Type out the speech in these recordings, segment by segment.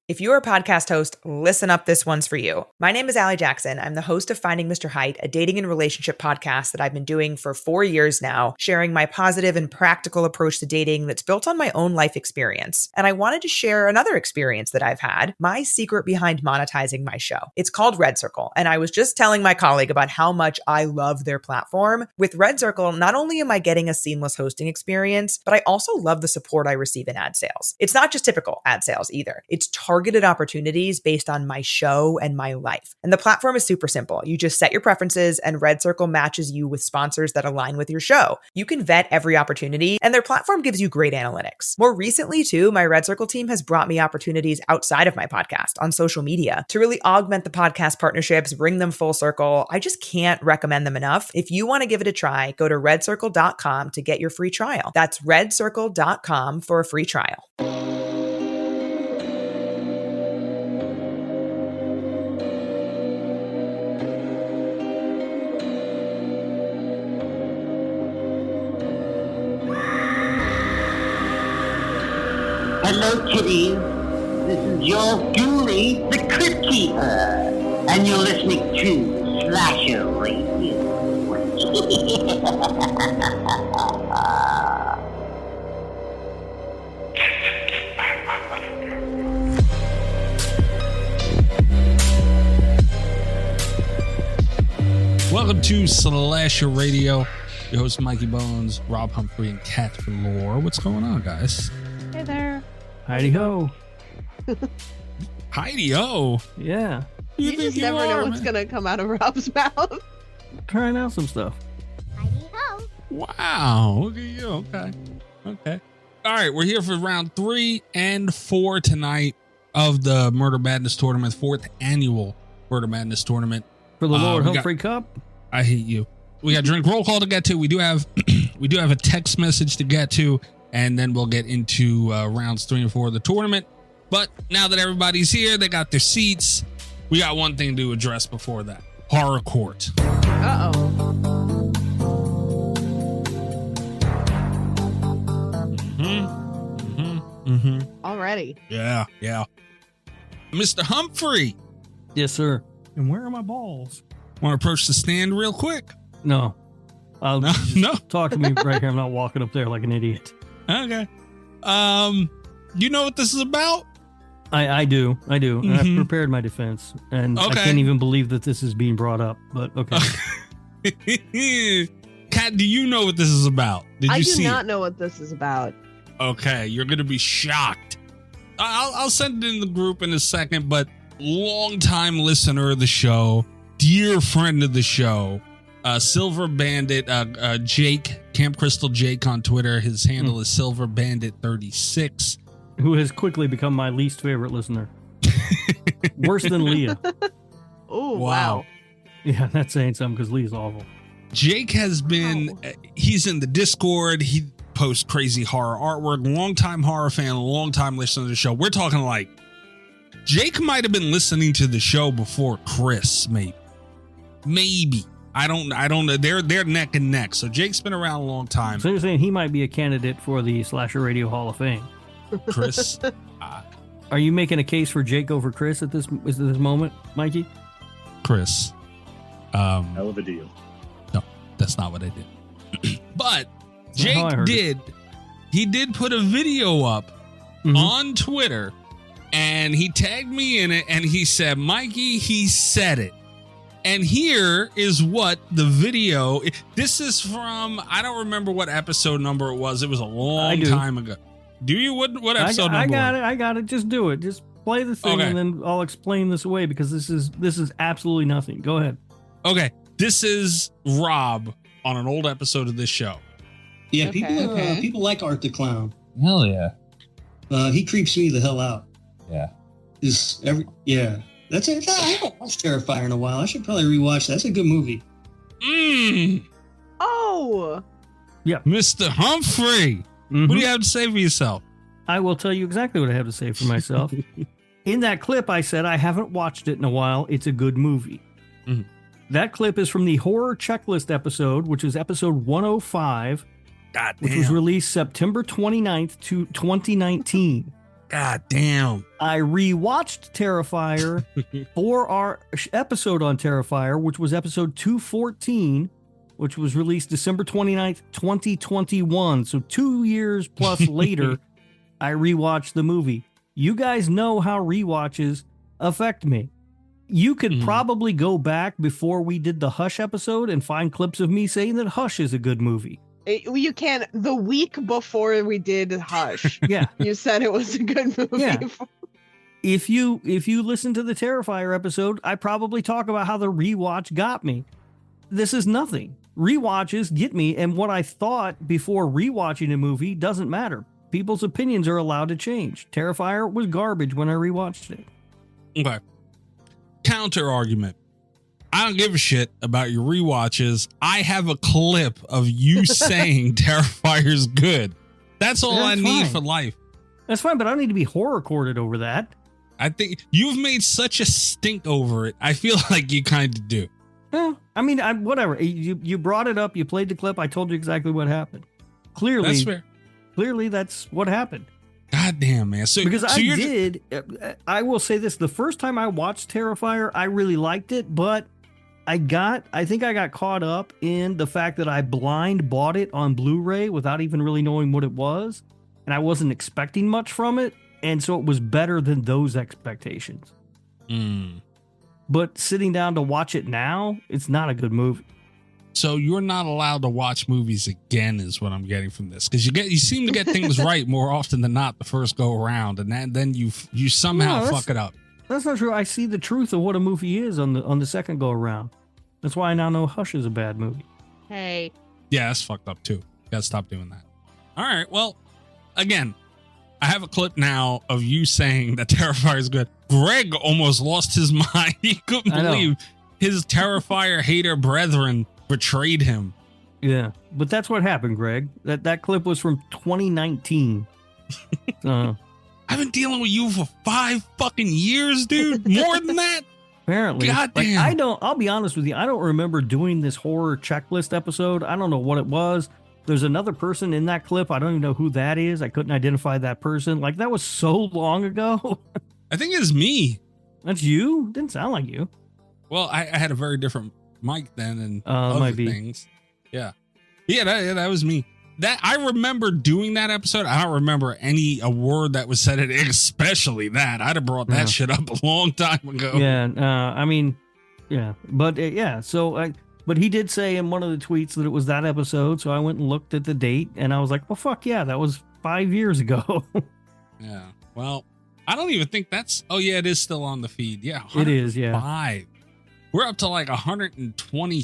If you're a podcast host, listen up, this one's for you. My name is Allie Jackson. I'm the host of Finding Mr. Height, a dating and relationship podcast that I've been doing for 4 years now, sharing my positive and practical approach to dating that's built on my own life experience. And I wanted to share another experience that I've had, my secret behind monetizing my show. It's called Red Circle, and I was just telling my colleague about how much I love their platform. With Red Circle, not only am I getting a seamless hosting experience, but I also love the support I receive in ad sales. It's not just typical ad sales either. It's targeted opportunities based on my show and my life. And the platform is super simple. You just set your preferences and Red Circle matches you with sponsors that align with your show. You can vet every opportunity and their platform gives you great analytics. More recently too, my Red Circle team has brought me opportunities outside of my podcast on social media to really augment the podcast partnerships, bring them full circle. I just can't recommend them enough. If you want to give it a try, go to redcircle.com to get your free trial. That's redcircle.com for a free trial. Hello, kitties. This is your Julie, the Crypt Keeper, and you're listening to Slasher Radio. Welcome to Slasher Radio. Your host Mikey Bones, Rob Humphrey, and Kat Velour. What's going on, guys? Hey there. Heidi ho. Heidi ho. Yeah. You just never know what's going to come out of Rob's mouth. Trying out some stuff. Heidi ho. Wow. Look at you. Okay. All right. We're here for round 3 and 4 tonight of the Murder Madness tournament, 4th annual Murder Madness tournament. For the Lord Humphrey Cup. I hate you. We got drink roll call to get to. We do have a text message to get to. And then we'll get into rounds 3 and 4 of the tournament. But now that everybody's here, they got their seats. We got one thing to address before that. Horror Court. Uh-oh. Already. Yeah. Mr. Humphrey. Yes, sir. And where are my balls? Want to approach the stand real quick? No. No. Talk to me right here. I'm not walking up there like an idiot. Okay. You know what this is about? I do. Mm-hmm. And I've prepared my defense. And I can't even believe that this is being brought up, but okay. Kat, do you know what this is about? Did you see I do not know what this is about. Okay, you're going to be shocked. I'll send it in the group in a second, but longtime listener of the show, dear friend of the show, Silver Bandit, Jake, Camp Crystal Jake on Twitter. His handle is Silver Bandit 36. Who has quickly become my least favorite listener. Worse than Leah. Oh, wow. Yeah, that's saying something because Leah's awful. Jake has been, he's in the Discord. He posts crazy horror artwork. Longtime horror fan, longtime listener to the show. We're talking like Jake might have been listening to the show before Chris, maybe. I don't know. They're neck and neck. So Jake's been around a long time. So you're saying he might be a candidate for the Slasher Radio Hall of Fame? Chris, are you making a case for Jake over Chris at this moment, Mikey? Chris, hell of a deal. No, that's not what I did. But Jake did. He did put a video up on Twitter, and he tagged me in it, and he said, "Mikey, he said it." And here is what the video, this is from, I don't remember what episode number it was. It was a long time ago. Do you? What episode number? I got it. Just do it. Just play the thing and then I'll explain this away because this is absolutely nothing. Go ahead. Okay. This is Rob on an old episode of this show. Yeah, people like Art the Clown. Hell yeah. He creeps me the hell out. Yeah. That's it. I haven't watched Terrifier in a while. I should probably rewatch that. That's a good movie. Oh. Yeah. Mr. Humphrey. What do you have to say for yourself? I will tell you exactly what I have to say for myself. In that clip, I said I haven't watched it in a while. It's a good movie. That clip is from the Horror Checklist episode, which is episode 105, which was released September 29th, 2019. God damn. I rewatched Terrifier for our episode on Terrifier, which was episode 214, which was released December 29th, 2021. So 2 years plus later, I rewatched the movie. You guys know how rewatches affect me. You could probably go back before we did the Hush episode and find clips of me saying that Hush is a good movie. You can. The week before we did Hush, Yeah. you said it was a good movie. Yeah. If you listen to the Terrifier episode, I probably talk about how the rewatch got me. This is nothing. Rewatches get me, and what I thought before rewatching a movie doesn't matter. People's opinions are allowed to change. Terrifier was garbage when I rewatched it. Okay. Counter argument. I don't give a shit about your rewatches. I have a clip of you saying Terrifier's good. That's all I need for life. That's fine, but I don't need to be horror recorded over that. I think you've made such a stink over it. I feel like you kind of do. Yeah, I mean, whatever. You brought it up. You played the clip. I told you exactly what happened. Clearly, That's fair. Clearly, that's what happened. God damn, man. Because I will say this. The first time I watched Terrifier, I really liked it, but I think I got caught up in the fact that I blind bought it on Blu-ray without even really knowing what it was. And I wasn't expecting much from it. And so it was better than those expectations. But sitting down to watch it now, it's not a good movie. So you're not allowed to watch movies again is what I'm getting from this. Because you seem to get things right more often than not the first go around. And then you somehow fuck it up. That's not true. I see the truth of what a movie is on the second go around. That's why I now know Hush is a bad movie. Hey. Yeah, that's fucked up too. You gotta stop doing that. All right. Well, again, I have a clip now of you saying that Terrifier is good. Greg almost lost his mind. He couldn't believe his Terrifier hater brethren betrayed him. Yeah, but that's what happened, Greg. That clip was from 2019. I've been dealing with you for 5 fucking years, dude. More than that. Apparently. Goddamn. I'll be honest with you. I don't remember doing this horror checklist episode. I don't know what it was. There's another person in that clip. I don't even know who that is. I couldn't identify that person. Like, that was so long ago. I think it's me. That's you? Didn't sound like you. Well, I had a very different mic then and other things. Yeah. Yeah, that was me. That I remember doing that episode. I don't remember a word that was said in it, especially that. I'd have brought that shit up a long time ago. Yeah, I mean, yeah. But yeah, so but he did say in one of the tweets that it was that episode, so I went and looked at the date and I was like, well, fuck yeah, that was 5 years ago. Yeah. Well, I don't even think that's it is still on the feed. Yeah. It is, yeah. 5. We're up to like 320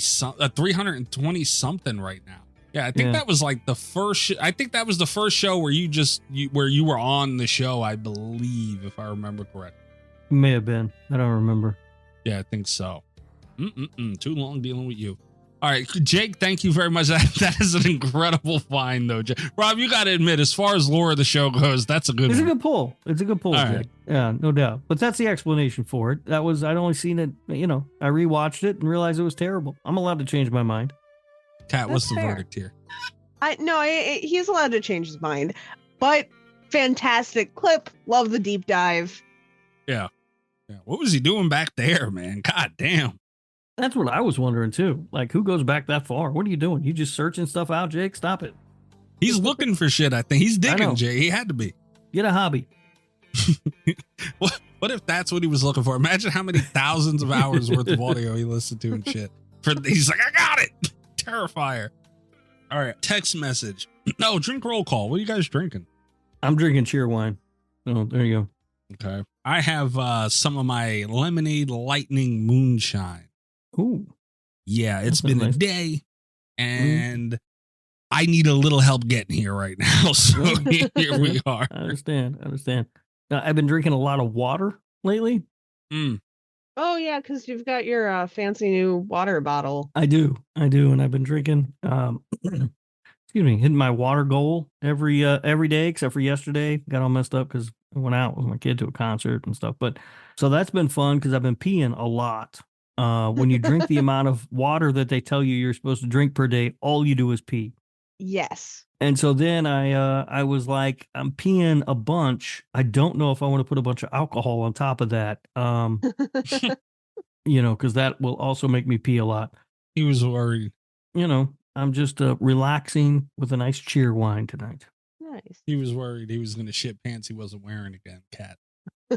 something right now. Yeah, I think that was like the first. I think that was the first show where you were on the show. I believe, if I remember correctly. May have been. I don't remember. Yeah, I think so. Too long dealing with you. All right, Jake. Thank you very much. That is an incredible find, though. Rob, you got to admit, as far as lore of the show goes, that's a good. It's a good pull. It's a good pull, Jake. Right. Yeah, no doubt. But that's the explanation for it. I'd only seen it. I rewatched it and realized it was terrible. I'm allowed to change my mind. Kat, what's the verdict here? He's allowed to change his mind, but fantastic clip. Love the deep dive. Yeah. What was he doing back there, man? God damn. That's what I was wondering too. Like, who goes back that far? What are you doing? You just searching stuff out, Jake? Stop it. He's looking for shit. I think he's digging, Jay. He had to be. Get a hobby. What if that's what he was looking for? Imagine how many thousands of hours worth of audio he listened to and shit. He's like, I got it. Terrifier. All right. Text message. No, drink roll call. What are you guys drinking? I'm drinking cheer wine. Oh, there you go. Okay. I have some of my lemonade lightning moonshine. Ooh. Yeah, it's been a day and I need a little help getting here right now. So here we are. I understand. I've been drinking a lot of water lately. Oh, yeah, because you've got your fancy new water bottle. I do. And I've been drinking, hitting my water goal every day, except for yesterday. Got all messed up because I went out with my kid to a concert and stuff. But so that's been fun because I've been peeing a lot. When you drink the amount of water that they tell you you're supposed to drink per day, all you do is pee. Yes. And so then I was like, I'm peeing a bunch. I don't know if I want to put a bunch of alcohol on top of that. Because that will also make me pee a lot. He was worried. I'm just relaxing with a nice cheer wine tonight. Nice. He was worried he was going to shit pants he wasn't wearing again, Cat.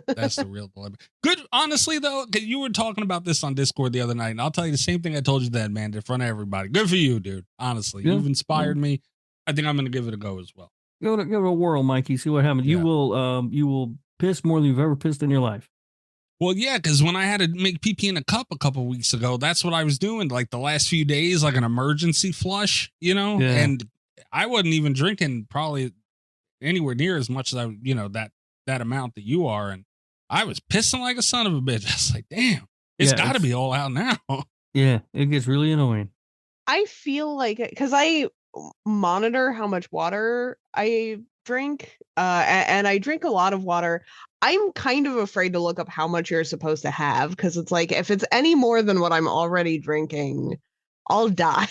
That's the real dilemma. Good. Honestly, though, because you were talking about this on Discord the other night, and I'll tell you the same thing I told you then, man, in front of everybody. Good for you, dude. Honestly, you've inspired me. I think I'm going to give it a go as well. Give it a whirl, Mikey. See what happens. Yeah. You will piss more than you've ever pissed in your life. Well, yeah, because when I had to make pee in a cup a couple weeks ago, that's what I was doing. Like the last few days, like an emergency flush, Yeah. And I wasn't even drinking probably anywhere near as much as that amount that you are. And I was pissing like a son of a bitch. I was like, damn, it's got to be all out now. Yeah, it gets really annoying. I feel like, because I monitor how much water I drink, and I drink a lot of water. I'm kind of afraid to look up how much you're supposed to have, because it's like, if it's any more than what I'm already drinking, I'll die.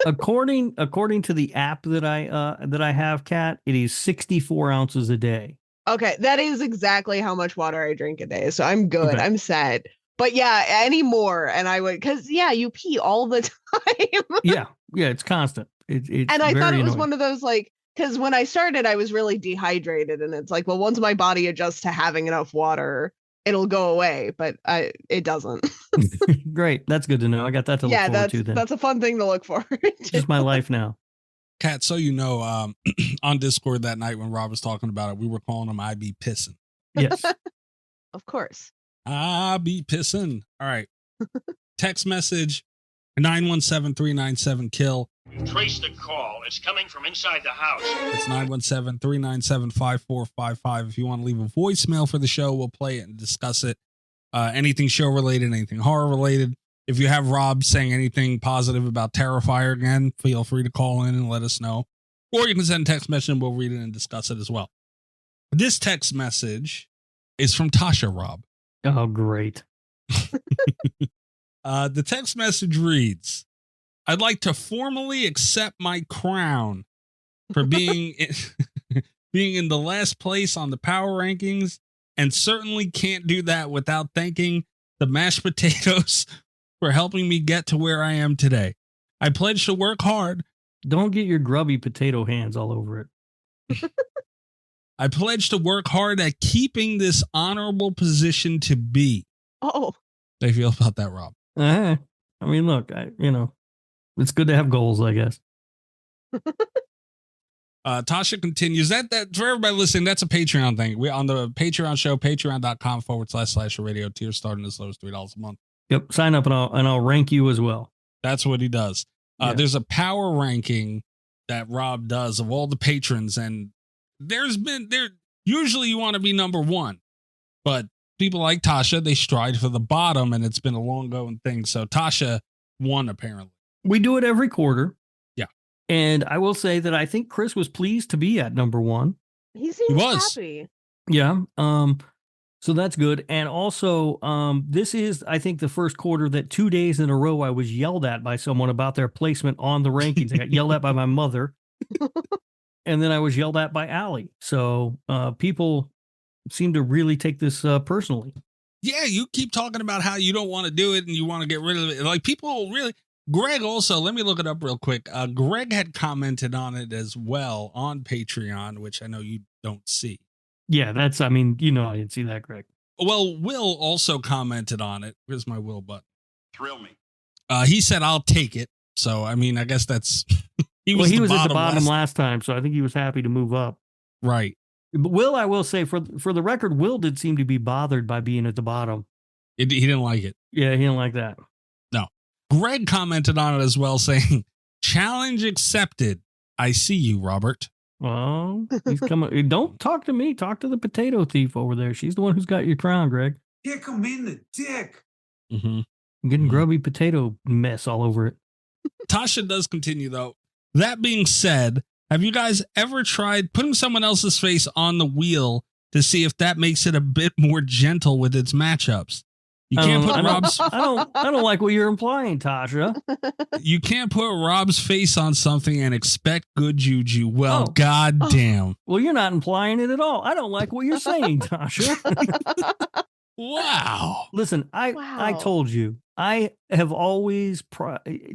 According to the app that I have, Kat, it is 64 ounces a day. Okay, that is exactly how much water I drink a day, so I'm good. Okay. I'm set. But yeah, any more, and I would, because you pee all the time. yeah, it's constant. It's and I thought it was annoying. One of those, like, because when I started, I was really dehydrated, and it's like, well, once my body adjusts to having enough water, it'll go away, but it doesn't. Great, that's good to know. I got that to look forward to. Then that's a fun thing to look forward to. Just my life now. Kat, so on Discord that night when Rob was talking about it, we were calling him I be pissing. Yes. Of course. I be pissing. All right. Text message 917-397-KILL. Trace the call. It's coming from inside the house. It's 917-397-5455. If you want to leave a voicemail for the show, we'll play it and discuss it. Anything show related, anything horror related. If you have Rob saying anything positive about Terrifier again, feel free to call in and let us know. Or you can send a text message and we'll read it and discuss it as well. This text message is from Tasha, Rob. Oh, great. The text message reads, I'd like to formally accept my crown for being in the last place on the power rankings, and certainly can't do that without thanking the mashed potatoes for helping me get to where I am today. I pledge to work hard. Don't get your grubby potato hands all over it. I pledge to work hard at keeping this honorable position to be. Oh. How do you feel about that, Rob? I mean, look, it's good to have goals, I guess. Tasha continues that for everybody listening, that's a Patreon thing. We on the Patreon show, patreon.com/radio tier starting as low as $3 a month. Yep. Sign up and I'll rank you as well. That's what he does. There's a power ranking that Rob does of all the patrons, and usually you want to be number one, but people like Tasha, they stride for the bottom, and it's been a long going thing. So Tasha won, apparently. We do it every quarter. Yeah. And I will say that I think Chris was pleased to be at number one. He seems happy. Yeah. So that's good. And also, this is, I think, the first quarter that 2 days in a row I was yelled at by someone about their placement on the rankings. I got yelled at by my mother. And then I was yelled at by Allie. So people seem to really take this personally. Yeah, you keep talking about how you don't want to do it and you want to get rid of it. Like, people really... Greg also, let me look it up real quick. Greg had commented on it as well on Patreon, which I know you don't see. Yeah, I didn't see that, Greg. Well, Will also commented on it. Where's my Will button? Thrill me. He said, I'll take it. So, I mean, I guess that's... he was at the bottom last time, so I think he was happy to move up. Right. But Will, I will say, for the record, Will did seem to be bothered by being at the bottom. He didn't like it. Yeah, he didn't like that. No. Greg commented on it as well, saying, challenge accepted. I see you, Robert. Well, he's coming. Don't talk to me. Talk to the potato thief over there. She's the one who's got your crown, Greg. Kick him in the dick. Mm-hmm. I'm getting grubby potato mess all over it. Tasha does continue, though. That being said, have you guys ever tried putting someone else's face on the wheel to see if that makes it a bit more gentle with its matchups? You can't put I Rob's. don't like what you're implying, Tasha. You can't put Rob's face on something and expect good juju. Well, Oh. goddamn. Well, you're not implying it at all. I don't like what you're saying, Tasha. Wow. Listen, I told you, I have always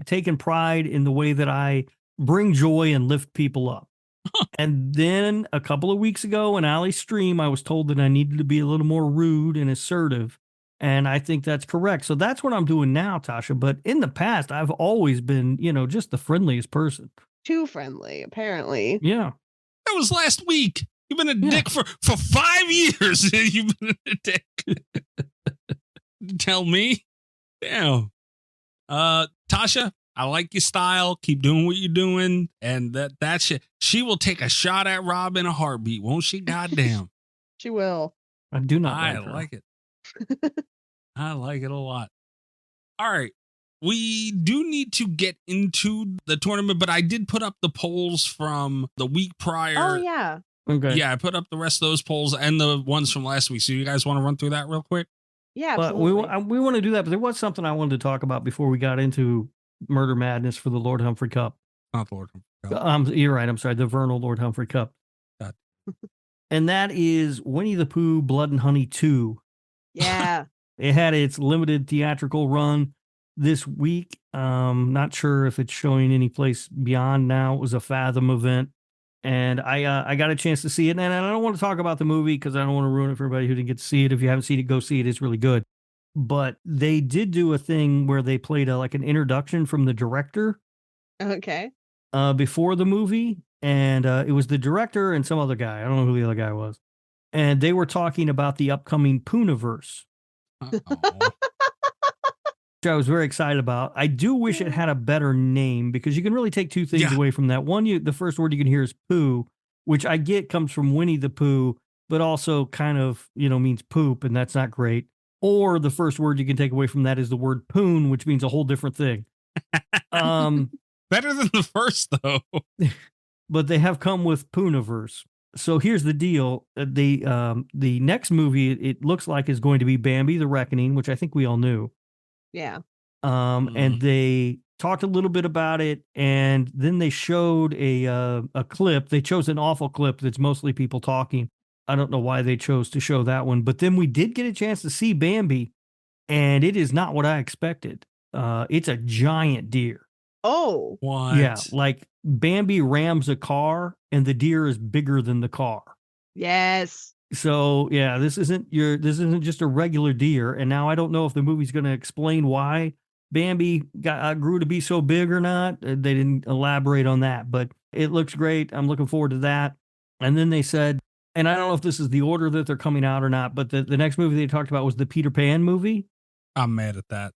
taken pride in the way that I bring joy and lift people up. And then a couple of weeks ago in Allie's stream, I was told that I needed to be a little more rude and assertive. And I think that's correct. So that's what I'm doing now, Tasha. But in the past, I've always been, just the friendliest person. Too friendly, apparently. Yeah. That was last week. You've been a dick for 5 years. You've been a dick. Tell me. Damn. Tasha, I like your style. Keep doing what you're doing. And that shit. She will take a shot at Rob in a heartbeat, won't she? Goddamn. She will. I do not like it. I like it a lot. All right. We do need to get into the tournament, but I did put up the polls from the week prior. Oh, yeah. Okay. Yeah, I put up the rest of those polls and the ones from last week. So you guys want to run through that real quick? Yeah, but we want to do that, but there was something I wanted to talk about before we got into Murder Madness for the Lord Humphrey Cup. Not the Lord Humphrey Cup. You're right. I'm sorry. The Vernal Lord Humphrey Cup. God. And that is Winnie the Pooh Blood and Honey 2. Yeah. It had its limited theatrical run this week. Not sure if it's showing any place beyond now. It was a Fathom event. And I got a chance to see it. And I don't want to talk about the movie because I don't want to ruin it for everybody who didn't get to see it. If you haven't seen it, go see it. It's really good. But they did do a thing where they played like an introduction from the director. Okay. Before the movie. And it was the director and some other guy. I don't know who the other guy was. And they were talking about the upcoming Poohniverse. Which I was very excited about. I do wish it had a better name because you can really take two things away from that. One, the first word you can hear is Pooh, which I get comes from Winnie the Pooh, but also kind of, means poop, and that's not great. Or the first word you can take away from that is the word poon, which means a whole different thing. Better than the first, though. But they have come with Poohniverse. So here's the deal. The next movie, it looks like, is going to be Bambi the Reckoning, which I think we all knew. Yeah. And they talked a little bit about it, and then they showed a clip. They chose an awful clip that's mostly people talking. I don't know why they chose to show that one, but then we did get a chance to see Bambi, and it is not what I expected. It's a giant deer. Oh. What? Yeah, like Bambi rams a car, and the deer is bigger than the car. Yes. So yeah, this isn't just a regular deer. And now I don't know if the movie's going to explain why Bambi grew to be so big or not. They didn't elaborate on that, but it looks great. I'm looking forward to that. And then they said, and I don't know if this is the order that they're coming out or not, but the next movie they talked about was the Peter Pan movie. I'm mad at that.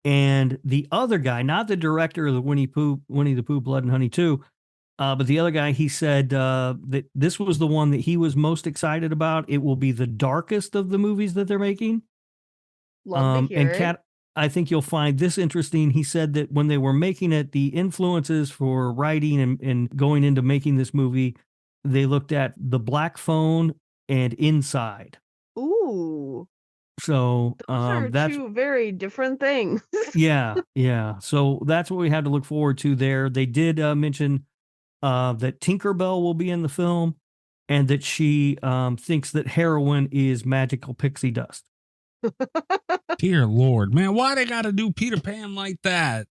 And the other guy, not the director of the Winnie the Pooh Blood and Honey 2, but the other guy, he said that this was the one that he was most excited about. It will be the darkest of the movies that they're making. Love to hear and Kat, I think you'll find this interesting. He said that when they were making it, the influences for writing and going into making this movie, they looked at The Black Phone and Inside. Ooh. So that's two very different things. Yeah. So that's what we had to look forward to there. They did mention that Tinkerbell will be in the film, and that she thinks that heroin is magical pixie dust. Dear Lord, man, why they got to do Peter Pan like that?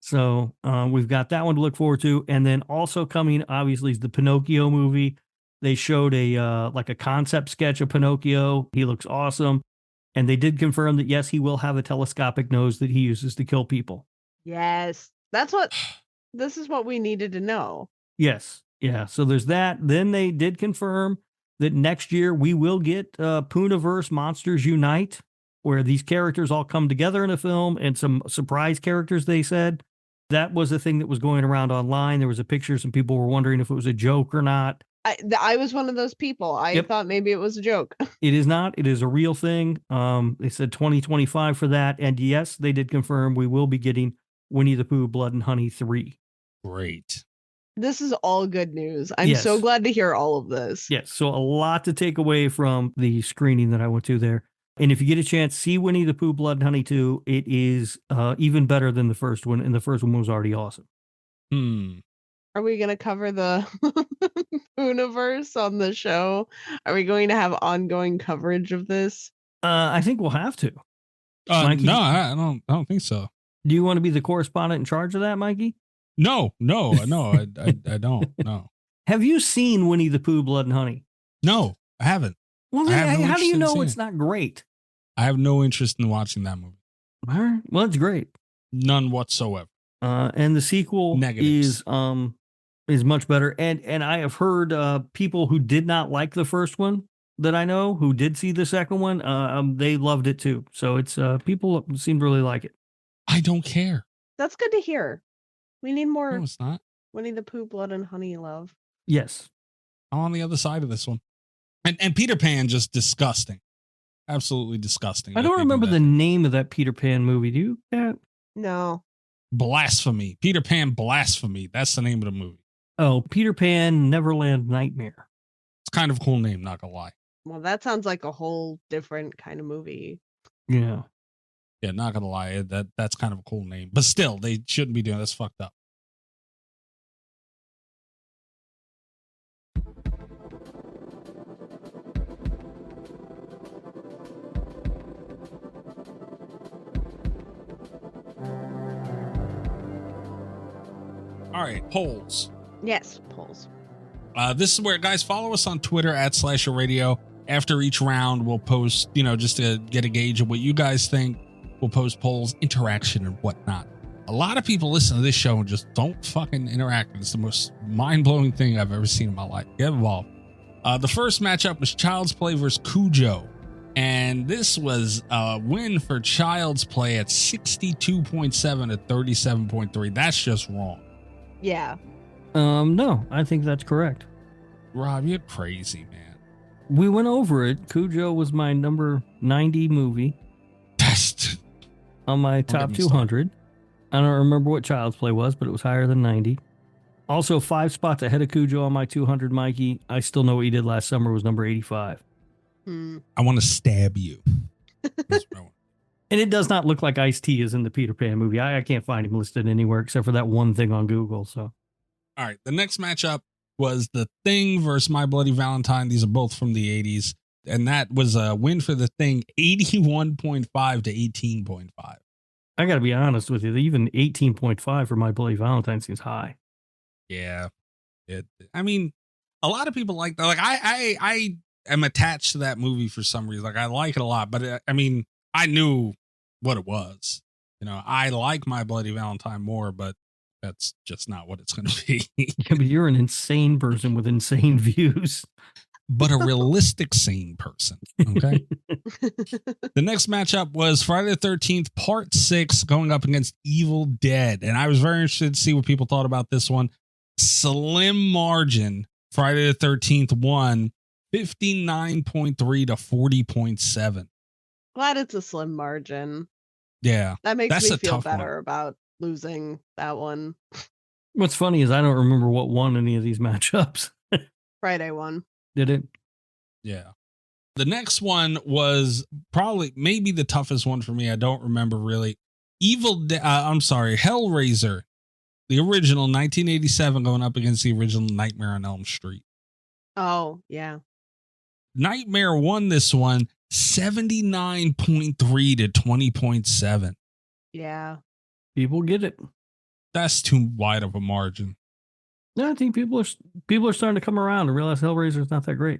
So we've got that one to look forward to. And then also coming, obviously, is the Pinocchio movie. They showed a concept sketch of Pinocchio. He looks awesome. And they did confirm that, yes, he will have a telescopic nose that he uses to kill people. Yes. This is what we needed to know. Yes. Yeah. So there's that. Then they did confirm that next year we will get Poohniverse Monsters Unite, where these characters all come together in a film, and some surprise characters, they said. That was a thing that was going around online. There was a picture. Some people were wondering if it was a joke or not. I was one of those people. I thought maybe it was a joke. It is not. It is a real thing. They said 2025 for that. And yes, they did confirm we will be getting Winnie the Pooh Blood and Honey 3. Great. This is all good news. I'm so glad to hear all of this. Yes. So a lot to take away from the screening that I went to there. And if you get a chance, see Winnie the Pooh, Blood and Honey 2. It is even better than the first one, and the first one was already awesome. Are we going to cover the universe on the show? Are we going to have ongoing coverage of this? I think we'll have to. Mikey, no, I don't think so. Do you want to be the correspondent in charge of that, Mikey? No, I don't. No. Have you seen Winnie the Pooh, Blood and Honey? No, I haven't. Well, then, how do you know it's not great? I have no interest in watching that movie. All right. Well, it's great. None whatsoever. And the sequel is much better. And I have heard people who did not like the first one that I know who did see the second one. They loved it too. So it's people seem to really like it. I don't care. That's good to hear. We need more. No, it's not. Winnie the Pooh, Blood and Honey love. Yes. I'm on the other side of this one. And Peter Pan, just disgusting. Absolutely disgusting. I don't remember the name of that Peter Pan movie. Do you, Kat? No. Blasphemy. Peter Pan Blasphemy. That's the name of the movie. Oh, Peter Pan Neverland Nightmare. It's kind of a cool name, not gonna lie. Well, that sounds like a whole different kind of movie. Yeah. Yeah, not gonna lie. That's kind of a cool name. But still, they shouldn't be doing that's fucked up. All right, polls. Yes, polls. This is where, guys, follow us on Twitter @SlasherRadio. After each round, we'll post, just to get a gauge of what you guys think. We'll post polls, interaction, and whatnot. A lot of people listen to this show and just don't fucking interact. It's the most mind-blowing thing I've ever seen in my life. Get involved. The first matchup was Child's Play versus Cujo. And this was a win for Child's Play at 62.7 to 37.3. That's just wrong. Yeah. No, I think that's correct. Rob, you're crazy, man. We went over it. Cujo was my number 90 movie. That's on my top 200. I don't remember what Child's Play was, but it was higher than 90. Also, 5 spots ahead of Cujo on my 200, Mikey. I Still Know What You Did Last Summer was number 85. I want to stab you. And it does not look like Ice-T is in the Peter Pan movie. I can't find him listed anywhere except for that one thing on Google. So, all right. The next matchup was The Thing versus My Bloody Valentine. These are both from the 80s. And that was a win for The Thing, 81.5 to 18.5. I got to be honest with you. Even 18.5 for My Bloody Valentine seems high. Yeah. I mean, a lot of people like that. Like, I am attached to that movie for some reason. Like, I like it a lot. But, I mean, I knew what it was. I like My Bloody Valentine more, but that's just not what it's going to be. Yeah, but you're an insane person with insane views. But a realistic sane person. Okay. The next matchup was Friday the 13th, Part 6, going up against Evil Dead. And I was very interested to see what people thought about this one. Slim margin. Friday the 13th won 59.3 to 40.7. Glad it's a slim margin. Yeah. That makes me feel better about losing that one. What's funny is I don't remember what won any of these matchups. Friday won. Did it? Yeah. The next one was maybe the toughest one for me. I don't remember really. Hellraiser, the original 1987, going up against the original Nightmare on Elm Street. Oh, yeah. Nightmare won this one 79.3 to 20.7. Yeah. People get it. That's too wide of a margin. Yeah, I think people are starting to come around and realize Hellraiser is not that great.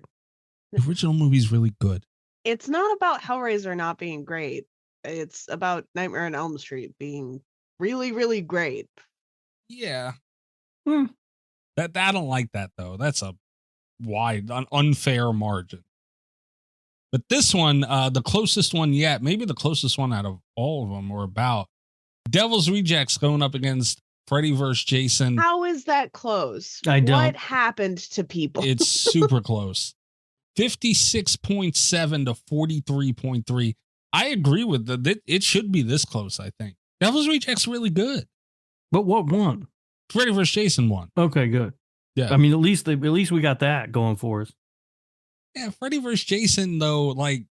The original movie's really good. It's not about Hellraiser not being great. It's about Nightmare on Elm Street being really, really great. Yeah. I don't like that, though. That's a wide, unfair margin. But this one, the closest one yet, maybe the closest one out of all of them, or about Devil's Rejects going up against Freddy vs. Jason. How is that close? I don't. What happened to people? It's super close. 56.7 to 43.3. I agree with that. It should be this close, I think. Devil's Rejects really good. But what won? Freddy vs. Jason won. Okay, good. Yeah. I mean, at least we got that going for us. Yeah, Freddy vs. Jason, though, like,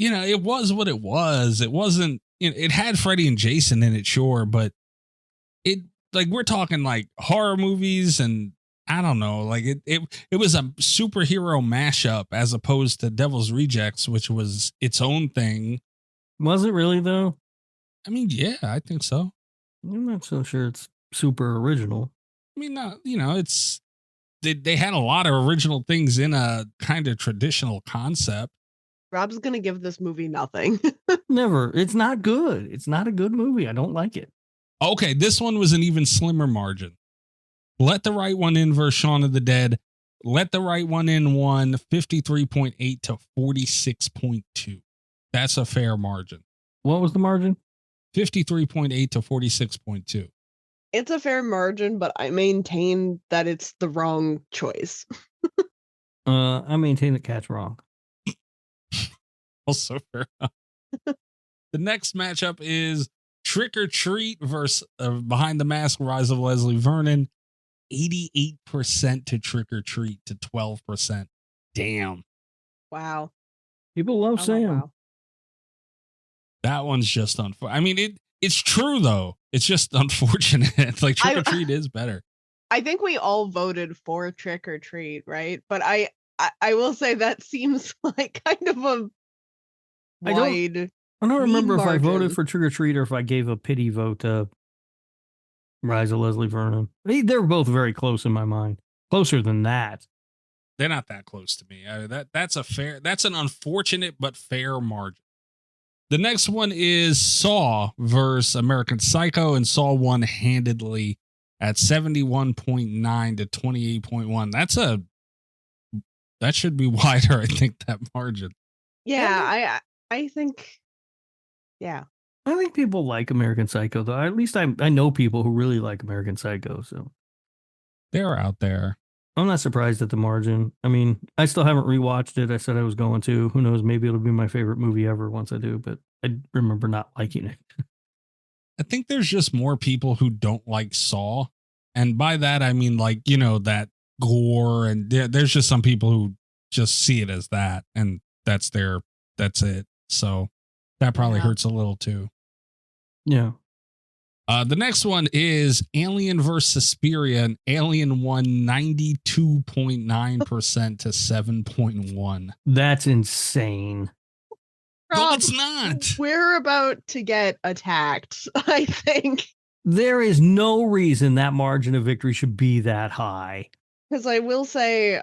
it was what it was. It wasn't, it had Freddy and Jason in it, sure, but we're talking like horror movies, and I don't know, like it was a superhero mashup as opposed to Devil's Rejects, which was its own thing. Was it really though? I mean, yeah, I think so. I'm not so sure it's super original. I mean, it's they had a lot of original things in a kind of traditional concept. Rob's gonna give this movie nothing. Never. It's not good. It's not a good movie. I don't like it. Okay, this one was an even slimmer margin. Let the Right One In versus Shaun of the Dead. Let the Right One In won 53.8 to 46.2. That's a fair margin. What was the margin? 53.8 to 46.2. It's a fair margin, but I maintain that it's the wrong choice. I maintain the cat's wrong. Also fair enough. The next matchup is Trick or Treat versus Behind the Mask, Rise of Leslie Vernon. 88% to Trick or Treat to 12%. Damn. Wow. People love Sam. Wow. That one's just unfortunate. I mean, it's true, though. It's just unfortunate. Like, Trick or Treat is better. I think we all voted for Trick or Treat, right? But I will say that seems like kind of a wide. I don't remember if I margin. voted for Trick or Treat or if I gave a pity vote to Rise of Leslie Vernon. They're both very close in my mind. Closer than that. They're not that close to me. That's an unfortunate but fair margin. The next one is Saw versus American Psycho, and Saw won handedly at 71.9 to 28.1. That should be wider, I think, that margin. Yeah, I think. Yeah. I think people like American Psycho, though. At least I know people who really like American Psycho, so they're out there. I'm not surprised at the margin. I mean, I still haven't rewatched it. I said I was going to. Who knows? Maybe it'll be my favorite movie ever once I do, but I remember not liking it. I think there's just more people who don't like Saw. And by that, I mean, like, that gore. And there's just some people who just see it as that. And that's it. So that probably hurts a little too. Yeah. The next one is Alien vs. Suspiria, and Alien won 92.9% to 7.1. That's insane. No, Rob, it's not. We're about to get attacked, I think. There is no reason that margin of victory should be that high. Because I will say,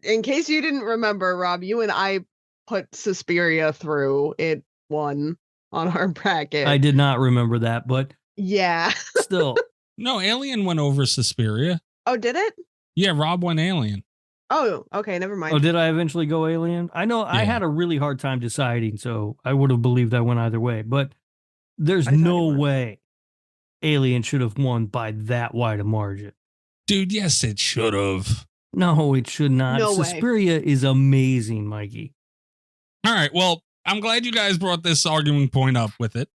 in case you didn't remember, Rob, you and I put Suspiria through. It won on our bracket. I did not remember that, but yeah. Still. No, Alien went over Suspiria. Oh, did it? Yeah, Rob went Alien. Oh, okay, never mind. Oh, did I eventually go Alien? I know I had a really hard time deciding, so I would have believed I went either way, but there's no way Alien should have won by that wide a margin. Dude, yes, it should have. No, it should not. No way. Suspiria is amazing, Mikey. All right, well, I'm glad you guys brought this arguing point up with it,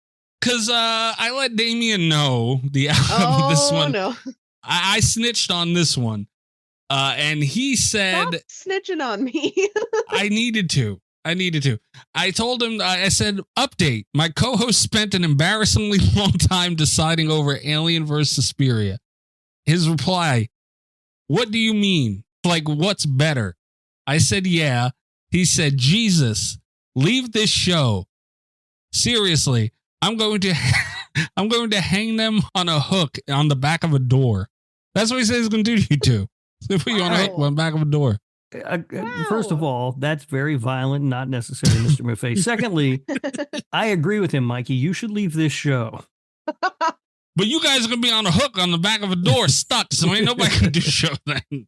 because I let Damien know the outcome of this one. No. I snitched on this one, and he said, Stop snitching on me. I needed to. I told him, I said, update. My co-host spent an embarrassingly long time deciding over Alien vs. Suspiria. His reply, what do you mean? Like, what's better? I said, yeah. He said, Jesus, leave this show. Seriously, I'm going to hang them on a hook on the back of a door. That's what he said he's going to do to you two. So put you on a hook on the back of a door. First of all, that's very violent, not necessary, Mr. Maffei. Secondly, I agree with him, Mikey. You should leave this show. But you guys are going to be on a hook on the back of a door stuck, so ain't nobody going to do the show then.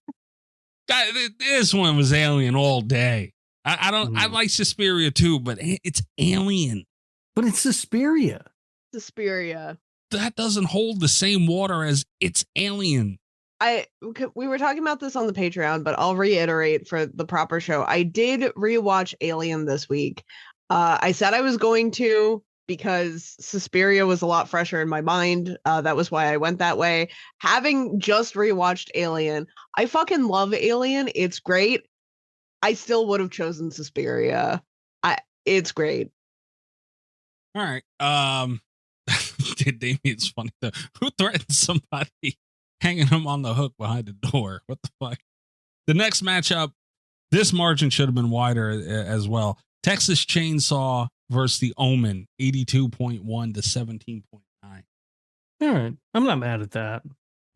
God, this one was Alien all day. I like Suspiria too, but it's Alien. But it's Suspiria. Suspiria. That doesn't hold the same water as it's Alien. We were talking about this on the Patreon, but I'll reiterate for the proper show. I did rewatch Alien this week. I said I was going to because Suspiria was a lot fresher in my mind. That was why I went that way. Having just rewatched Alien, I fucking love Alien. It's great. I still would have chosen Suspiria. It's great. All right. Damien's funny though. Who threatened somebody hanging him on the hook behind the door? What the fuck? The next matchup, this margin should have been wider as well. Texas Chainsaw versus the Omen, 82.1 to 17.9. All right. I'm not mad at that.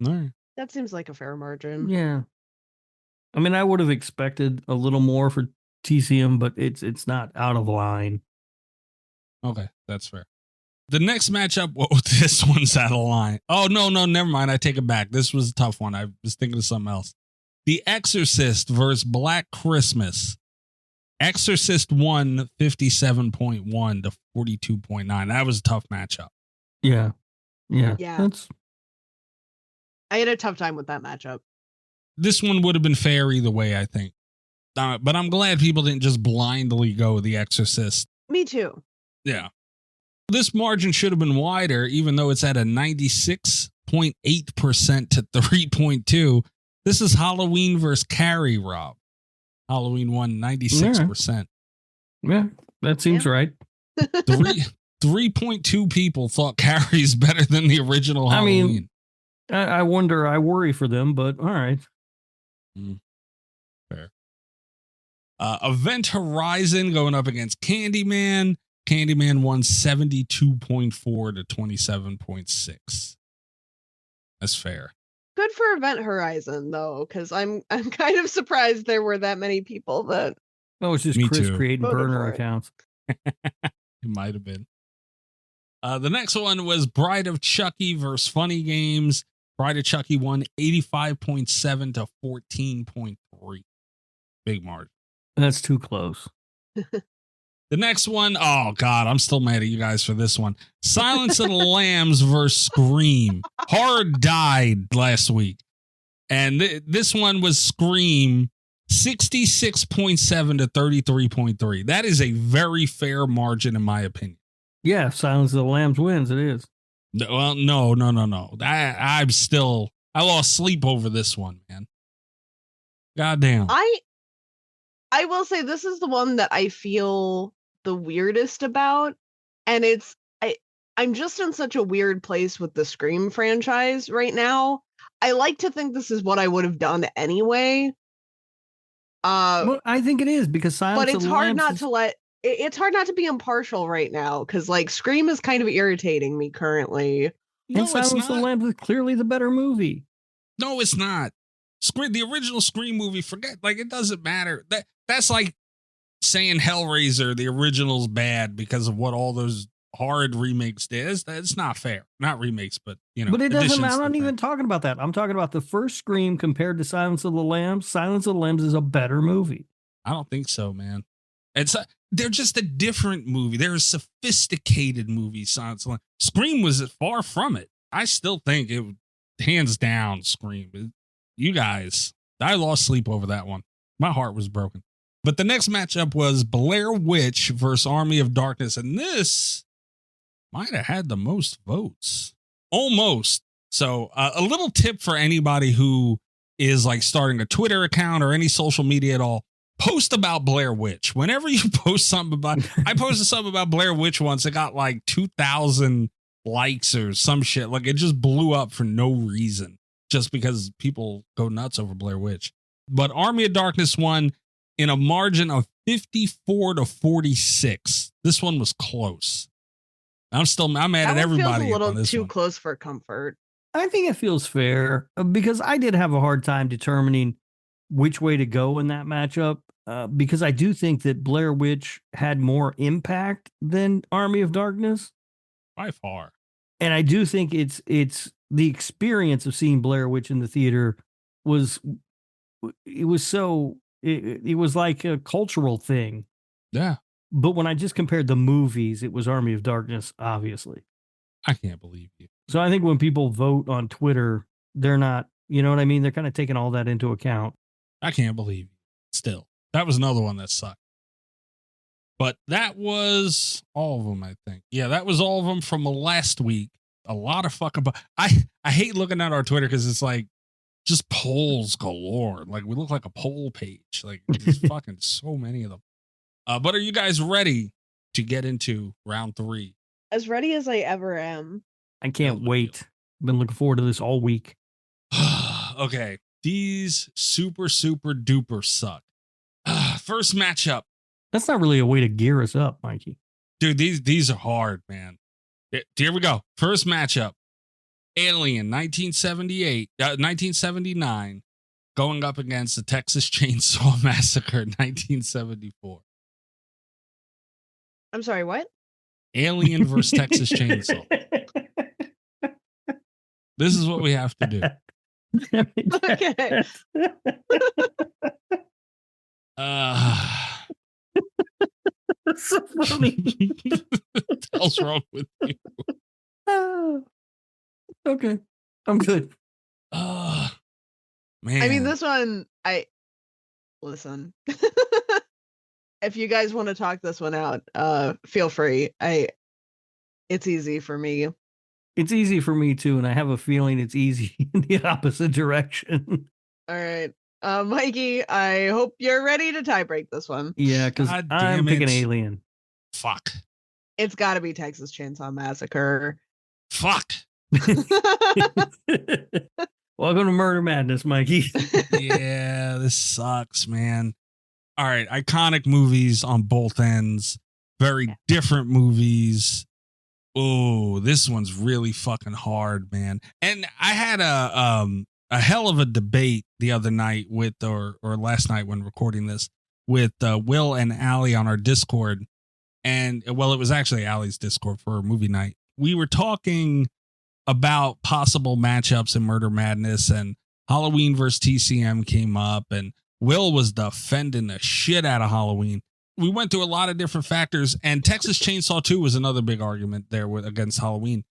All right. That seems like a fair margin. Yeah. I mean, I would have expected a little more for TCM, but it's not out of line. Okay, that's fair. The next matchup, this one's out of line. Oh, no, never mind. I take it back. This was a tough one. I was thinking of something else. The Exorcist versus Black Christmas. Exorcist won 57.1 to 42.9. That was a tough matchup. Yeah. I had a tough time with that matchup. This one would have been fair either way, I think. But I'm glad people didn't just blindly go The Exorcist. Me too. Yeah. This margin should have been wider, even though it's at a 96.8% to 3.2. This is Halloween versus Carrie, Rob. Halloween won 96%. Yeah, that seems right. 3.2 people thought Carrie's better than the original Halloween. I mean, I wonder, I worry for them, but all right. Fair. Event Horizon going up against Candyman. Candyman won 72.4 to 27.6. That's fair. Good for Event Horizon though, because I'm kind of surprised there were that many people that. Oh, it's just Me Chris too. creating burner accounts. It might have been. The next one was Bride of Chucky versus Funny Games. Bride of Chucky won 85.7 to 14.3. Big margin. That's too close. The next one, oh God, I'm still mad at you guys for this one. Silence of the Lambs versus Scream. Horror died last week. And this one was Scream, 66.7 to 33.3. That is a very fair margin in my opinion. Yeah, Silence of the Lambs wins, it is. Well, no. I lost sleep over this one, man. Goddamn. I will say this is the one that I feel the weirdest about, and I'm just in such a weird place with the Scream franchise right now. I like to think this is what I would have done anyway. Well, I think it is because Silence of the Lambs it's hard not to be impartial right now because like Scream is kind of irritating me currently. And Silence of the Lambs is clearly the better movie. No, it's not. The original Scream movie, forget, like, it doesn't matter. That's like saying Hellraiser, the original's bad because of what all those horrid remakes did. It's not fair. Not remakes, but, you know. But it doesn't matter. I'm not even talking about that. I'm talking about the first Scream compared to Silence of the Lambs. Silence of the Lambs is a better movie. I don't think so, man. They're just a different movie. They're a sophisticated movie. Silence of the Lambs. Scream was far from it. I still think it, hands down, Scream. You guys, I lost sleep over that one. My heart was broken. But the next matchup was Blair Witch versus Army of Darkness. And this might have had the most votes. Almost. So a little tip for anybody who is like starting a Twitter account or any social media at all. Post about Blair Witch. Whenever you post something about, I posted something about Blair Witch once. It got like 2,000 likes or some shit. Like it just blew up for no reason. Just because people go nuts over Blair Witch. But Army of Darkness won in a margin of 54 to 46. This one was close. I'm mad at everybody. Feels a little too close for comfort. I think it feels fair because I did have a hard time determining which way to go in that matchup because I do think that Blair Witch had more impact than Army of Darkness. By far. And I do think it's the experience of seeing Blair Witch in the theater was like a cultural thing. Yeah. But when I just compared the movies, it was Army of Darkness, obviously. I can't believe you. So I think when people vote on Twitter, they're not, you know what I mean? They're kind of taking all that into account. I can't believe you. Still, that was another one that sucked. But that was all of them, I think. Yeah, that was all of them from last week. A lot of fucking. I hate looking at our Twitter because it's like just polls galore. Like we look like a poll page. Like there's fucking so many of them. But are you guys ready to get into round 3? As ready as I ever am. I can't wait. I've been looking forward to this all week. Okay. These super duper suck. First matchup. That's not really a way to gear us up, Mikey. Dude, these are hard, man. Here we go. First matchup. Alien 1979 going up against the Texas Chainsaw Massacre 1974. I'm sorry, what? Alien versus Texas Chainsaw. This is what we have to do. Okay. That's so funny. What the hell's wrong with you? Okay. I'm good. Man. I mean, this one, listen. If you guys want to talk this one out, feel free. It's easy for me. It's easy for me too, and I have a feeling it's easy in the opposite direction. All right. Mikey, I hope you're ready to tie break this one. Yeah, because I'm picking Alien. Fuck. It's got to be Texas Chainsaw Massacre. Fuck. Welcome to Murder Madness, Mikey. Yeah, this sucks, man. All right, iconic movies on both ends. Very different movies. Oh, this one's really fucking hard, man. And I had a hell of a debate the other night with, or last night when recording this, with Will and Allie on our Discord. And well, it was actually Allie's Discord for a movie night. We were talking about possible matchups in Murder Madness, and Halloween versus TCM came up, and Will was defending the shit out of Halloween. We went through a lot of different factors, and Texas Chainsaw 2 was another big argument there against Halloween.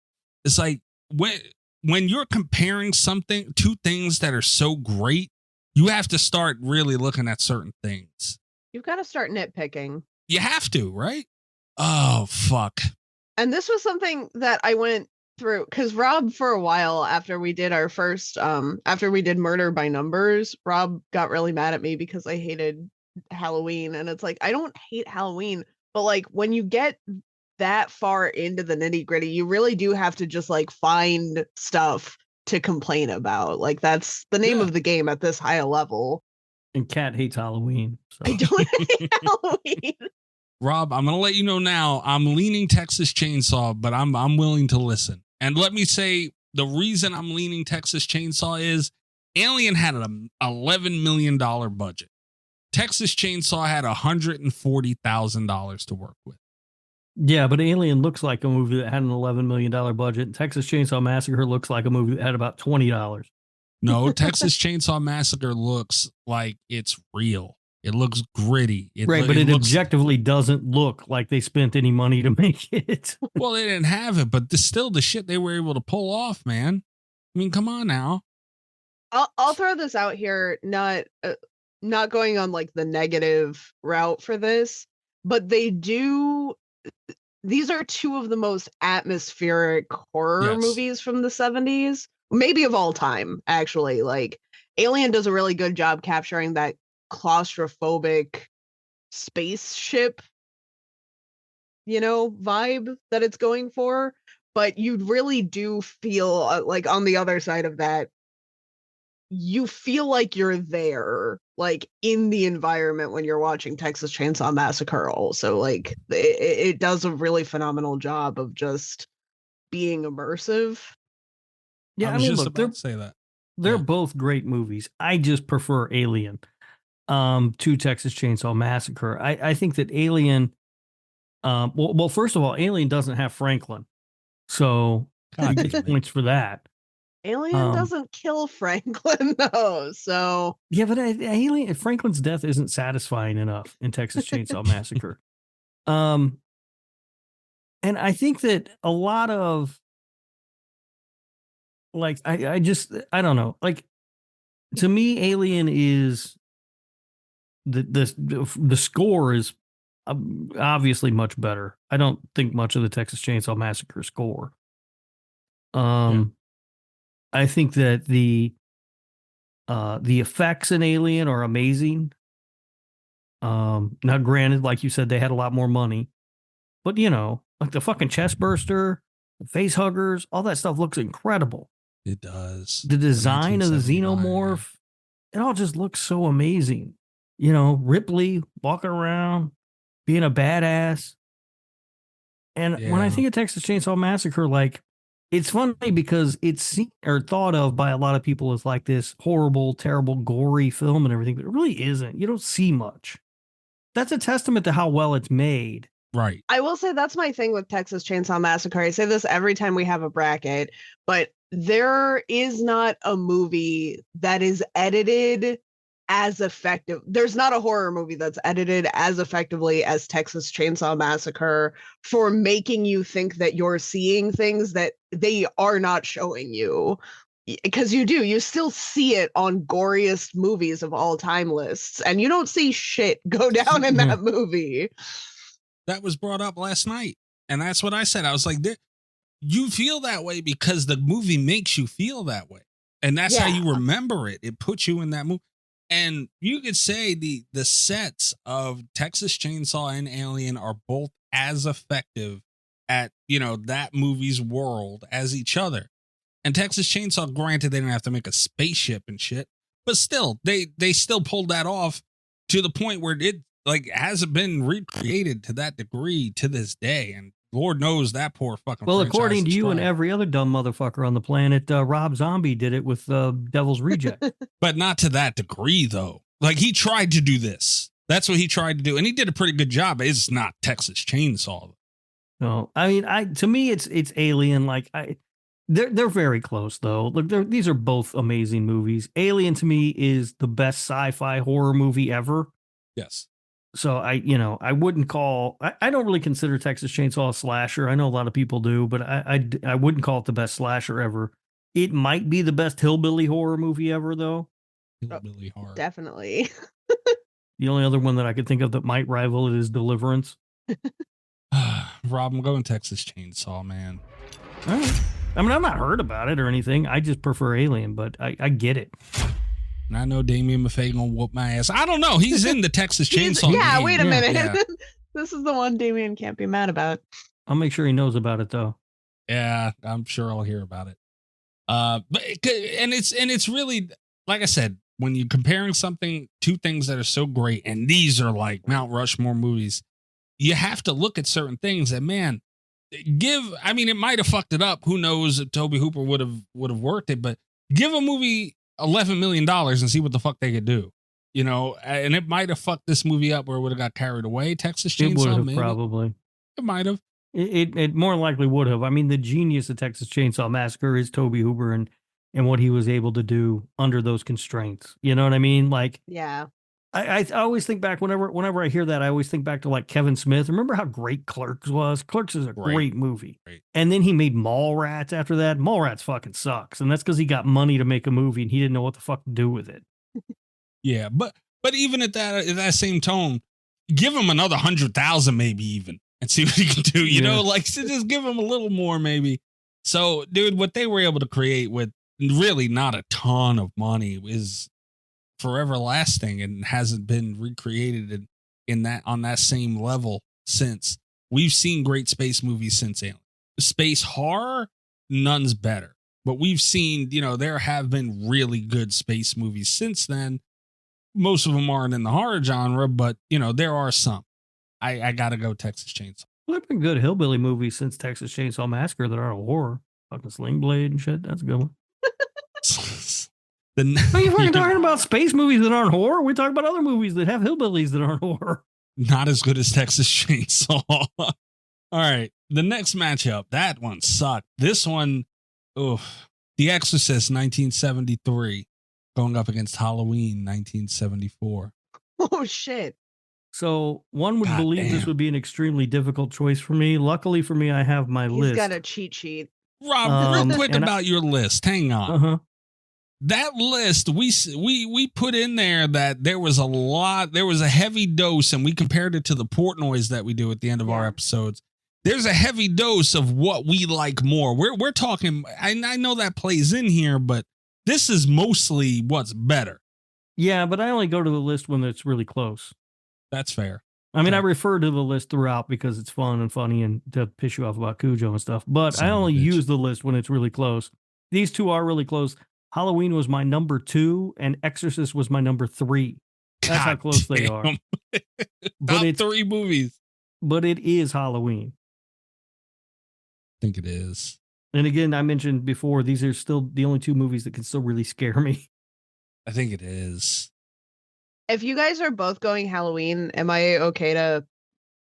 It's like when you're comparing two things that are so great, you have to start really looking at certain things. You've got to start nitpicking. You have to, right? Oh, fuck. And this was something that I went through because Rob, for a while after we did our first, after we did Murder by Numbers, Rob got really mad at me because I hated Halloween. And it's like, I don't hate Halloween, but like when you get that far into the nitty gritty, you really do have to just like find stuff to complain about. Like that's the name of the game at this high a level. And Kat hates Halloween. So. I don't hate Halloween. Rob, I'm going to let you know now, I'm leaning Texas Chainsaw, but I'm willing to listen. And let me say, the reason I'm leaning Texas Chainsaw is Alien had an $11 million budget. Texas Chainsaw had $140,000 to work with. Yeah, but Alien looks like a movie that had an $11 million budget. And Texas Chainsaw Massacre looks like a movie that had about $20. No, Texas Chainsaw Massacre looks like it's real. It looks gritty. But it objectively doesn't look like they spent any money to make it. Well, they didn't have it, but still the shit they were able to pull off, man. I mean, come on now. I'll throw this out here, not going on like the negative route for this, but these are two of the most atmospheric horror movies from the 70s, maybe of all time, actually. Like Alien does a really good job capturing that claustrophobic spaceship, vibe that it's going for, but you really do feel like on the other side of that, you feel like you're there, like in the environment when you're watching Texas Chainsaw Massacre. Also, like it does a really phenomenal job of just being immersive. Yeah, I mean, look, they're both great movies. I just prefer Alien to Texas Chainsaw Massacre. I think that Alien, well, first of all, Alien doesn't have Franklin, so you get points for that. Alien doesn't kill Franklin though, so yeah, but Alien Franklin's death isn't satisfying enough in Texas Chainsaw Massacre. And I think that a lot of like I don't know, like to me, Alien is the score is obviously much better. I don't think much of the Texas Chainsaw Massacre score. I think that the effects in Alien are amazing. Now, granted, like you said, they had a lot more money, but like the fucking chest burster, the face huggers, all that stuff looks incredible. It does. The design of the xenomorph, it all just looks so amazing. Ripley walking around, being a badass. And when I think of Texas Chainsaw Massacre, like, it's funny because it's seen or thought of by a lot of people as like this horrible, terrible, gory film and everything, but it really isn't. You don't see much. That's a testament to how well it's made. Right. I will say that's my thing with Texas Chainsaw Massacre. I say this every time we have a bracket, but there is not a movie that is edited as effective. There's not a horror movie that's edited as effectively as Texas Chainsaw Massacre for making you think that you're seeing things that they are not showing you. Because you still see it on goriest movies of all time lists, and you don't see shit go down in that movie. That was brought up last night, and that's what I said. I was like, you feel that way because the movie makes you feel that way, and that's how you remember it. It puts you in that movie. And you could say the sets of Texas Chainsaw and Alien are both as effective at, that movie's world as each other. And Texas Chainsaw, granted, they didn't have to make a spaceship and shit, but still, they still pulled that off to the point where it hasn't been recreated to that degree to this day. And Lord knows that poor fucking. Well, according to you and every other dumb motherfucker on the planet, Rob Zombie did it with Devil's Reject. But not to that degree, though. Like, he tried to do this. That's what he tried to do. And he did a pretty good job. It's not Texas Chainsaw. No, I mean, to me, it's Alien. Like, they're very close, though. Look, these are both amazing movies. Alien, to me, is the best sci-fi horror movie ever. Yes. So I wouldn't call, I don't really consider Texas Chainsaw a slasher. I know a lot of people do, but I wouldn't call it the best slasher ever. It might be the best hillbilly horror movie ever, though. Hillbilly horror. Definitely. The only other one that I could think of that might rival it is Deliverance. Rob, I'm going Texas Chainsaw, man. All right. I mean, I've not heard about it or anything. I just prefer Alien, but I get it. And I know Damien Maffei gonna whoop my ass. I don't know. He's in the Texas Chainsaw. Yeah, game. wait a minute. Yeah. This is the one Damien can't be mad about. I'll make sure he knows about it, though. Yeah, I'm sure I'll hear about it. But it's really, like I said, when you're comparing two things that are so great, and these are like Mount Rushmore movies, you have to look at certain things. And man, it might have fucked it up. Who knows if Tobe Hooper would have worked it, but give a movie $11 million and see what the fuck they could do, and it might have fucked this movie up where it would have got carried away. Texas Chainsaw, it would have, maybe. probably. It might have. It more likely would have. I mean, the genius of Texas Chainsaw Massacre is Tobe Hooper and what he was able to do under those constraints. You know what I mean? Like, yeah. I always think back whenever I hear that, I always think back to like Kevin Smith. Remember how great Clerks was? Clerks is a great movie. Great. And then he made Mallrats after that. Mallrats fucking sucks. And that's because he got money to make a movie and he didn't know what the fuck to do with it. Yeah, but even at that same tone, give him another 100,000 maybe even and see what he can do. So just give him a little more maybe. So, dude, what they were able to create with really not a ton of money is forever lasting and hasn't been recreated on that same level since. We've seen great space movies since Alien. Space horror, none's better. But we've seen, there have been really good space movies since then. Most of them aren't in the horror genre, but there are some. I gotta go Texas Chainsaw. Well, there've been good hillbilly movies since Texas Chainsaw Massacre that aren't horror. Fucking Sling Blade and shit. That's a good one. Are you fucking talking about space movies that aren't horror? We're talking about other movies that have hillbillies that aren't horror. Not as good as Texas Chainsaw. All right. The next matchup, that one sucked. This one, The Exorcist, 1973, going up against Halloween, 1974. Oh, shit. So one would believe this would be an extremely difficult choice for me. Luckily for me, I have my list. He's got a cheat sheet. Rob, real quick about your list. Hang on. Uh-huh. That list, we put in there that there was a heavy dose, and we compared it to the Portnoys that we do at the end of our episodes. There's a heavy dose of what we like more. We're talking, I know that plays in here, but this is mostly what's better. Yeah, but I only go to the list when it's really close. That's fair. I mean, Okay. I refer to the list throughout because it's fun and funny and to piss you off about Cujo and stuff. But Son I of a only bitch. use the list when it's really close. These two are really close. Halloween was my number 2 and Exorcist was my number 3. That's how God close they are. damn. But Top it's 3 movies. but it is Halloween. I think it is. And again, I mentioned before, these are still the only 2 movies that can still really scare me. I think it is. If you guys are both going Halloween, am I okay to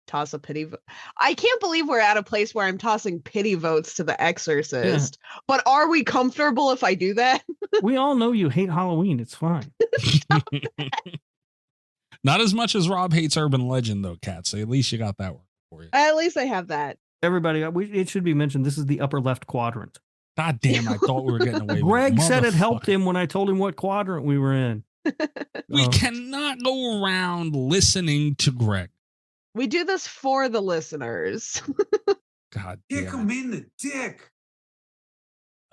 toss a pity vote? I can't believe we're at a place where I'm tossing pity votes to The Exorcist. But are we comfortable if I do that? We all know you hate Halloween. It's fine. Not as much as Rob hates Urban Legend, though, Kat. So at least you got that working for you. At least I have that. Everybody, it should be mentioned, this is the upper left quadrant. God damn, I thought we were getting away with it. Greg said it helped Motherfucker. him when I told him what quadrant we were in. We Oh. cannot go around listening to Greg. We do this for the listeners. God Kick damn him it. in the dick.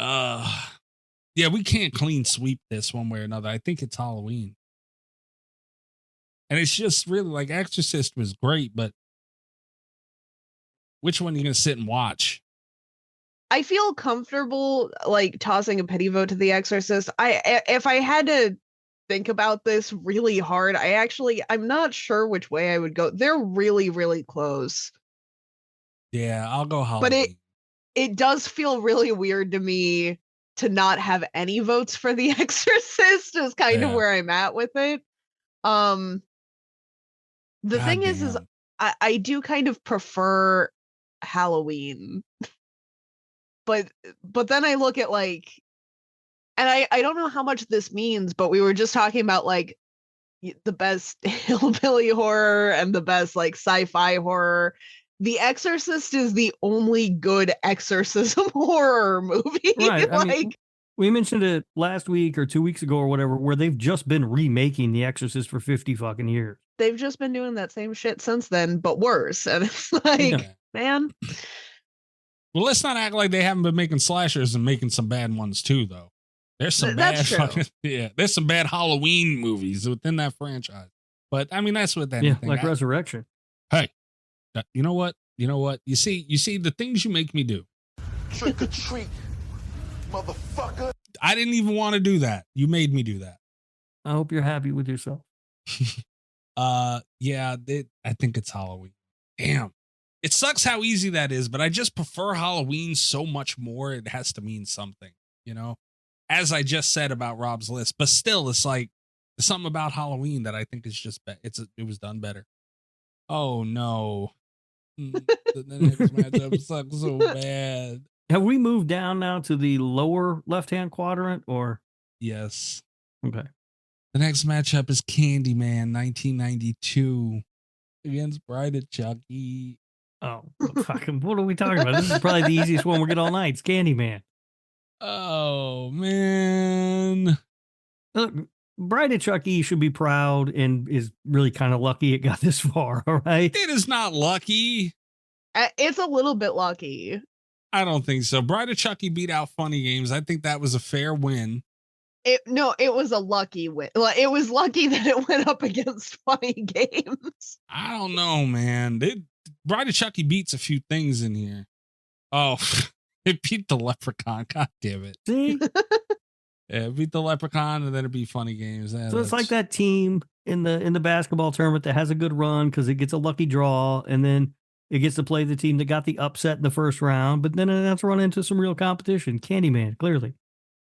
Yeah, we can't clean sweep this one way or another. I think it's Halloween. And it's just really like Exorcist was great, but which one are you going to sit and watch? I feel comfortable like tossing a pity vote to The Exorcist. If I had to think about this really hard, I'm not sure which way I would go. They're really, really close. Yeah, I'll go Halloween. But it does feel really weird to me to not have any votes for The Exorcist is kind of Yeah. where I'm at with it. The God thing is damn. I do kind of prefer Halloween. But then I look at like, and I don't know how much this means, but we were just talking about like the best hillbilly horror and the best like sci-fi horror. The Exorcist is the only good exorcism horror movie. Right. I like mean, we mentioned it last week or 2 weeks ago or whatever, where they've just been remaking The Exorcist for 50 fucking years. they've just been doing that same shit since then, but worse. And it's like, Yeah. man, Well, let's not act like they haven't been making slashers and making some bad ones too, though. There's some That's bad true. fucking, yeah, there's some bad Halloween movies within that franchise. But I mean, that's with Yeah, anything. like Resurrection. Hey, you know what? You know what? You see the things you make me do. Trick or treat, motherfucker. I didn't even want to do that. You made me do that. I hope you're happy with yourself. Yeah, I think it's Halloween. Damn. It sucks how easy that is, but I just prefer Halloween so much more. It has to mean something, you know, as I just said about Rob's list, but still it's like there's something about Halloween that I think is just, it was done better. Oh no. The next matchup sucks so bad. Have we moved down now to the lower left-hand quadrant or? Yes. Okay. The next matchup is Candyman 1992 against Bride of Chucky. Oh, fucking, what are we talking about? This is probably the easiest one we'll get all night. It's Candyman. Oh man. Look, Bride of Chucky should be proud and is really kind of lucky it got this far, all right? It is not lucky. it's a little bit lucky. I don't think so. Bride of Chucky beat out Funny Games. I think that was a fair win. It was a lucky win. It was lucky that it went up against Funny Games. I don't know, man. Bride of Chucky beats a few things in here. Oh, it beat the Leprechaun. God damn it. See? Yeah, it beat the Leprechaun and then it beat Funny Games. Yeah, So it's like that team in the basketball tournament that has a good run because it gets a lucky draw, and then it gets to play the team that got the upset in the first round, but then it has to run into some real competition. Candyman, clearly.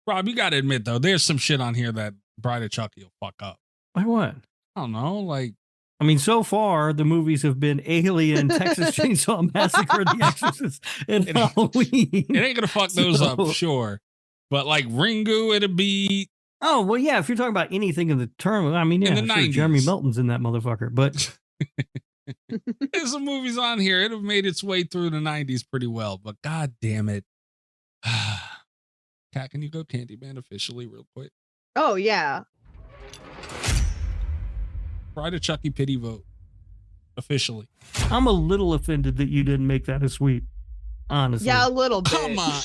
Rob, you got to admit, though, there's some shit on here that Bride of Chucky will fuck up. Like what? I don't know. Like, I mean, so far, the movies have been Alien, Texas Chainsaw Massacre, The Exorcist, and Halloween. it ain't going to fuck those up, sure. But like Ringu, it'd be. Oh, well, yeah, if you're talking about anything in the tournament, I mean, yeah, In the sure, 90s. Jeremy Milton's in that motherfucker, but There's some movies on here. It'd have made its way through the 90s pretty well, but god damn it. Kat, can you go Candyman officially real quick? Oh yeah. Bride of Chucky pity vote. Officially. I'm a little offended that you didn't make that a sweep. honestly. Yeah, a little bit. Come on.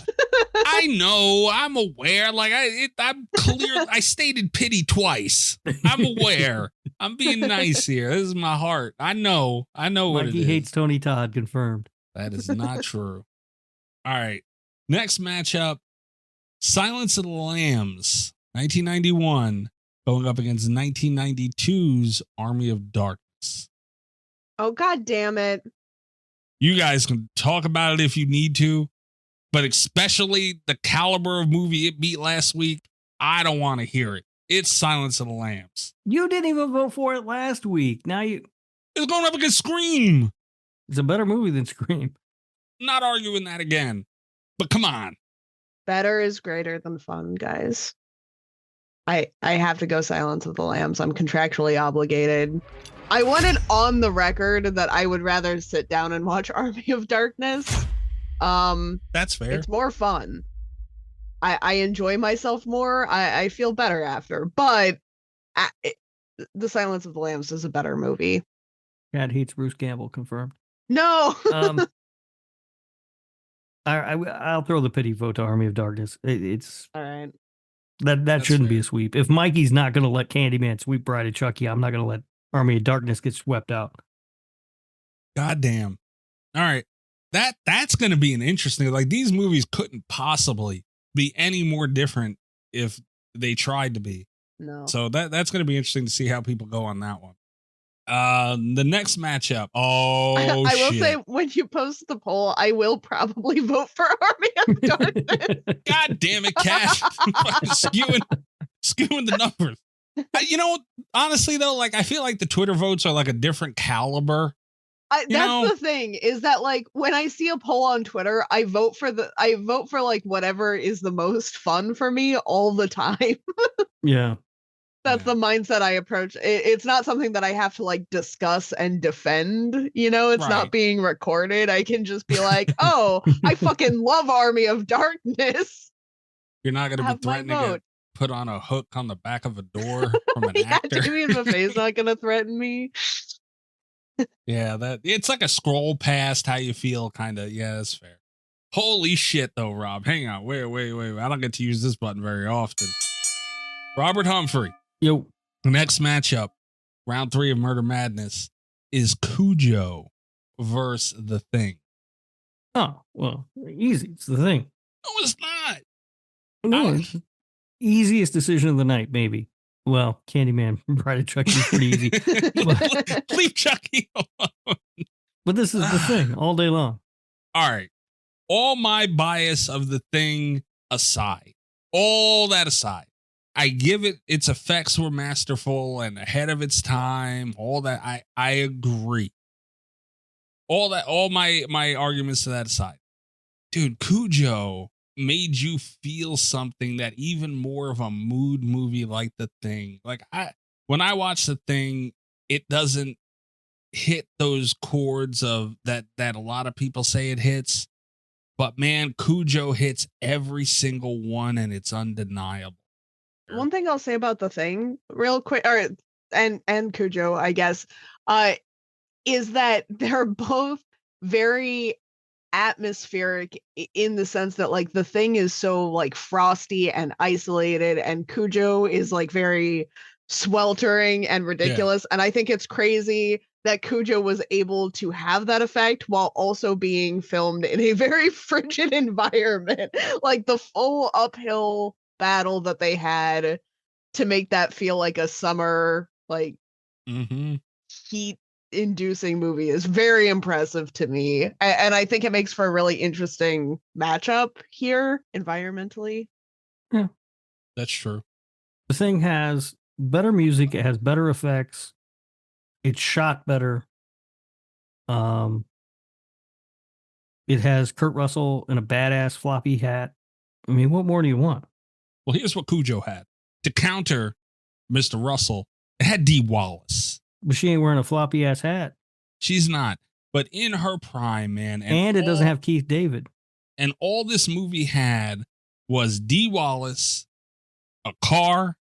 I know. I'm aware. Like I'm clear. I stated pity twice. I'm aware. I'm being nice here. This is my heart. I know what Mikey it is. hates Tony Todd, confirmed. That is not true. All right. Next matchup, Silence of the Lambs, 1991, going up against 1992's Army of Darkness. Oh, God damn it. You guys can talk about it if you need to, but especially the caliber of movie it beat last week, I don't want to hear it. It's Silence of the Lambs. You didn't even vote for it last week. Now It's going up against Scream. It's a better movie than Scream. Not arguing that again, but come on. Better is greater than fun, guys. I have to go Silence of the Lambs. I'm contractually obligated. I want it on the record that I would rather sit down and watch Army of Darkness. That's fair. It's more fun. I enjoy myself more. I feel better after. But The Silence of the Lambs is a better movie. Chad hates Bruce Campbell, confirmed. No. I'll throw the pity vote to Army of Darkness. It's all right. That shouldn't be a sweep. If Mikey's not going to let Candyman sweep Bride of Chucky, I'm not going to let Army of Darkness get swept out. God damn. All right. That's going to be an interesting, like, these movies couldn't possibly be any more different if they tried to be. No. So that's going to be interesting to see how people go on that one. The next matchup. Oh, I will say, when you post the poll, I will probably vote for Army of Darkness. God damn it, Cash. skewing the numbers. You know, honestly, though, like, I feel like the Twitter votes are like a different caliber. That's the thing, is that, like, when I see a poll on Twitter, I vote for like whatever is the most fun for me all the time. Yeah. That's the mindset I approach. It's not something that I have to, like, discuss and defend. You know, it's not being recorded. I can just be like, oh, I fucking love Army of Darkness. You're not going to be threatening to get put on a hook on the back of a door from an actor. Jamie Buffet's not going to threaten me. Yeah, it's like a scroll past how you feel, kind of. Yeah, that's fair. Holy shit, though, Rob. Hang on. Wait. I don't get to use this button very often. Robert Humphrey. Yo. The next matchup, round 3 of Murder Madness, is Cujo versus The Thing. Oh, well, easy. It's The Thing. No, it's not. No, it's easiest decision of the night, maybe. Well, Candyman, Bride of Chucky is pretty easy. Leave Chucky alone. But this is The Thing all day long. All right. All my bias of The Thing aside, all that aside, I give it, its effects were masterful and ahead of its time. All that, I agree. All my arguments to that aside. Dude, Cujo made you feel something that even more of a mood movie like The Thing. Like, when I watch The Thing, it doesn't hit those chords of that a lot of people say it hits. But man, Cujo hits every single one, and it's undeniable. One thing I'll say about The Thing real quick, and Cujo, I guess, is that they're both very atmospheric in the sense that, like, The Thing is so, like, frosty and isolated, and Cujo is, like, very sweltering and ridiculous. Yeah. And I think it's crazy that Cujo was able to have that effect while also being filmed in a very frigid environment. Like, the full uphill battle that they had to make that feel like a summer, like, heat inducing movie is very impressive to me, and I think it makes for a really interesting matchup here environmentally. Yeah, that's true. The Thing has better music, it has better effects, it's shot better, it has Kurt Russell in a badass floppy hat. I mean, what more do you want? Well, here's what Cujo had to counter Mr. Russell. It had Dee Wallace. But she ain't wearing a floppy ass hat. She's not. But in her prime, man. And it doesn't have Keith David. And all this movie had was Dee Wallace, a car,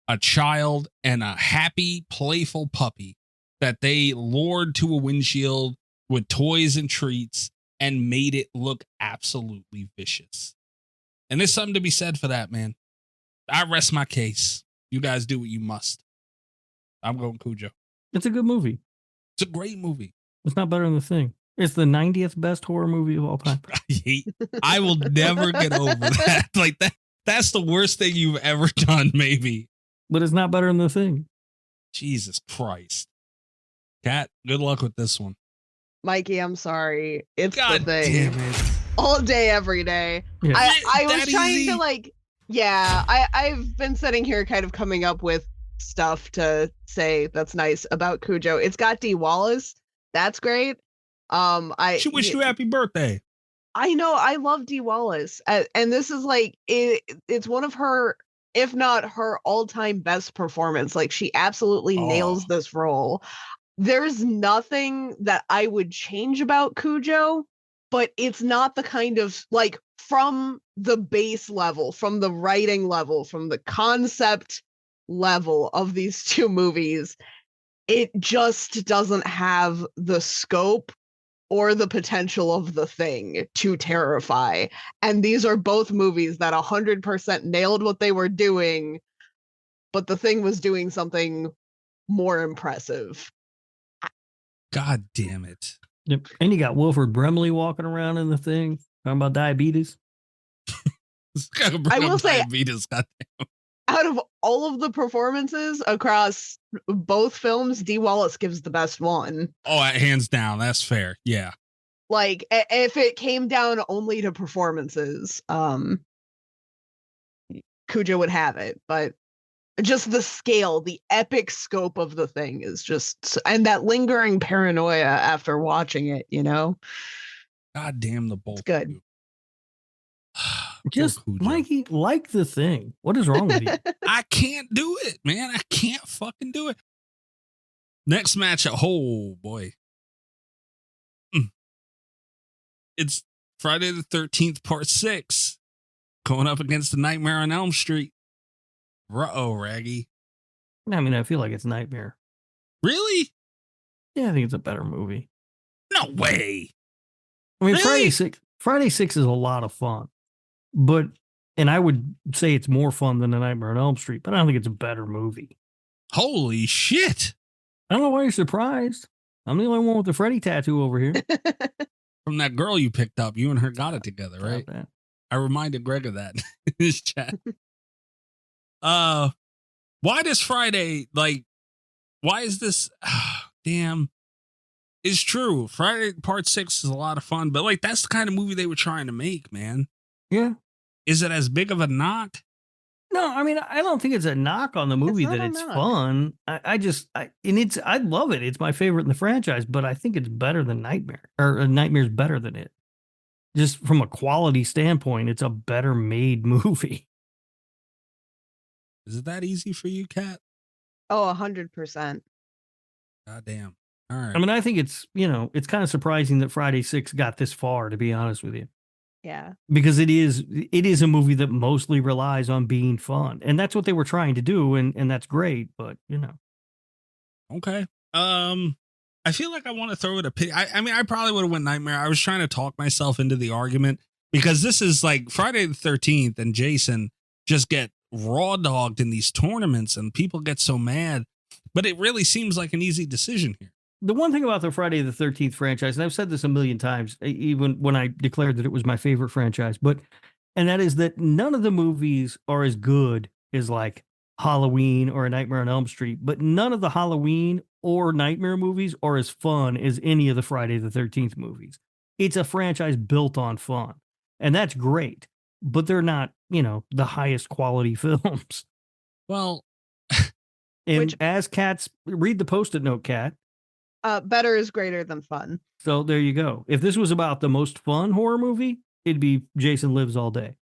a child, and a happy, playful puppy that they lured to a windshield with toys and treats. and made it look absolutely vicious. And there's something to be said for that, man. I rest my case. You guys do what you must. I'm going Cujo. It's a good movie. It's a great movie. It's not better than The Thing. It's the 90th best horror movie of all time. I will never get over that. Like that's the worst thing you've ever done, maybe. But it's not better than The Thing. Jesus Christ. Kat, good luck with this one. Mikey, I'm sorry. It's God The Thing. damn it. All day, every day. Yeah. I was trying easy? to I've been sitting here kind of coming up with stuff to say that's nice about Cujo. It's got Dee Wallace. That's great. She wished you happy birthday. I know. I love Dee Wallace. And this is it's one of her, if not her all-time best performance. Like, she absolutely nails this role. There's nothing that I would change about Cujo, but it's not the kind of, like, from the base level, from the writing level, from the concept level of these two movies, it just doesn't have the scope or the potential of The Thing to terrify. And these are both movies that 100% nailed what they were doing, but The Thing was doing something more impressive. God damn it. Yep. And you got Wilford Brimley walking around in The Thing, talking about diabetes. I will say, diabetes, goddamn. Out of all of the performances across both films, Dee Wallace gives the best one. Oh, hands down. That's fair. Yeah. Like, if it came down only to performances, Cujo would have it. But just the scale, the epic scope of The Thing is just, and that lingering paranoia after watching it, you know? God damn the both. It's good. Just, Mikey, like The Thing. What is wrong with you? I can't do it, man. I can't fucking do it. Next matchup. Oh, boy. It's Friday the 13th, part 6. Going up against the Nightmare on Elm Street. Ruh-oh, Raggy. I mean, I feel like it's Nightmare. Really? Yeah, I think it's a better movie. No way. I mean, Really? Friday 6 is a lot of fun. But, and I would say it's more fun than The Nightmare on Elm Street, but I don't think it's a better movie. Holy shit. I don't know why you're surprised. I'm the only one with the Freddy tattoo over here. From that girl you picked up, you and her got it together, right? I reminded Greg of that in his chat. Why does Friday, why is this? Damn. It's true. Friday part 6 is a lot of fun, but that's the kind of movie they were trying to make, man. Yeah. Is it as big of a knock? No, I mean, I don't think it's a knock on the movie that it's fun. I love it. It's my favorite in the franchise, but I think it's better than Nightmare, or Nightmare's better than it. Just from a quality standpoint, it's a better made movie. Is it that easy for you, Kat? Oh, 100%. God damn. All right. I mean, I think it's kind of surprising that Friday 6 got this far, to be honest with you. Yeah. Because it is a movie that mostly relies on being fun. And that's what they were trying to do, and that's great, but Okay. I feel like I want to throw it a pit. I mean, I probably would have went Nightmare. I was trying to talk myself into the argument because this is like Friday the 13th and Jason just get raw dogged in these tournaments and people get so mad, but it really seems like an easy decision here. The one thing about the Friday the 13th franchise, and I've said this a million times, even when I declared that it was my favorite franchise, and that is that none of the movies are as good as like Halloween or A Nightmare on Elm Street, but none of the Halloween or Nightmare movies are as fun as any of the Friday the 13th movies. It's a franchise built on fun, and that's great, but they're not, the highest quality films. Well, and as Kat's, read the Post-it note, Kat. Better is greater than fun. So there you go. If this was about the most fun horror movie, it'd be Jason Lives All Day.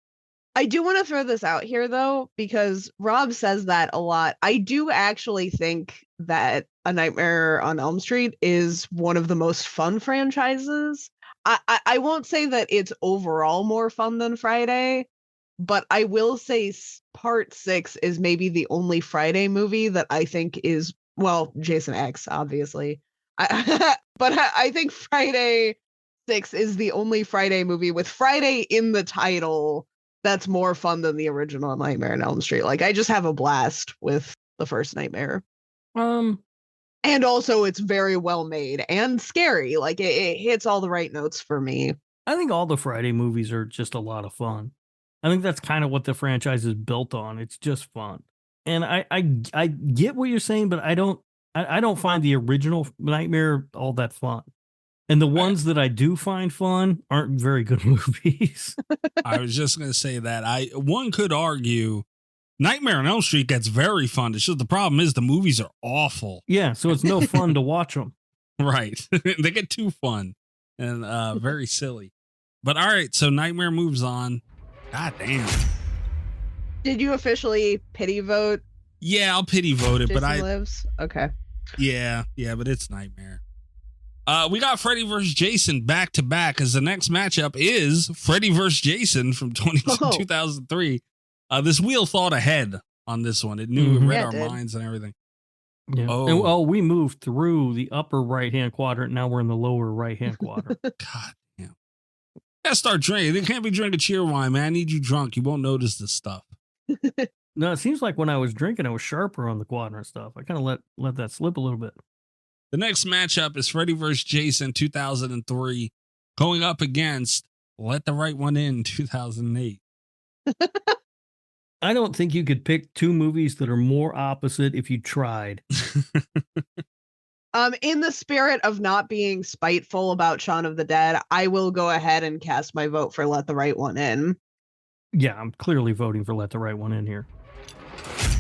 I do want to throw this out here, though, because Rob says that a lot. I do actually think that A Nightmare on Elm Street is one of the most fun franchises. I won't say that it's overall more fun than Friday, but I will say part 6 is maybe the only Friday movie that I think is, well, Jason X, obviously. But I think Friday 6 is the only Friday movie with Friday in the title that's more fun than the original Nightmare on Elm Street. Like, I just have a blast with the first Nightmare. And also it's very well made and scary. Like, it hits all the right notes for me. I think all the Friday movies are just a lot of fun. I think that's kind of what the franchise is built on. It's just fun. And I get what you're saying, but I don't find the original Nightmare all that fun. And the ones that I do find fun aren't very good movies. I was just going to say that. One could argue Nightmare on Elm Street gets very fun. It's just the problem is the movies are awful. Yeah, so it's no fun to watch them. Right. They get too fun and very silly. But all right, so Nightmare moves on. God damn. Did you officially pity vote? Yeah, I'll pity vote it, Jason Lives? Okay. Yeah, but it's Nightmare. We got Freddy vs. Jason back to back as the next matchup is Freddy vs. Jason from 2003. This wheel thought ahead on this one. It knew it read our minds and everything. Yeah. Oh, we moved through the upper right-hand quadrant. Now we're in the lower right-hand quadrant. God damn. Let's start drinking. They can't be drinking cheer wine, man. I need you drunk. You won't notice this stuff. No, it seems like when I was drinking, I was sharper on the quadrant stuff. I kind of let that slip a little bit. The next matchup is Freddy vs. Jason 2003 going up against Let the Right One In 2008. I don't think you could pick two movies that are more opposite if you tried. In the spirit of not being spiteful about Shaun of the Dead, I will go ahead and cast my vote for Let the Right One In. Yeah, I'm clearly voting for Let the Right One In here.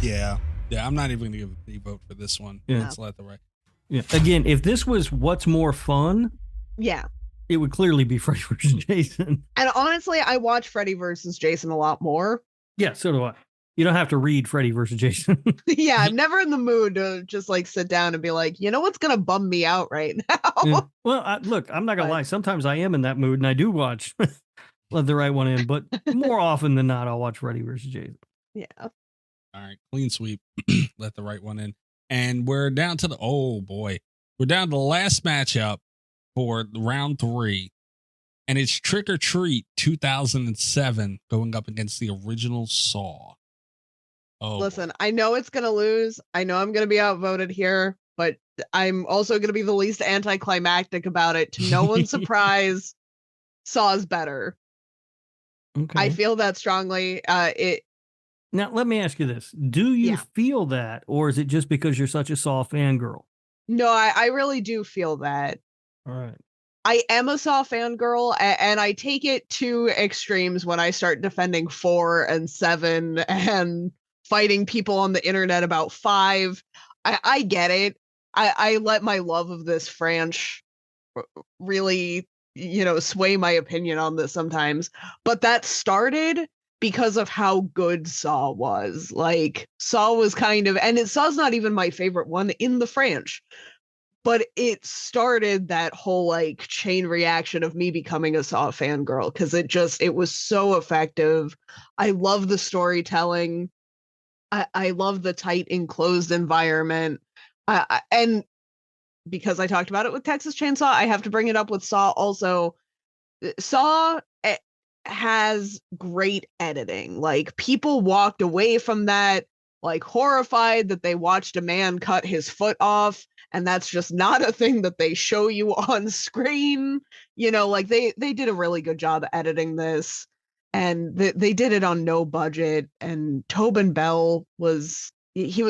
Yeah, I'm not even going to give a vote for this one. Yeah. Let's Let the Right. Yeah. Again, if this was what's more fun, yeah, it would clearly be Freddy vs. Jason. And honestly, I watch Freddy vs. Jason a lot more. Yeah, so do I. You don't have to read Freddy vs. Jason. Yeah, I'm never in the mood to just like sit down and be like, you know what's going to bum me out right now? Yeah. Well, look, I'm not going to lie. Sometimes I am in that mood and I do watch Let the Right One In, but more often than not, I'll watch Freddy vs. Jason. Yeah. All right, clean sweep. Let the Right One In. And we're down to we're down to the last matchup for round 3. And it's Trick or Treat 2007 going up against the original Saw. Oh, listen, I know it's going to lose. I know I'm going to be outvoted here, but I'm also going to be the least anticlimactic about it. To no one's surprise, Saw's better. Okay. I feel that strongly. Now, let me ask you this. Do you feel that, or is it just because you're such a Saw fangirl? No, I really do feel that. All right. I am a Saw fangirl, and I take it to extremes when I start defending 4 and 7 and fighting people on the internet about 5. I get it. I let my love of this franchise really, sway my opinion on this sometimes. But that started because of how good Saw was. Like, Saw was and Saw's not even my favorite one in the franchise, but it started that whole like chain reaction of me becoming a Saw fangirl because it was so effective. I love the storytelling. I love the tight enclosed environment. And because I talked about it with Texas Chainsaw, I have to bring it up with Saw also. Saw has great editing. Like, people walked away from that like horrified that they watched a man cut his foot off, and that's just not a thing that they show you on screen. Like they did a really good job editing this, and they did it on no budget. And Tobin Bell was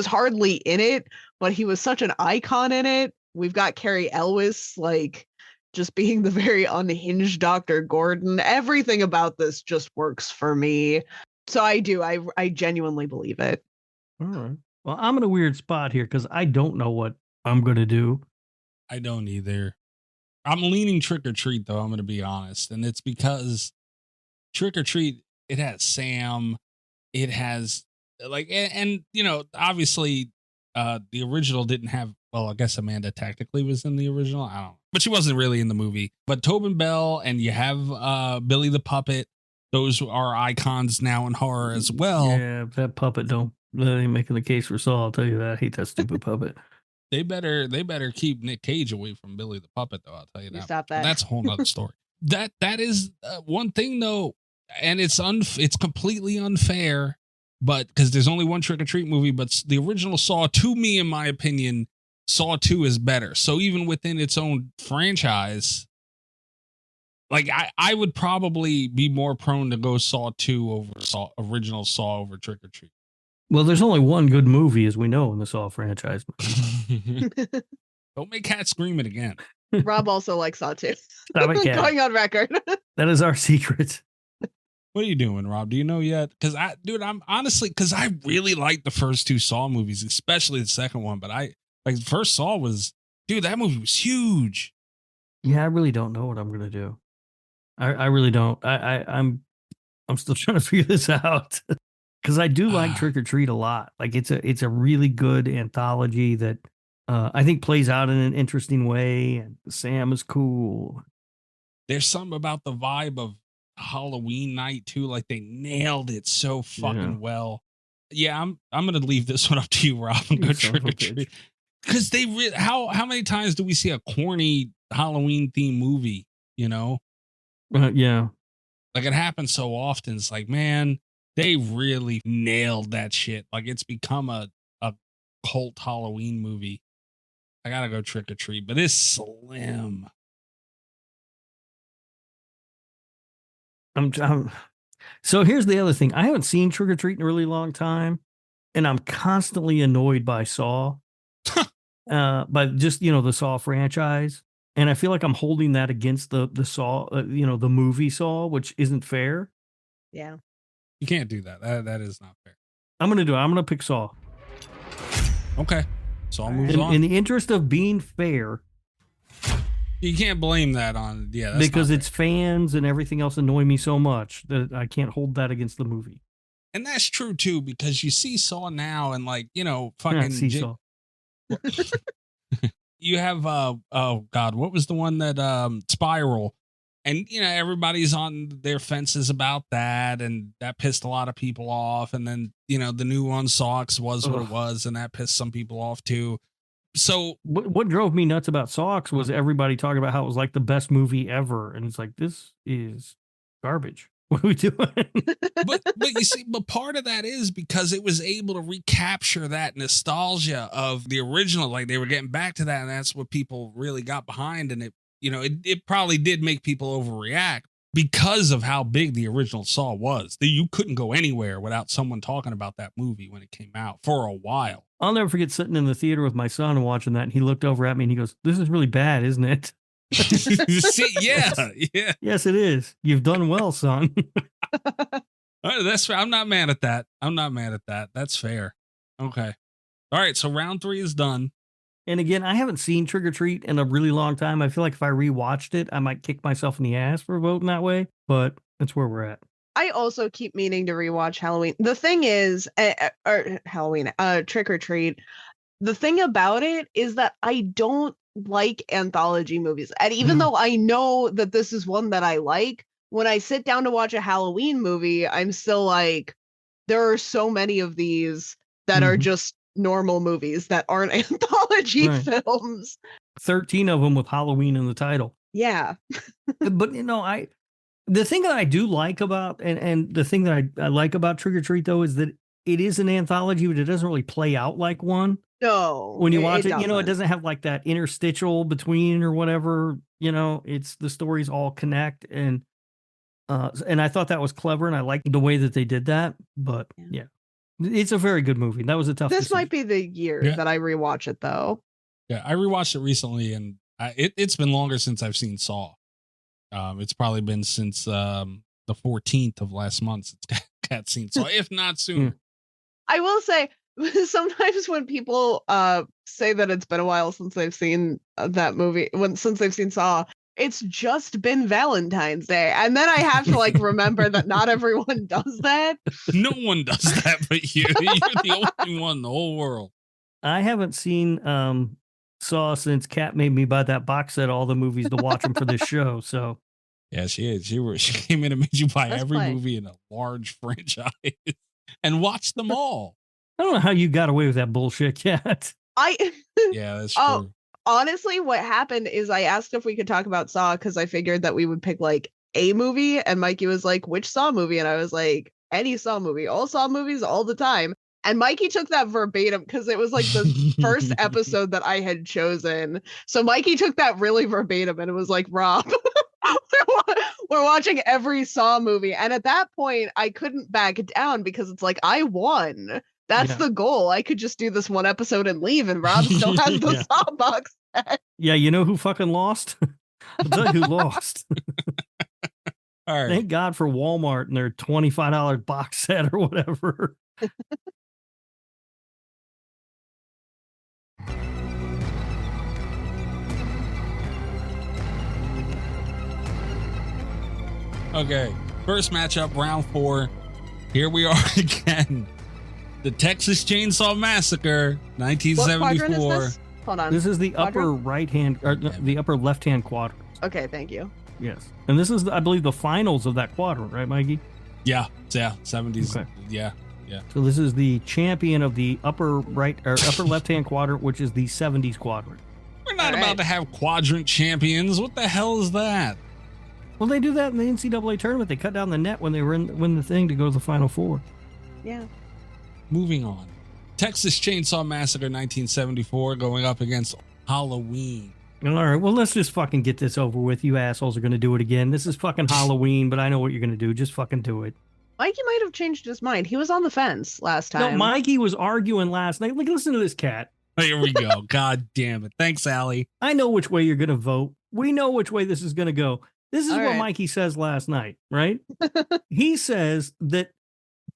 hardly in it, but he was such an icon in it. We've got Carrie Elwes like just being the very unhinged Dr. Gordon. Everything about this just works for me. So I genuinely believe it. All right. Well, I'm in a weird spot here because I don't know what I'm going to do. I don't either. I'm leaning Trick or Treat, though, I'm going to be honest. And it's because Trick or Treat, it has Sam. It has, like, and obviously the original didn't have, well, I guess Amanda technically was in the original. I don't know. But she wasn't really in the movie. But Tobin Bell, and you have Billy the Puppet. Those are icons now in horror as well. Yeah, that puppet that ain't making the case for Saw. I'll tell you that. I hate that stupid puppet. They better keep Nick Cage away from Billy the Puppet, though. I'll tell you that. Stop that. But that's a whole nother story. That is one thing though, and it's completely unfair, but because there's only one Trick or Treat movie, but the original Saw, to me, in my opinion, Saw 2 is better. So even within its own franchise, like I would probably be more prone to go Saw 2 over original Saw over Trick or Treat. Well, there's only one good movie, as we know, in the Saw franchise. Don't make Cat scream it again. Rob also likes Saw 2. Stop it, Cat. Going on record. That is our secret. What are you doing, Rob? Do you know yet? Because I really like the first 2 Saw movies, especially the second one. But the first Saw that movie was huge. Yeah, I really don't know what I'm gonna do. I really don't. I'm still trying to figure this out because I do like Trick or Treat a lot. Like it's a really good anthology that I think plays out in an interesting way, and Sam is cool. There's something about the vibe of Halloween night too. Like they nailed it so fucking well. Yeah, I'm gonna leave this one up to you, Rob, and go Trick or Treat. Because how many times do we see a corny Halloween themed movie? You know? Yeah. Like it happens so often. It's like, man, they really nailed that shit. Like it's become a cult Halloween movie. I gotta go Trick or Treat, but it's slim. So here's the other thing. I haven't seen Trick or Treat in a really long time, and I'm constantly annoyed by Saw, by just, the Saw franchise. And I feel like I'm holding that against the Saw, the movie Saw, which isn't fair. Yeah. You can't do that. That is not fair. I'm going to do it. I'm going to pick Saw. Okay. Saw moves on. In the interest of being fair. You can't blame that on, because it's fans and everything else annoy me so much that I can't hold that against the movie. And that's true too, because you see Saw now and fucking Saw. You have oh God, what was the one that Spiral? And everybody's on their fences about that, and that pissed a lot of people off. And then the new one, Socks, was what it was, and that pissed some people off too. So what drove me nuts about Socks was everybody talking about how it was like the best movie ever, and it's like, this is garbage. What are we doing? but you see, part of that is because it was able to recapture that nostalgia of the original. Like they were getting back to that, and that's what people really got behind. And it probably did make people overreact because of how big the original Saw was. You couldn't go anywhere without someone talking about that movie when it came out for a while. I'll never forget sitting in the theater with my son and watching that, and he looked over at me and he goes, "This is really bad, isn't it?" See, yeah. Yes, it is. You've done well, son. That's fair. I'm not mad at that. That's fair. Okay. All right. So round 3 is done. And again, I haven't seen Trick or Treat in a really long time. I feel like if I rewatched it, I might kick myself in the ass for voting that way, but that's where we're at. I also keep meaning to rewatch Halloween. The thing is, Trick or Treat. The thing about it is that I don't like anthology movies. And even though I know that this is one that I like, when I sit down to watch a Halloween movie, I'm still like, there are so many of these that are just normal movies that aren't anthology films. 13 of them with Halloween in the title. Yeah. But the thing that I do like about and the thing that I like about Trick or Treat though is that it is an anthology, but it doesn't really play out like one. No. When you watch it, it doesn't have like that interstitial between or whatever, it's the stories all connect, and I thought that was clever, and I liked the way that they did that. But yeah, it's a very good movie. That was a tough This decision. might be the year that I rewatch it though. Yeah, I rewatched it recently, and it's been longer since I've seen Saw. It's probably been since the 14th of last month since Cat seen Saw, if not sooner. I will say, sometimes when people say that it's been a while since they've seen that movie, since they've seen Saw, it's just been Valentine's Day. And then I have to remember that not everyone does that. No one does that but you. You're the only one in the whole world. I haven't seen Saw since Kat made me buy that box set, all the movies to watch them for this show. So yeah, she is. She came in and made you buy every movie in a large franchise and watch them all. I don't know how you got away with that bullshit, Kat. Yeah, that's true. Honestly, what happened is I asked if we could talk about Saw because I figured that we would pick like a movie, and Mikey was like, which Saw movie? And I was like, any Saw movie, all Saw movies all the time. And Mikey took that verbatim because it was like the first episode that I had chosen. So Mikey took that really verbatim and it was like, Rob, we're watching every Saw movie. And at that point, I couldn't back down because it's like, I won. That's the goal. I could just do this one episode and leave, and Rob still has the Saw box set. Yeah, you know who fucking lost? I'll tell you who lost. All right. Thank God for Walmart and their $25 box set or whatever. Okay, first matchup, round 4. Here we are again. The Texas Chainsaw Massacre, 1974. What quadrant is this? Hold on. This is the upper right hand, or the upper left hand quadrant. Okay, thank you. Yes, and this is, I believe, the finals of that quadrant, right, Mikey? Yeah, 70s. Okay. Yeah. So this is the champion of the upper right or upper left hand quadrant, which is the 70s quadrant. We're not about to have quadrant champions. What the hell is that? Well, they do that in the NCAA tournament. They cut down the net when they win the thing to go to the Final Four. Yeah. Moving on. Texas Chainsaw Massacre 1974 going up against Halloween. All right, well, let's just fucking get this over with. You assholes are going to do it again. This is fucking Halloween, but I know what you're going to do. Just fucking do it. Mikey might have changed his mind. He was on the fence last time. No, Mikey was arguing last night. Like, listen to this cat. Here we go. God damn it. Thanks, Allie. I know which way you're going to vote. We know which way this is going to go. This is All what right. Mikey says last night, right? He says that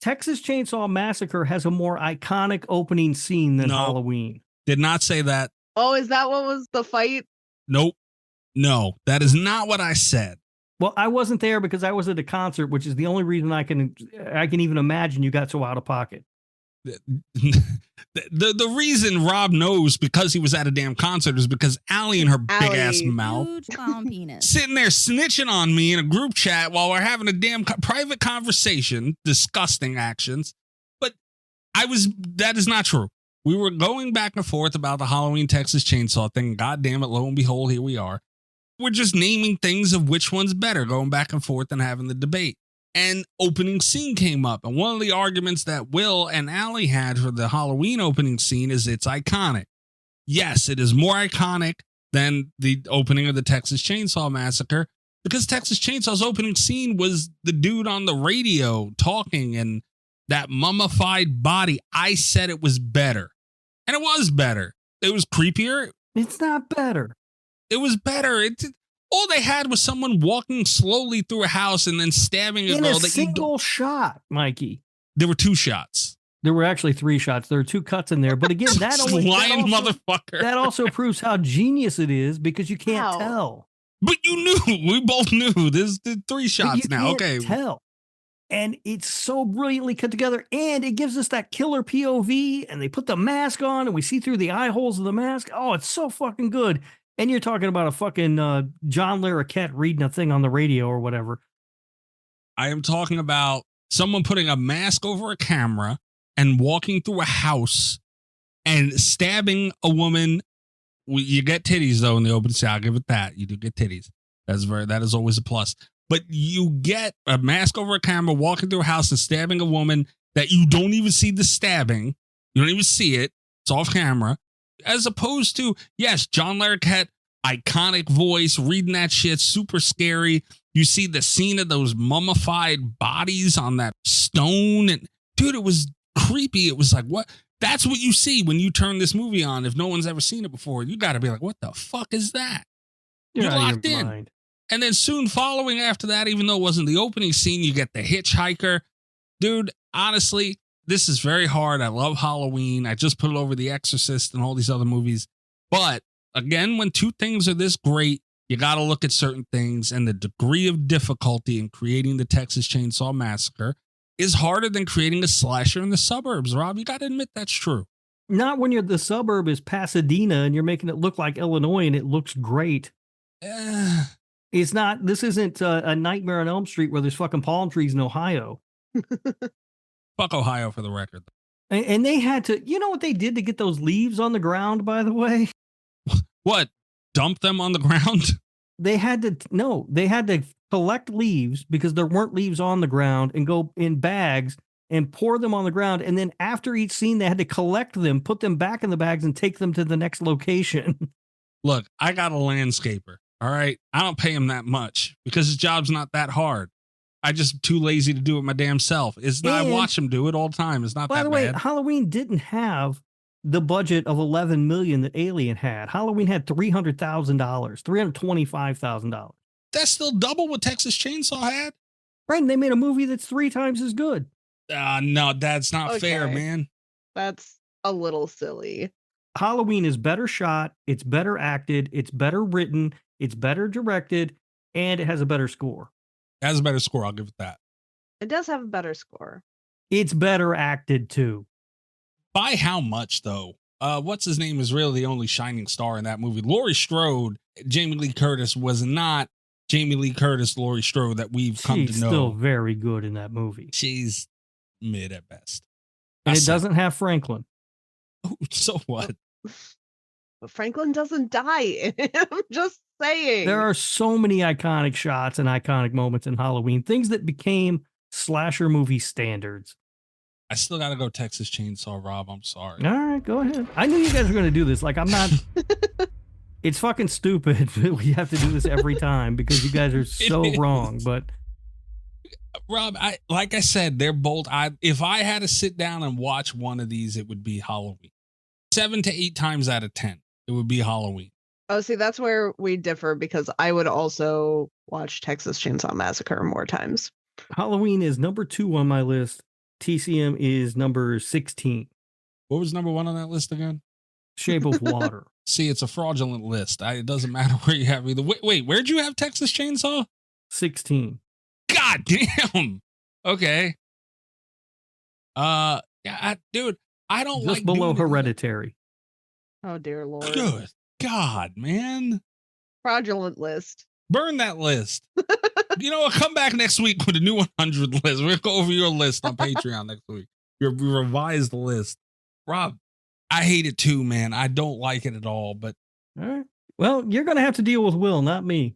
Texas Chainsaw Massacre has a more iconic opening scene than Halloween. Did not say that. Oh, is that what was the fight? Nope. No, that is not what I said. Well, I wasn't there because I was at a concert, which is the only reason I can even imagine you got so out of pocket. The reason Rob knows because he was at a damn concert is because Allie and her big ass mouth sitting there snitching on me in a group chat while we're having a damn private conversation, disgusting actions. But that is not true. We were going back and forth about the Halloween Texas Chainsaw thing. God damn it, lo and behold, here we are. We're just naming things of which one's better, going back and forth and having the debate. And opening scene came up. And one of the arguments that Will and Allie had for the Halloween opening scene is it's iconic. Yes, it is more iconic than the opening of the Texas Chainsaw Massacre because Texas Chainsaw's opening scene was the dude on the radio talking and that mummified body. I said it was better. And it was better. It was creepier. It's not better. It was better. All they had was someone walking slowly through a house and then stabbing a in girl. a single shot, Mikey. There were 2 shots. There were actually 3 shots. There were 2 cuts in there. But again, motherfucker. That also proves how genius it is because you can't tell. But you knew. We both knew. There's 3 shots now. Okay. Tell. And it's so brilliantly cut together. And it gives us that killer POV. And they put the mask on and we see through the eye holes of the mask. Oh, it's so fucking good. And you're talking about a fucking John Larroquette reading a thing on the radio or whatever. I am talking about someone putting a mask over a camera and walking through a house and stabbing a woman. You get titties, though, in the open scene. I'll give it that. You do get titties. That is always a plus. But you get a mask over a camera, walking through a house and stabbing a woman that you don't even see the stabbing. You don't even see it. It's off camera. As opposed to, yes, John Larroquette, iconic voice, reading that shit, super scary. You see the scene of those mummified bodies on that stone. And dude, it was creepy. It was like, what? That's what you see when you turn this movie on. If no one's ever seen it before, you got to be like, what the fuck is that? You're locked in. Mind. And then soon following after that, even though it wasn't the opening scene, you get the hitchhiker. Dude, honestly, this is very hard. I love Halloween. I just put it over The Exorcist and all these other movies. But again, when 2 things are this great, you got to look at certain things. And the degree of difficulty in creating the Texas Chainsaw Massacre is harder than creating a slasher in the suburbs. Rob, you got to admit that's true. Not when the suburb is Pasadena and you're making it look like Illinois and it looks great. It's not. This isn't a Nightmare on Elm Street where there's fucking palm trees in Ohio. Fuck Ohio for the record. And they had to, you know what they did to get those leaves on the ground, by the way? What? Dump them on the ground? They had to collect leaves because there weren't leaves on the ground and go in bags and pour them on the ground. And then after each scene, they had to collect them, put them back in the bags and take them to the next location. Look, I got a landscaper. All right. I don't pay him that much because his job's not that hard. I just too lazy to do it my damn self. I watch him do it all the time. It's not that bad. By the way, Halloween didn't have the budget of $11 million that Alien had. Halloween had $300,000, $325,000. That's still double what Texas Chainsaw had. Right, and they made a movie that's 3 times as good. No, that's not fair, man. That's a little silly. Halloween is better shot, it's better acted, it's better written, it's better directed, and it has a better score. It has a better score, I'll give it that. It does have a better score. It's better acted, too. By how much, though? What's his name is really the only shining star in that movie. Laurie Strode, Jamie Lee Curtis was not Jamie Lee Curtis, Laurie Strode that we've come to know. She's still very good in that movie. She's mid at best. And it doesn't have Franklin. So what? But Franklin doesn't die. I'm just saying. There are so many iconic shots and iconic moments in Halloween, things that became slasher movie standards. I still got to go Texas Chainsaw, Rob. I'm sorry. All right, go ahead. I knew you guys were going to do this. Like, I'm not. It's fucking stupid. We have to do this every time because you guys are so wrong. But Rob, like I said, they're both. If I had to sit down and watch one of these, it would be Halloween. 7 to 8 times out of 10, it would be Halloween. Oh, see, that's where we differ because I would also watch Texas Chainsaw Massacre more times. Halloween is number 2 on my list. TCM is number 16. What was number 1 on that list again? Shape of Water. See, it's a fraudulent list. It doesn't matter where you have either. Wait, where'd you have Texas Chainsaw? 16. God damn. Okay. Yeah, dude, I don't just like below Hereditary. Oh dear Lord. Good God, man. Fraudulent list. Burn that list. You know what? Come back next week with a new 100 list. We're going to go over your list on Patreon next week. Your revised list. Rob, I hate it too, man. I don't like it at all, but. All right. Well, you're going to have to deal with Will, not me.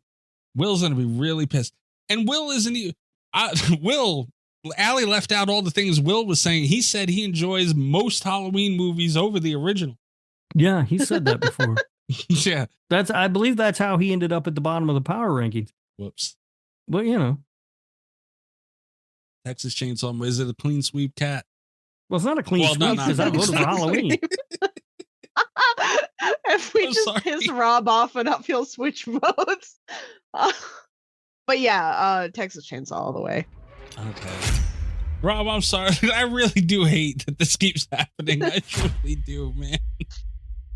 Will's going to be really pissed. And Will isn't even. Allie left out all the things Will was saying. He said he enjoys most Halloween movies over the original. Yeah, he said that before. Yeah. I believe that's how he ended up at the bottom of the power rankings. Whoops. But, you know. Texas Chainsaw, is it a clean sweep, Cat? Well, it's not a clean sweep because I voted for Halloween. If we just piss Rob off enough, he'll switch votes. But yeah, Texas Chainsaw all the way. Okay. Rob, I'm sorry. I really do hate that this keeps happening. I truly do, man.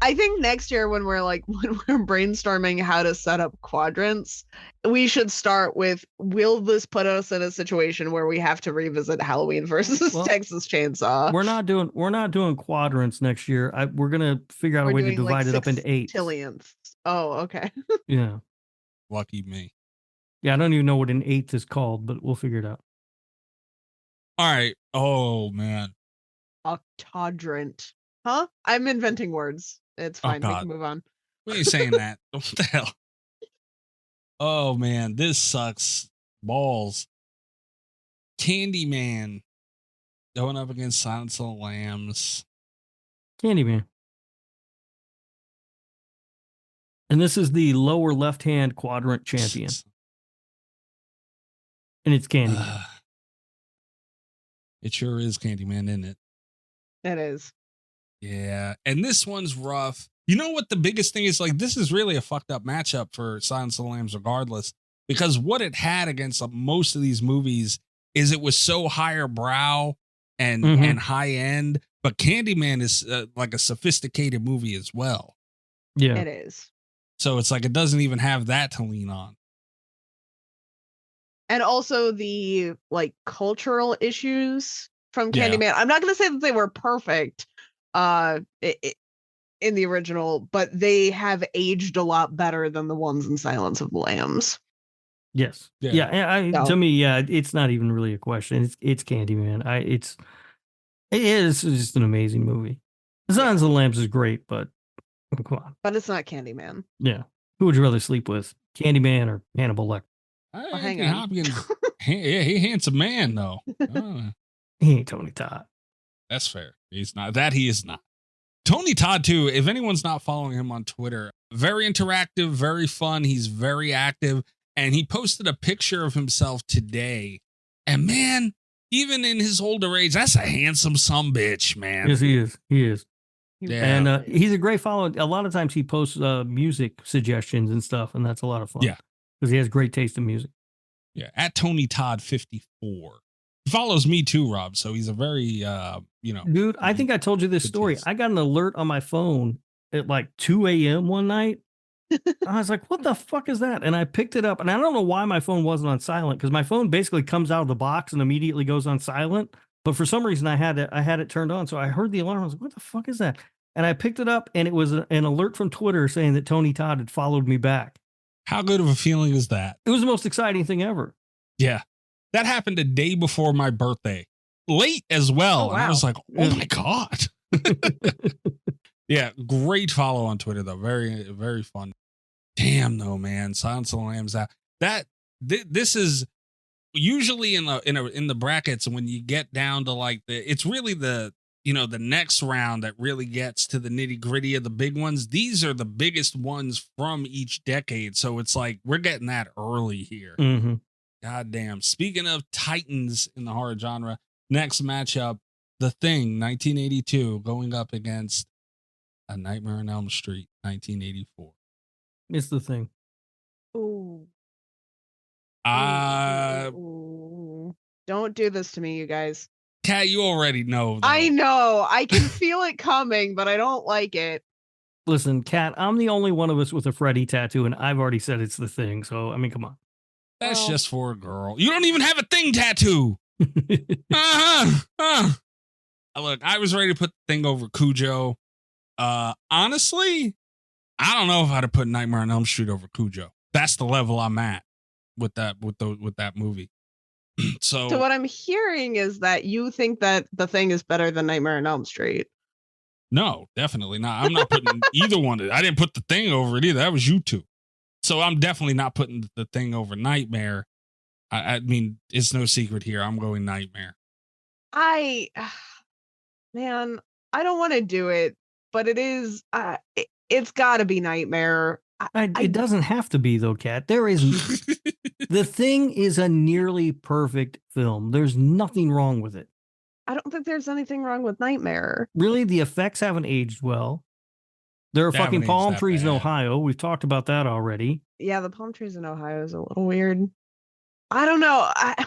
I think next year when we're brainstorming how to set up quadrants, we should start with, will this put us in a situation where we have to revisit Halloween versus Texas Chainsaw? We're not doing quadrants next year. We're gonna figure out a way to divide it up into 8 tillionths. Oh, okay. Yeah. Lucky me. Yeah, I don't even know what an 8th is called, but we'll figure it out. All right. Oh man. Octodrant. Huh? I'm inventing words. It's fine. We can move on. Why are you saying that? What the hell? Oh man, this sucks balls. Candyman going up against Silence of the Lambs. Candyman. And this is the lower left-hand quadrant champion. And it's Candyman. It sure is Candyman, isn't it? It is. Yeah, and this one's rough. You know what the biggest thing is? Like, this is really a fucked up matchup for Silence of the Lambs regardless, because what it had against most of these movies is it was so higher brow and high end, but Candyman is like a sophisticated movie as well. Yeah, it is. So it's like it doesn't even have that to lean on. And also the cultural issues from Candyman. Yeah. I'm not going to say that they were perfect in the original, but they have aged a lot better than the ones in Silence of the Lambs. Yes. Yeah. To me, yeah, it's not even really a question. It's Candyman. It is just an amazing movie. Silence of the Lambs is great, but Come on. But it's not Candyman. Yeah. Who would you rather sleep with? Candyman or Hannibal Lecter? Well, hang Anthony on. Hopkins, he handsome man though. He ain't Tony Todd. That's fair. He's not. That he is not. Tony Todd too. If anyone's not following him on Twitter, very interactive, very fun. He's very active, and he posted a picture of himself today. And man, even in his older age, that's a handsome sumbitch, man. Yes, he is. He is. Yeah. And he's a great follow. A lot of times he posts music suggestions and stuff, and that's a lot of fun. Yeah. Because he has great taste in music. Yeah. At Tony Todd 54. He follows me too, Rob. So he's a very, Dude, I think I told you this story. I got an alert on my phone at like 2 a.m. one night. I was like, what the fuck is that? And I picked it up, and I don't know why my phone wasn't on silent, because my phone basically comes out of the box and immediately goes on silent. But for some reason, I had it turned on. So I heard the alarm. I was like, what the fuck is that? And I picked it up, and it was an alert from Twitter saying that Tony Todd had followed me back. How good of a feeling is that? It was the most exciting thing ever. Yeah. That happened a day before my birthday. Late as well. Oh, wow. And I was like, oh my God. Yeah. Great follow on Twitter, though. Very, very fun. Damn, though, man. Silence of the Lambs out. This is usually in the brackets, when you get down to like it's really the next round that really gets to the nitty gritty of the big ones. These are the biggest ones from each decade. So it's like, we're getting that early here. Mm-hmm. God damn. Speaking of titans in the horror genre, next matchup, The Thing, 1982, going up against A Nightmare on Elm Street, 1984. It's The Thing. Ooh. Don't do this to me, you guys. Kat, you already know. Though. I know. I can feel it coming, but I don't like it. Listen, Kat, I'm the only one of us with a Freddy tattoo, and I've already said it's The Thing. So, I mean, come on. That's just for a girl. You don't even have a Thing tattoo. Look, I was ready to put The Thing over Cujo. Honestly, I don't know if I'd have put Nightmare on Elm Street over Cujo. That's the level I'm at with that movie. So what I'm hearing is that you think that The Thing is better than Nightmare on Elm Street. No, definitely not. I'm not putting either one. I didn't put The Thing over it either. That was you two. So I'm definitely not putting The Thing over Nightmare. I mean, it's no secret here. I'm going Nightmare. Man, I don't want to do it, but it is. It's got to be Nightmare. It doesn't have to be, though, Kat. There is. The Thing is a nearly perfect film. There's nothing wrong with it. I don't think there's anything wrong with Nightmare. Really, the effects haven't aged well. There are fucking palm trees in Ohio. We've talked about that already. Yeah, the palm trees in Ohio is a little weird. I don't know. I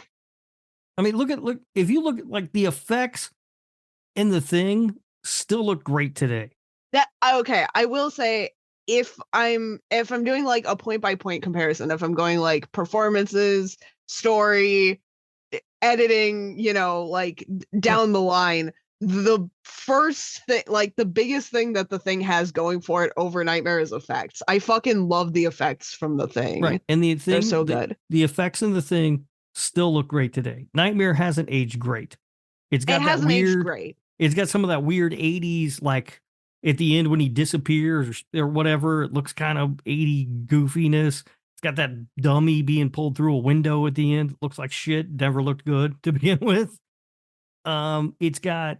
mean, look. If you look at like the effects in The Thing, still look great today. Okay, I will say, if I'm doing like a point by point comparison, if I'm going like performances, story, editing, like down the line, the first thing, like the biggest thing that The Thing has going for it over Nightmare is effects. I fucking love the effects from The Thing. Right. And the thing, they're so good. The effects in The Thing still look great today. Nightmare hasn't aged great. It hasn't aged great. It's got some of that weird 80s, like at the end when he disappears or whatever, it looks kind of 80 goofiness. It's got that dummy being pulled through a window at the end. It looks like shit. Never looked good to begin with. It's got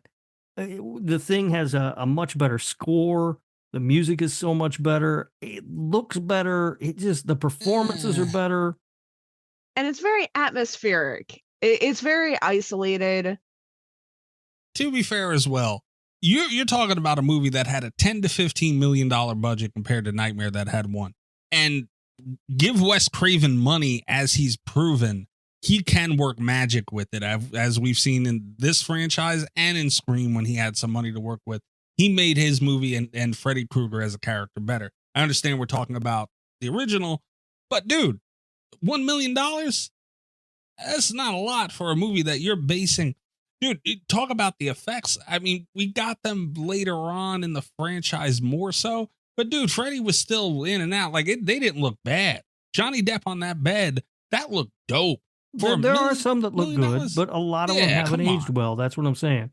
The Thing has a much better score. The music is so much better. It looks better. The performances are better. And it's very atmospheric. It's very isolated. To be fair as well, you're talking about a movie that had a $10 to $15 million budget compared to Nightmare that had one. And give Wes Craven money, as he's proven. He can work magic with it, as we've seen in this franchise and in Scream when he had some money to work with. He made his movie and Freddy Krueger as a character better. I understand we're talking about the original, but dude, $1 million? That's not a lot for a movie that you're basing. Dude, talk about the effects. I mean, we got them later on in the franchise more so, but dude, Freddy was still in and out. Like they didn't look bad. Johnny Depp on that bed, that looked dope. There are some that look good, but a lot of them haven't aged well. That's what I'm saying.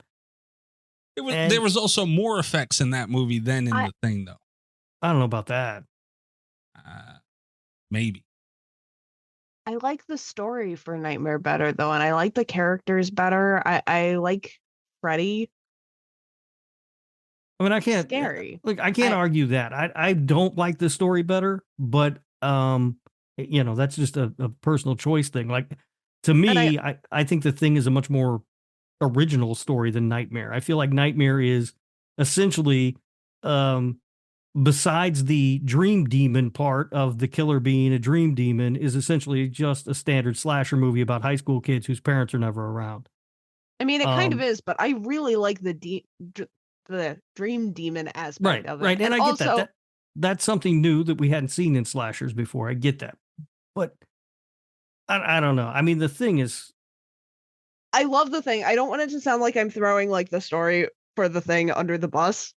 There was also more effects in that movie than in The Thing, though. I don't know about that. Maybe. I like the story for Nightmare better though, and I like the characters better. I like Freddy. I mean, I can't Scary. I can't argue that. I don't like the story better, but that's just a personal choice thing. Like, to me, I think The Thing is a much more original story than Nightmare. I feel like Nightmare is essentially, besides the dream demon part of the killer being a dream demon, is essentially just a standard slasher movie about high school kids whose parents are never around. I mean, it kind of is, but I really like the dream demon aspect of it. Right, and I get that. That's something new that we hadn't seen in slashers before. I get that. But I don't know. I mean, The Thing is... I love The Thing. I don't want it to sound like I'm throwing like the story for The Thing under the bus,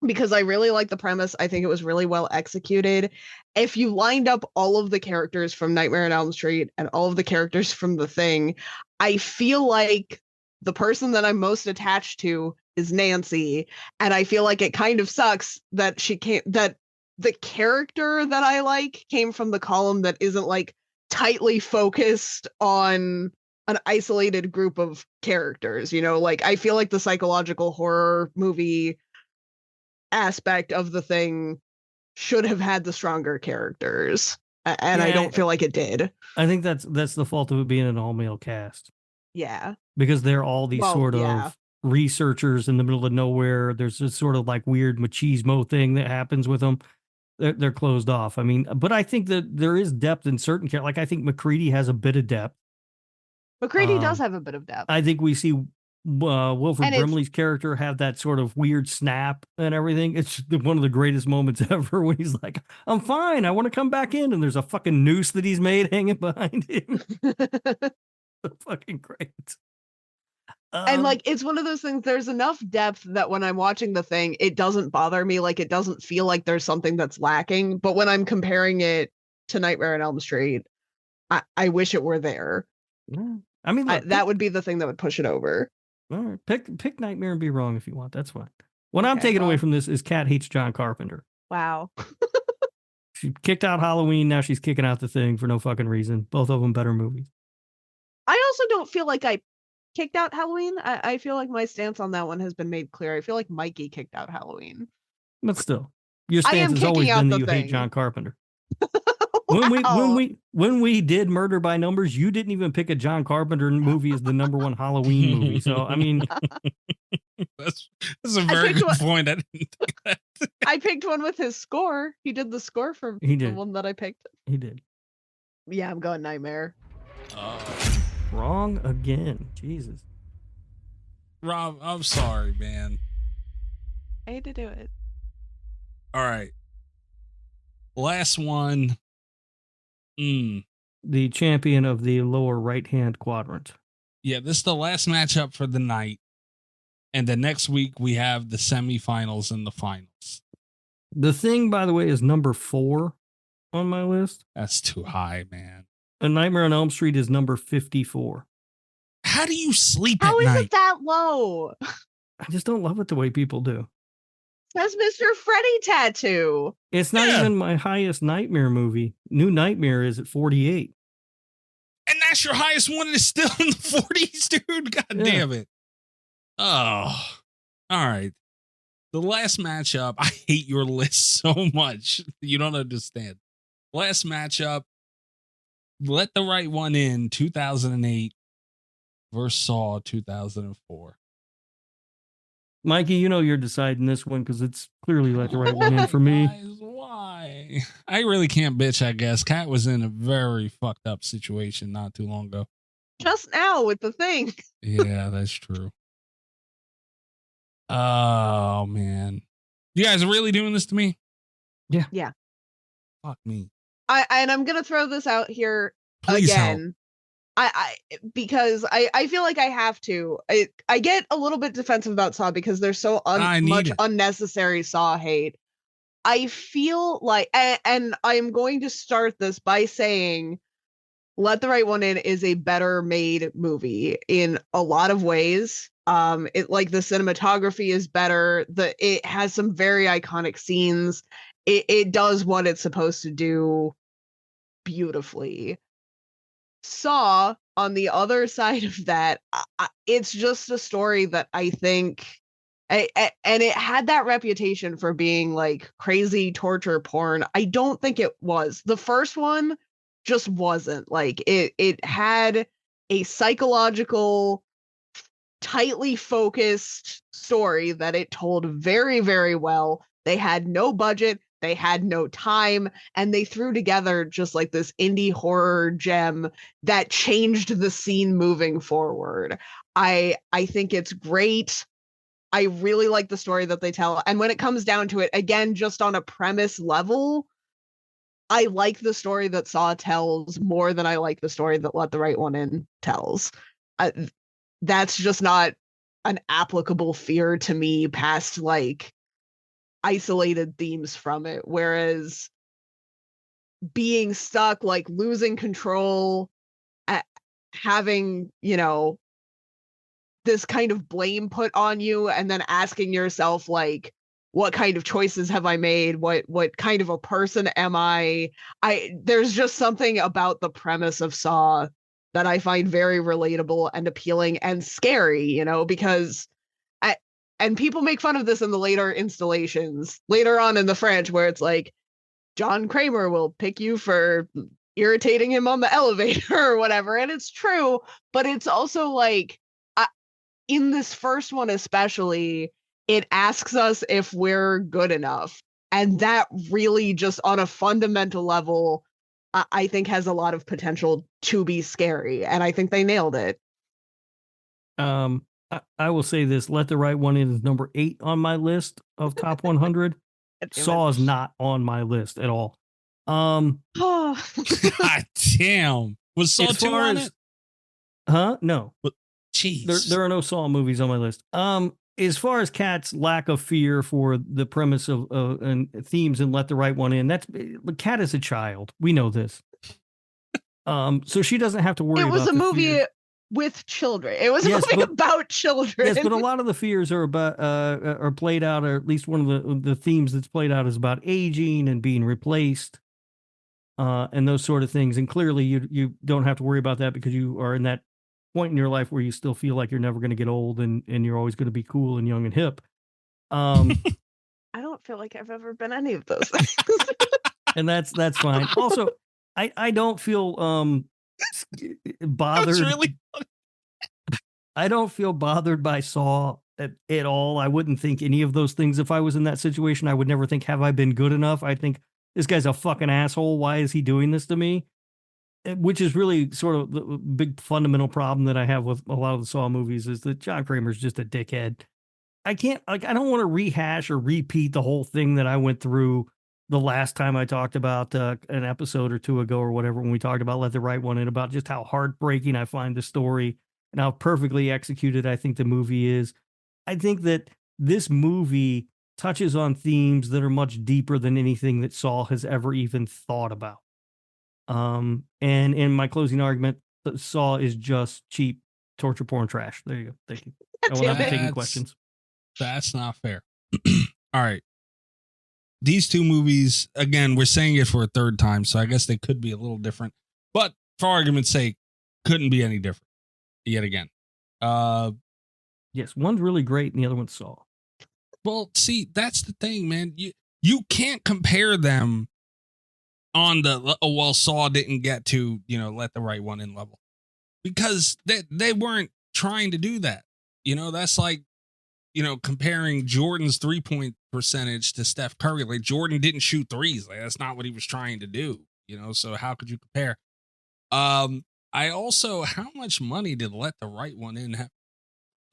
because I really like the premise. I think it was really well executed. If you lined up all of the characters from Nightmare on Elm Street and all of the characters from The Thing, I feel like the person that I'm most attached to is Nancy, and I feel like it kind of sucks that that the character that I like came from the column that isn't like tightly focused on an isolated group of characters. Like, I feel like the psychological horror movie aspect of The Thing should have had the stronger characters, and I don't feel like it did. I think that's the fault of it being an all-male cast. Yeah, because they're all these of researchers in the middle of nowhere. There's this sort of like weird machismo thing that happens with them. They're closed off. I mean, but I think that there is depth in certain characters. Like, I think McCready has a bit of depth. McCready does have a bit of depth. I think we see Wilford Brimley's character have that sort of weird snap and everything. It's one of the greatest moments ever when he's like, "I'm fine. I want to come back in," and there's a fucking noose that he's made hanging behind him. Fucking great. And like, it's one of those things, there's enough depth that when I'm watching The Thing, it doesn't bother me. Like, it doesn't feel like there's something that's lacking. But when I'm comparing it to Nightmare on Elm Street, I wish it were there. I mean, look, that would be the thing that would push it over. All right, pick Nightmare and be wrong if you want. That's fine. What I'm taking away from this is Kat hates John Carpenter. Wow. She kicked out Halloween. Now she's kicking out The Thing for no fucking reason. Both of them better movies. I also don't feel like I kicked out Halloween. I feel like my stance on that one has been made clear. I feel like Mikey kicked out Halloween. But still, your stance has always been that you hate John Carpenter. When we did Murder by Numbers, you didn't even pick a John Carpenter movie as the number one Halloween movie. So, I mean... that's a very good point. I didn't think that. I picked one with his score. He did the score for the one that I picked. He did. Yeah, I'm going Nightmare. Wrong again. Jesus. Rob, I'm sorry, man. I hate to do it. All right. Last one. The champion of the lower right-hand quadrant. Yeah, this is the last matchup for the night. And the next week we have the semifinals and the finals. The Thing, by the way, is number 4 on my list. That's too high, man. A Nightmare on Elm Street is number 54. How do you sleep at night? How is it that low? I just don't love it the way people do. That's Mr. Freddy tattoo. It's not even my highest Nightmare movie. New Nightmare is at 48. And that's your highest one, and it's still in the 40s, dude. God damn it. Oh, all right. The last matchup, I hate your list so much. You don't understand. Last matchup, Let the Right One In, 2008 versus Saw, 2004. Mikey, you're deciding this one because it's clearly Let the Right One In for me. Why? I really can't bitch, I guess. Kat was in a very fucked up situation not too long ago. Just now with The Thing. Yeah, that's true. Oh, man. You guys are really doing this to me? Yeah. Fuck me. I'm going to throw this out here Please again. Help. Because I feel like I have to. I get a little bit defensive about Saw because there's so much unnecessary Saw hate. I feel like, and I'm going to start this by saying Let the Right One In is a better made movie in a lot of ways. It, like, the cinematography is better. It has some very iconic scenes. it does what it's supposed to do beautifully. Saw, on the other side of that, it's just a story that I think, and it had that reputation for being like crazy torture porn. I don't think it was. The first one just wasn't. Like it had a psychological, tightly focused story that it told very, very well. They had no budget, they had no time, and they threw together just like this indie horror gem that changed the scene moving forward. I think it's great. I really like the story that they tell. And when it comes down to it, again, just on a premise level, I like the story that Saw tells more than I like the story that Let the Right One In tells. That's just not an applicable fear to me past like isolated themes from it. Whereas being stuck, like losing control, having, this kind of blame put on you, and then asking yourself like, what kind of choices have I made? What kind of a person am I? There's just something about the premise of Saw that I find very relatable and appealing and scary, because and people make fun of this in the later installations, later on in the French, where it's like, John Kramer will pick you for irritating him on the elevator or whatever. And it's true, but it's also like, in this first one especially, it asks us if we're good enough. And that really just on a fundamental level, I think has a lot of potential to be scary. And I think they nailed it. I will say this, Let the Right One In is number 8 on my list of top 100. Saw is not on my list at all. God damn. Was Saw 2 on it? Huh? No. Jeez. There are no Saw movies on my list. As far as Kat's lack of fear for the premise of and themes in Let the Right One In, Kat is a child. We know this. So she doesn't have to worry about it. It was a movie with children. It was a movie about children. Yes, but a lot of the fears are about are played out, or at least one of the themes that's played out is about aging and being replaced, and those sort of things. And clearly, you don't have to worry about that because you are in that point in your life where you still feel like you're never going to get old and you're always going to be cool and young and hip. I don't feel like I've ever been any of those things. And that's fine. Also, I don't feel bothered. That's really I don't feel bothered by Saw at all. I wouldn't think any of those things if I was in that situation. I would never think, have I been good enough? I think this guy's a fucking asshole. Why is he doing this to me? Which is really sort of the big fundamental problem that I have with a lot of the Saw movies is that John Kramer's just a dickhead. I don't want to rehash or repeat the whole thing that I went through the last time I talked about an episode or two ago or whatever, when we talked about Let the Right One In, about just how heartbreaking I find the story and how perfectly executed I think the movie is. I think that this movie touches on themes that are much deeper than anything that Saw has ever even thought about. And in my closing argument, Saw is just cheap torture porn trash. There you go. Thank you. I will not be taking questions. That's not fair. All right. These two movies, again, we're saying it for a third time, so I guess they could be a little different. But for argument's sake, couldn't be any different yet again. Yes, one's really great and the other one's Saw. Well, see, that's the thing, man. You can't compare them on the Saw didn't get to, Let the Right One In level, because they weren't trying to do that. That's like, comparing Jordan's 3-point percentage to Steph Curry. Like, Jordan didn't shoot threes. Like, that's not what he was trying to do, so how could you compare? I also, how much money did Let the Right One In have?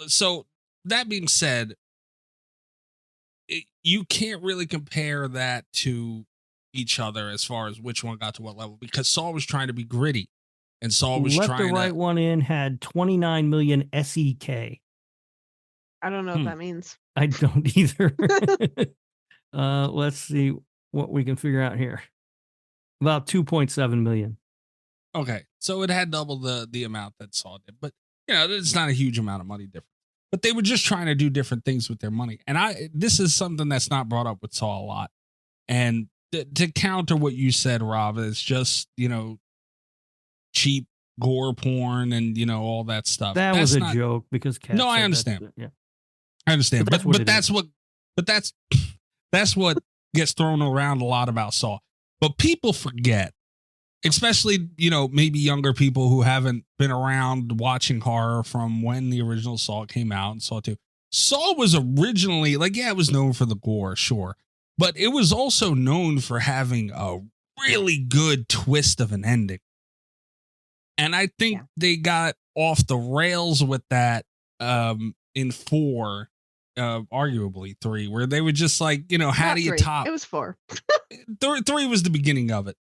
So that being said, you can't really compare that to each other as far as which one got to what level, because Saw was trying to be gritty and Saw was Let the Right One In had 29 million SEK. I don't know what that means. I don't either. Let's see what we can figure out here. About 2.7 million. Okay, so it had double the amount that Saw did, but it's not a huge amount of money difference. But they were just trying to do different things with their money, and this is something that's not brought up with Saw a lot. And to counter what you said, Rob, it's just, cheap gore porn and, all that stuff. That was a joke because Kat No, I said understand. Yeah. I understand. But that's what gets thrown around a lot about Saw. But people forget, especially, maybe younger people who haven't been around watching horror from when the original Saw came out and Saw 2. Saw was originally, it was known for the gore, sure. But it was also known for having a really good twist of an ending. And I think they got off the rails with that in 4, arguably 3, where they were just like, how do you top? It was 4. 3 was the beginning of it.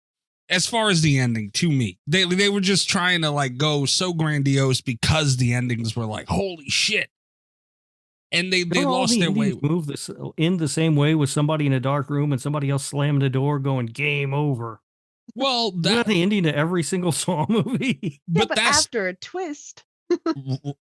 As far as the ending, to me, they were just trying to go so grandiose because the endings were like, holy shit. And they lost their way. Move this in the same way with somebody in a dark room and somebody else slamming the door going game over. Well, that's the ending to every single Saw movie. But that's after a twist.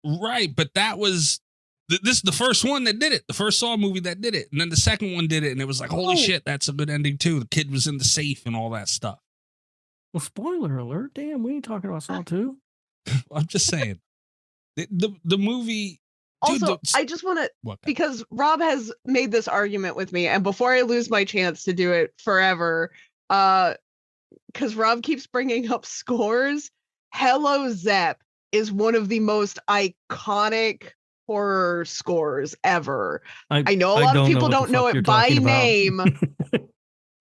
Right. But that was this is the first one that did it. The first Saw movie that did it. And then the second one did it. And it was like, holy shit, that's a good ending too. The kid was in the safe and all that stuff. Well, spoiler alert. Damn, we ain't talking about Saw 2. I'm just saying. The movie. Also, dude, I just want to, because Rob has made this argument with me, and before I lose my chance to do it forever, because Rob keeps bringing up scores, Hello Zepp is one of the most iconic horror scores ever. I know a lot of people don't know it by name,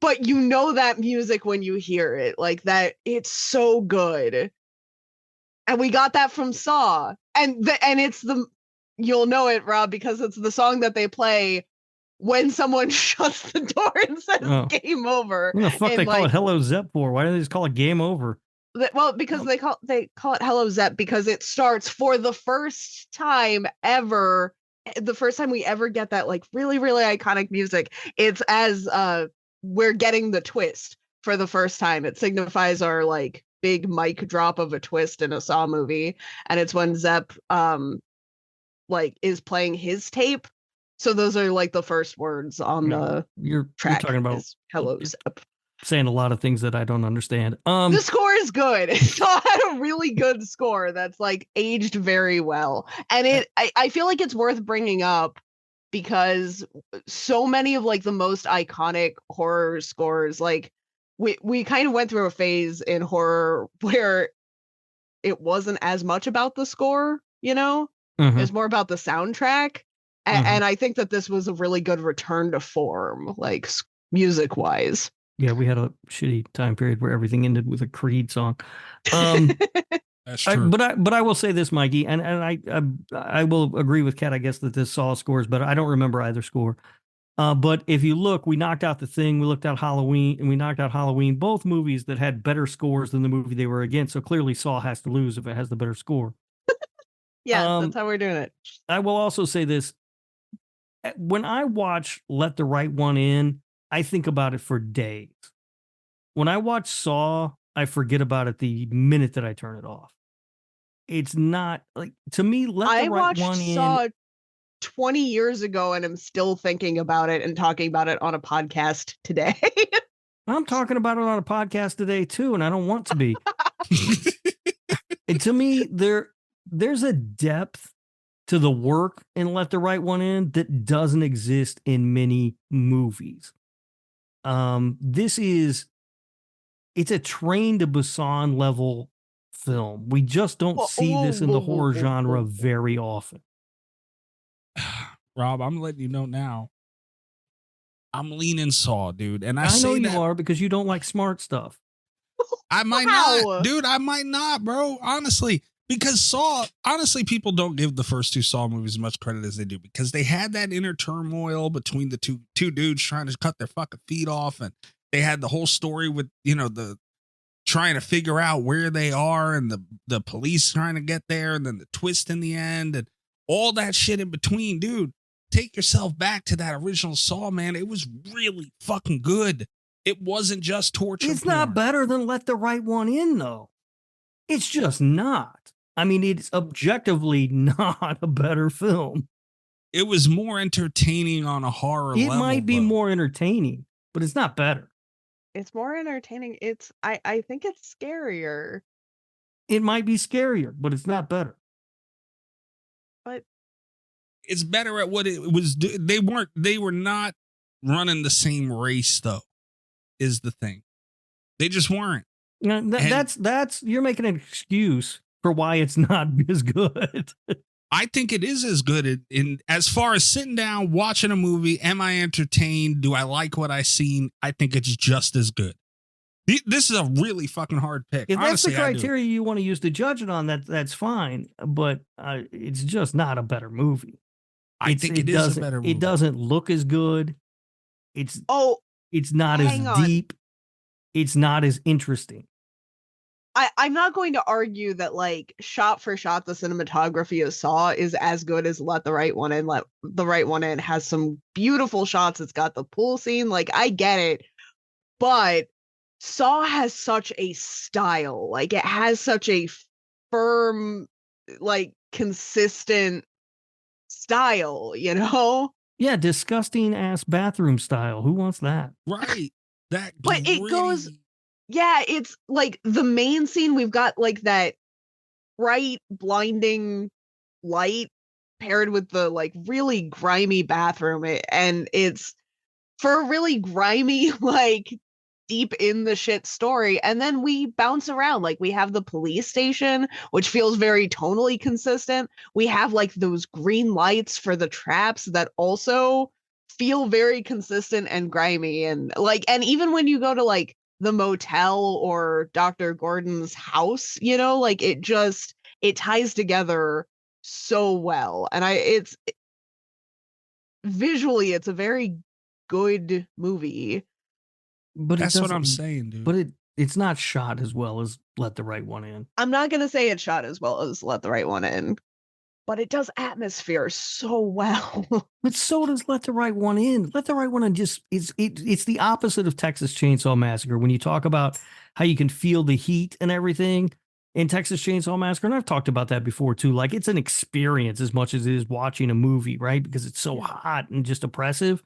but you know that music when you hear it, like that. It's so good. And we got that from Saw, and it's you'll know it, Rob, because it's the song that they play when someone shuts the door and says game over. What the fuck they call it Hello Zepp for? Why do they just call it game over? Well, because they call it Hello Zepp because it starts for the first time ever. The first time we ever get that really, really iconic music. It's as we're getting the twist for the first time. It signifies our big mic drop of a twist in a Saw movie. And it's when Zepp is playing his tape, so those are the first words on the track. You're talking about Hello Zepp. Saying a lot of things that I don't understand. The score is good. Saw had a really good score that's aged very well, and I feel like it's worth bringing up because so many of the most iconic horror scores, we kind of went through a phase in horror where it wasn't as much about the score, Mm-hmm. It's more about the soundtrack. And I think that this was a really good return to form, music wise. Yeah, we had a shitty time period where everything ended with a Creed song. That's true. But I will say this, Mikey, and I will agree with Kat, I guess, that this Saw scores, but I don't remember either score. But if you look, we knocked out The Thing, we looked at Halloween, and we knocked out Halloween, both movies that had better scores than the movie they were against. So clearly Saw has to lose if it has the better score. Yeah, that's how we're doing it. I will also say this. When I watch Let the Right One In, I think about it for days. When I watch Saw, I forget about it the minute that I turn it off. It's not to me, Let the Right One In. I watched Saw 20 years ago and I'm still thinking about it and talking about it on a podcast today. I'm talking about it on a podcast today too, and I don't want to be. And to me, there's a depth to the work in Let the Right One In that doesn't exist in many movies. It's a Train to Busan level film. We just don't see this in the horror genre very often. Rob, I'm letting you know now. I'm leaning Saw, dude. And I know say you are because you don't like smart stuff. I might not, dude. I might not, bro. Honestly. Because Saw, honestly, people don't give the first 2 Saw movies as much credit as they do because they had that inner turmoil between the two dudes trying to cut their fucking feet off. And they had the whole story with, the trying to figure out where they are and the police trying to get there and then the twist in the end and all that shit in between. Dude, take yourself back to that original Saw, man. It was really fucking good. It wasn't just torture. It's not better than Let the Right One In, though. It's just not. I mean, it's objectively not a better film. It was more entertaining on a horror level. It might be more entertaining, but it's not better. It's more entertaining. I think it's scarier. It might be scarier, but it's not better. But it's better at what it was. They were not running the same race, though, is the thing. They just weren't. That's you're making an excuse for why it's not as good. I think it is as good in as far as sitting down, watching a movie. Am I entertained? Do I like what I seen? I think it's just as good. This is a really fucking hard pick. If Honestly, that's the criteria you want to use to judge it on, that's fine. But it's just not a better movie. I think it is a better movie. It doesn't look as good. It's not as deep. It's not as interesting. I'm not going to argue that, like, shot for shot, the cinematography of Saw is as good as Let the Right One In. Let the Right One In has some beautiful shots. It's got the pool scene. Like, I get it. But Saw has such a style. Like, it has such a firm, like, consistent style, you know? Yeah, disgusting ass bathroom style. Who wants that? Right. But it goes... Yeah, it's like the main scene, we've got like that bright, blinding light paired with the like really grimy bathroom. And it's for a really grimy, like deep in the shit story. And then we bounce around. Like we have the police station, which feels very tonally consistent. We have like those green lights for the traps that also feel very consistent and grimy. And like, and even when you go to like the motel or Dr. Gordon's house, you know, like it ties together so well. And visually, it's a very good movie. But that's what I'm saying, dude. But it's not shot as well as Let the Right One In. I'm not going to say it's shot as well as Let the Right One In, but it does atmosphere so well. But so does Let the Right One In. Let the Right One In it's the opposite of Texas Chainsaw Massacre. When you talk about how you can feel the heat and everything in Texas Chainsaw Massacre, and I've talked about that before too, like it's an experience as much as it is watching a movie, right? Because it's so hot and just oppressive.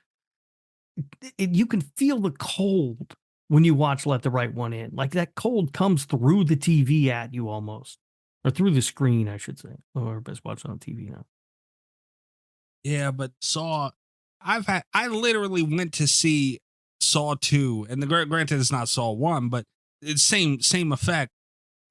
You can feel the cold when you watch Let the Right One In. Like that cold comes through the TV at you almost. Or through the screen, I should say. Oh, everybody's watching on TV now. Yeah, but Saw, I literally went to see Saw 2, and granted it's not Saw 1, but it's same effect.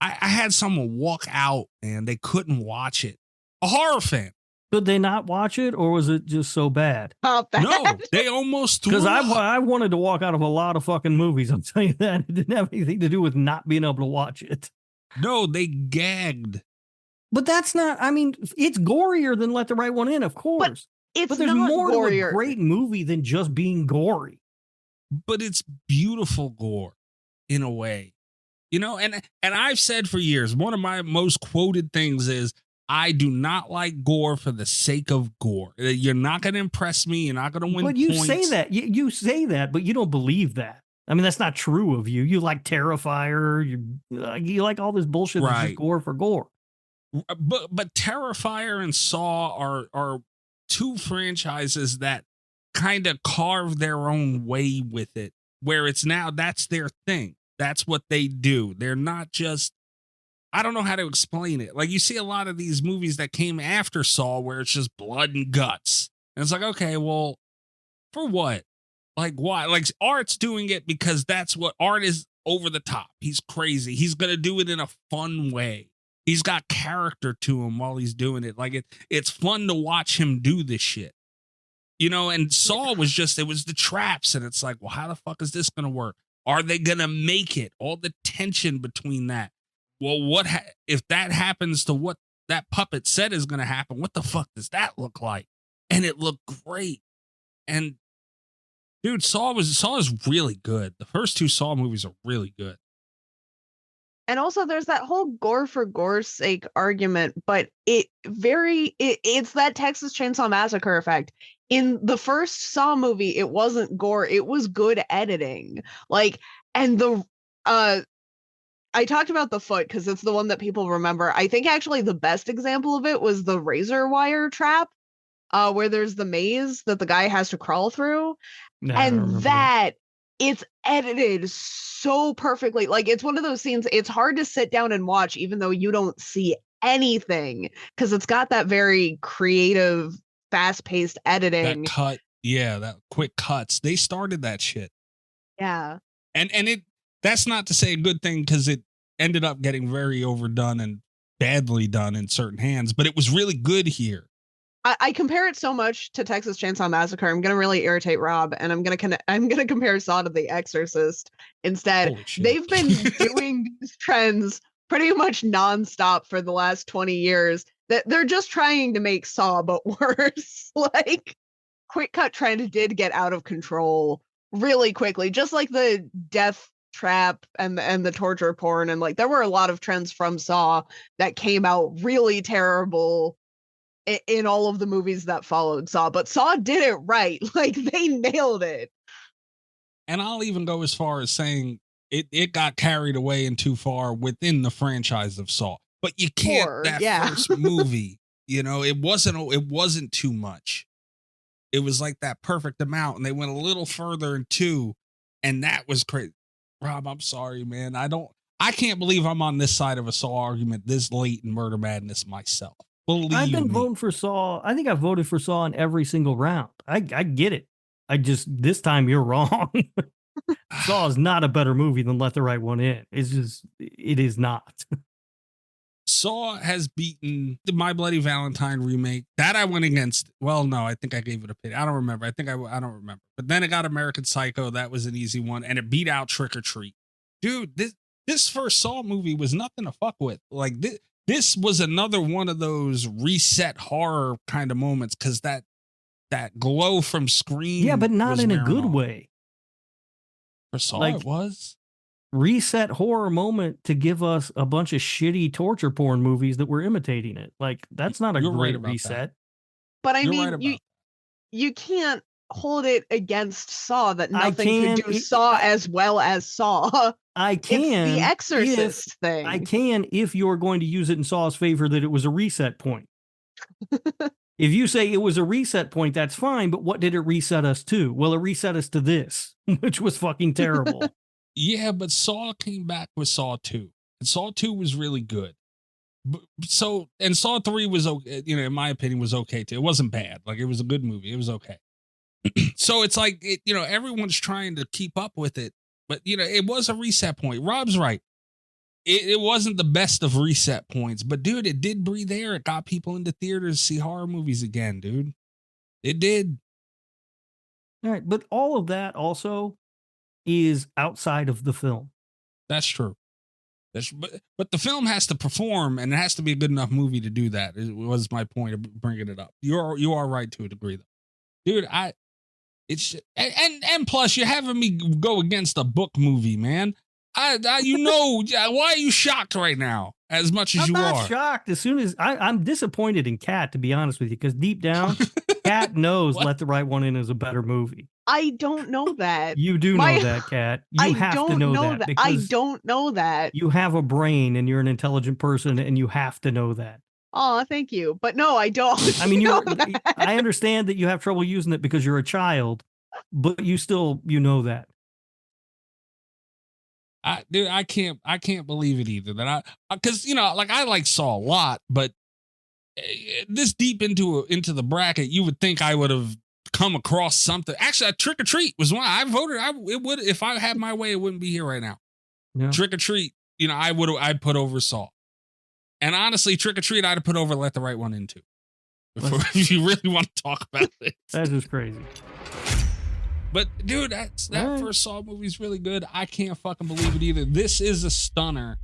I had someone walk out and they couldn't watch it. A horror fan. Could they not watch it, or was it just so bad? How bad? No, they almost threw Because up. I wanted to walk out of a lot of fucking movies. I'm telling you that. It didn't have anything to do with not being able to watch it. No, they gagged. But that's not, I mean, it's gorier than Let the Right One In, of course. But there's not more gorier. to a great movie than just being gory. But it's beautiful gore in a way. You know, and I've said for years, one of my most quoted things is, I do not like gore for the sake of gore. You're not going to impress me. You're not going to win But you points. say that. You say that, but you don't believe that. I mean, that's not true of you. You like Terrifier. You like all this bullshit that's just gore for gore. But Terrifier and Saw are two franchises that kind of carve their own way with it, where it's now that's their thing. That's what they do. They're not just, I don't know how to explain it. Like you see a lot of these movies that came after Saw where it's just blood and guts. And it's like, okay, well, for what? Like why? Like Art's doing it because that's what Art is, over the top. He's crazy. He's going to do it in a fun way. He's got character to him while he's doing it. Like it's fun to watch him do this shit. You know, and Saw was just, it was the traps. And it's like, well, how the fuck is this going to work? Are they going to make it? All the tension between that. Well, if that happens to what that puppet said is going to happen, what the fuck does that look like? And it looked great. And dude, Saw is really good. The first two Saw movies are really good. And also there's that whole gore for gore's sake argument, but it's that Texas Chainsaw Massacre effect. In the first Saw movie, it wasn't gore, it was good editing. Like, and I talked about the foot because it's the one that people remember. I think actually the best example of it was the razor wire trap, where there's the maze that the guy has to crawl through. And that it's edited so perfectly. Like, it's one of those scenes, it's hard to sit down and watch, even though you don't see anything, because it's got that very creative, fast-paced editing. That quick cuts. They started that shit. Yeah. And that's not to say a good thing, because it ended up getting very overdone and badly done in certain hands, but it was really good here. I compare it so much to Texas Chainsaw Massacre. I'm gonna really irritate Rob, and I'm gonna compare Saw to The Exorcist instead. They've been doing these trends pretty much nonstop for the last 20 years. That they're just trying to make Saw but worse. Like, quick cut trend did get out of control really quickly, just like the death trap and the torture porn, and like there were a lot of trends from Saw that came out really terrible in all of the movies that followed Saw, but Saw did it right. Like, they nailed it. And I'll even go as far as saying it got carried away and too far within the franchise of Saw. But you can't, first movie, it wasn't too much. It was like that perfect amount, and they went a little further in 2, and that was crazy. Rob, I'm sorry, man. I can't believe I'm on this side of a Saw argument this late in Murder Madness myself. I've been voting for Saw. I think I voted for Saw in every single round. I get it. This time you're wrong. Saw is not a better movie than Let the Right One In. It is not. Saw has beaten the My Bloody Valentine remake. That I went against. Well, no, I think I gave it a pity. I don't remember. I don't remember. But then it got American Psycho. That was an easy one. And it beat out Trick or Treat. Dude, this first Saw movie was nothing to fuck with. Like, this was another one of those reset horror kind of moments, because that glow from Scream. Yeah, but not in a good way. For Saw, it was. Reset horror moment to give us a bunch of shitty torture porn movies that were imitating it. Like, that's not a great reset. But I mean, you can't hold it against Saw that nothing could do Saw as well as Saw. I can. It's the Exorcist thing. I can, if you're going to use it in Saw's favor, that it was a reset point. If you say it was a reset point, that's fine. But what did it reset us to? Well, it reset us to this, which was fucking terrible. Yeah, but Saw came back with Saw 2. And Saw 2 was really good. And Saw 3 was, in my opinion, was okay too. It wasn't bad. Like, it was a good movie. It was okay. So it's like, everyone's trying to keep up with it. But, it was a reset point. Rob's right. It wasn't the best of reset points. But, dude, it did breathe air. It got people into theaters to see horror movies again, dude. It did. All right. But all of that also is outside of the film. That's true. But the film has to perform, and it has to be a good enough movie to do that. It was my point of bringing it up. You are right to a degree, though. Dude, and plus you're having me go against a book movie, man. Why are you shocked right now as much as you are? I'm not shocked. As soon as I'm disappointed in Kat, to be honest with you, because deep down, Kat knows Let the Right One In is a better movie. I don't know that. You do know that, Kat. You have to know that. I don't know that. You have a brain and you're an intelligent person, and you have to know that. Oh, thank you. But no, I don't. I mean, I understand that you have trouble using it because you're a child, but you know that. I can't believe it either. Because I like Saw a lot, but this deep into the bracket, you would think I would have come across something. Actually, Trick or Treat was one I voted. It would, if I had my way, it wouldn't be here right now. Yeah. Trick or Treat, I'd put over Saw. And honestly, Trick or Treat, I'd have put over Let the Right One In too. If you really want to talk about it. That's just crazy. But dude, that first Saw movie is really good. I can't fucking believe it either. This is a stunner.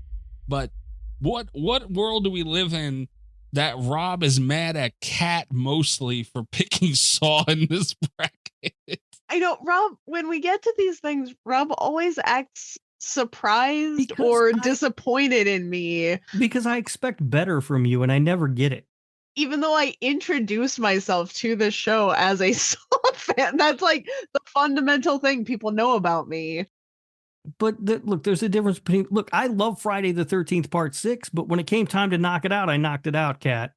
But what world do we live in that Rob is mad at Kat mostly for picking Saw in this bracket? I know, Rob, when we get to these things, Rob always acts surprised or disappointed in me. Because I expect better from you and I never get it. Even though I introduced myself to the show as a Saw fan, that's like the fundamental thing people know about me. But look, there's a difference between, I love Friday the 13th Part 6, but when it came time to knock it out, I knocked it out, Kat.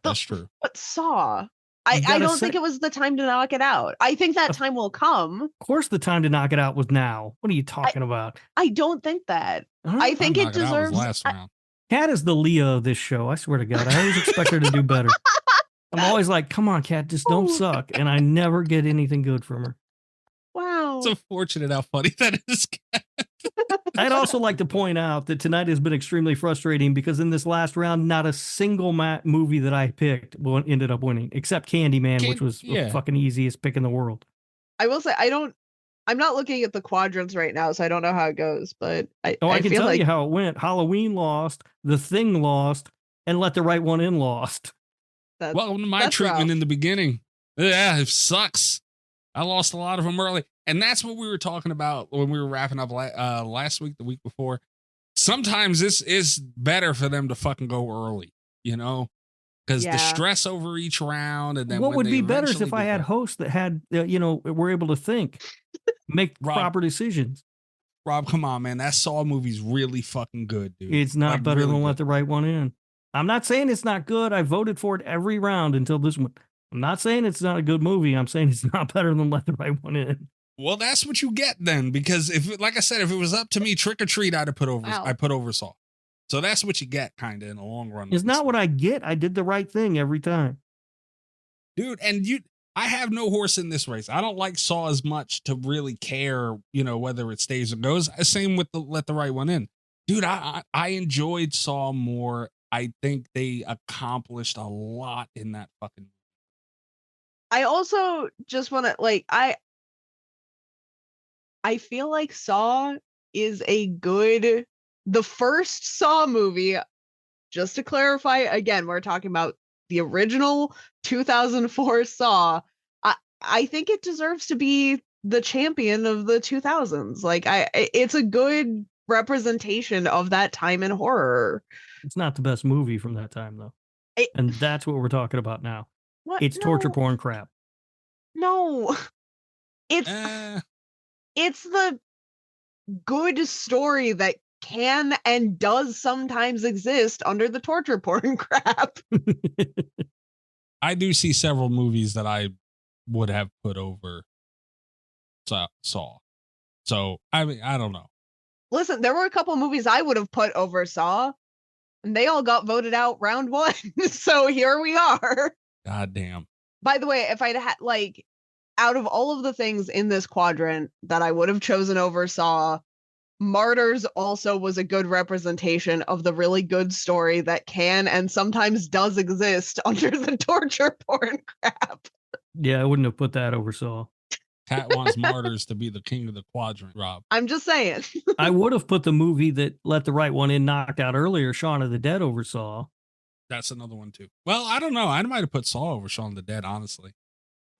That's true. But Saw, I don't think it was the time to knock it out. I think that time will come. Of course, the time to knock it out was now. What are you talking about? I don't think that. I think it deserves. Last round. Kat is the Leah of this show. I swear to God, I always expect her to do better. I'm always like, come on, Kat, just don't suck. And I never get anything good from her. Wow. It's unfortunate how funny that is. I'd also like to point out that tonight has been extremely frustrating because in this last round, not a single movie that I picked ended up winning, except Candyman, which was the fucking easiest pick in the world. I will say, I'm not looking at the quadrants right now, so I don't know how it goes, but I can tell you how it went. Halloween lost, The Thing lost, and Let the Right One In lost. Welcome to my treatment rough. In the beginning. Yeah, it sucks. I lost a lot of them early. And that's what we were talking about when we were wrapping up last week, the week before. Sometimes this is better for them to fucking go early, you know, because the stress over each round. And then what would be better is if I had hosts that had, were able to think, make proper decisions. Rob, come on, man. That Saw movie's really fucking good, dude. It's not better than Let the Right One In. I'm not saying it's not good. I voted for it every round until this one. I'm not saying it's not a good movie. I'm saying it's not better than Let the Right One In. Well, that's what you get then, because like I said, if it was up to me, Trick or Treat, I'd have put over. I put over Saw. So that's what you get, kind of in the long run. It's not what I get. I did the right thing every time, dude. And I have no horse in this race. I don't like Saw as much to really care, whether it stays or goes. Same with the Let the Right One In, dude. I enjoyed Saw more. I think they accomplished a lot in that fucking movie. I also just want to I feel like Saw is the first Saw movie, just to clarify, again, we're talking about the original 2004 Saw. I think it deserves to be the champion of the 2000s. It's a good representation of that time in horror. It's not the best movie from that time, though. And that's what we're talking about now. What? It's torture porn crap. No. It's the good story that can and does sometimes exist under the torture porn crap. I do see several movies that I would have put over Saw. So, I mean, I don't know. Listen, there were a couple movies I would have put over Saw, and they all got voted out round one. So here we are. God damn. By the way, if I'd had, out of all of the things in this quadrant that I would have chosen over Saw, Martyrs also was a good representation of the really good story that can and sometimes does exist under the torture porn crap. Yeah, I wouldn't have put that over Saw. Kat wants Martyrs to be the king of the quadrant, Rob. I'm just saying. I would have put the movie that Let the Right One In knocked out earlier, Shaun of the Dead, over Saw. That's another one, too. Well, I don't know. I might have put Saw over Shaun of the Dead, honestly.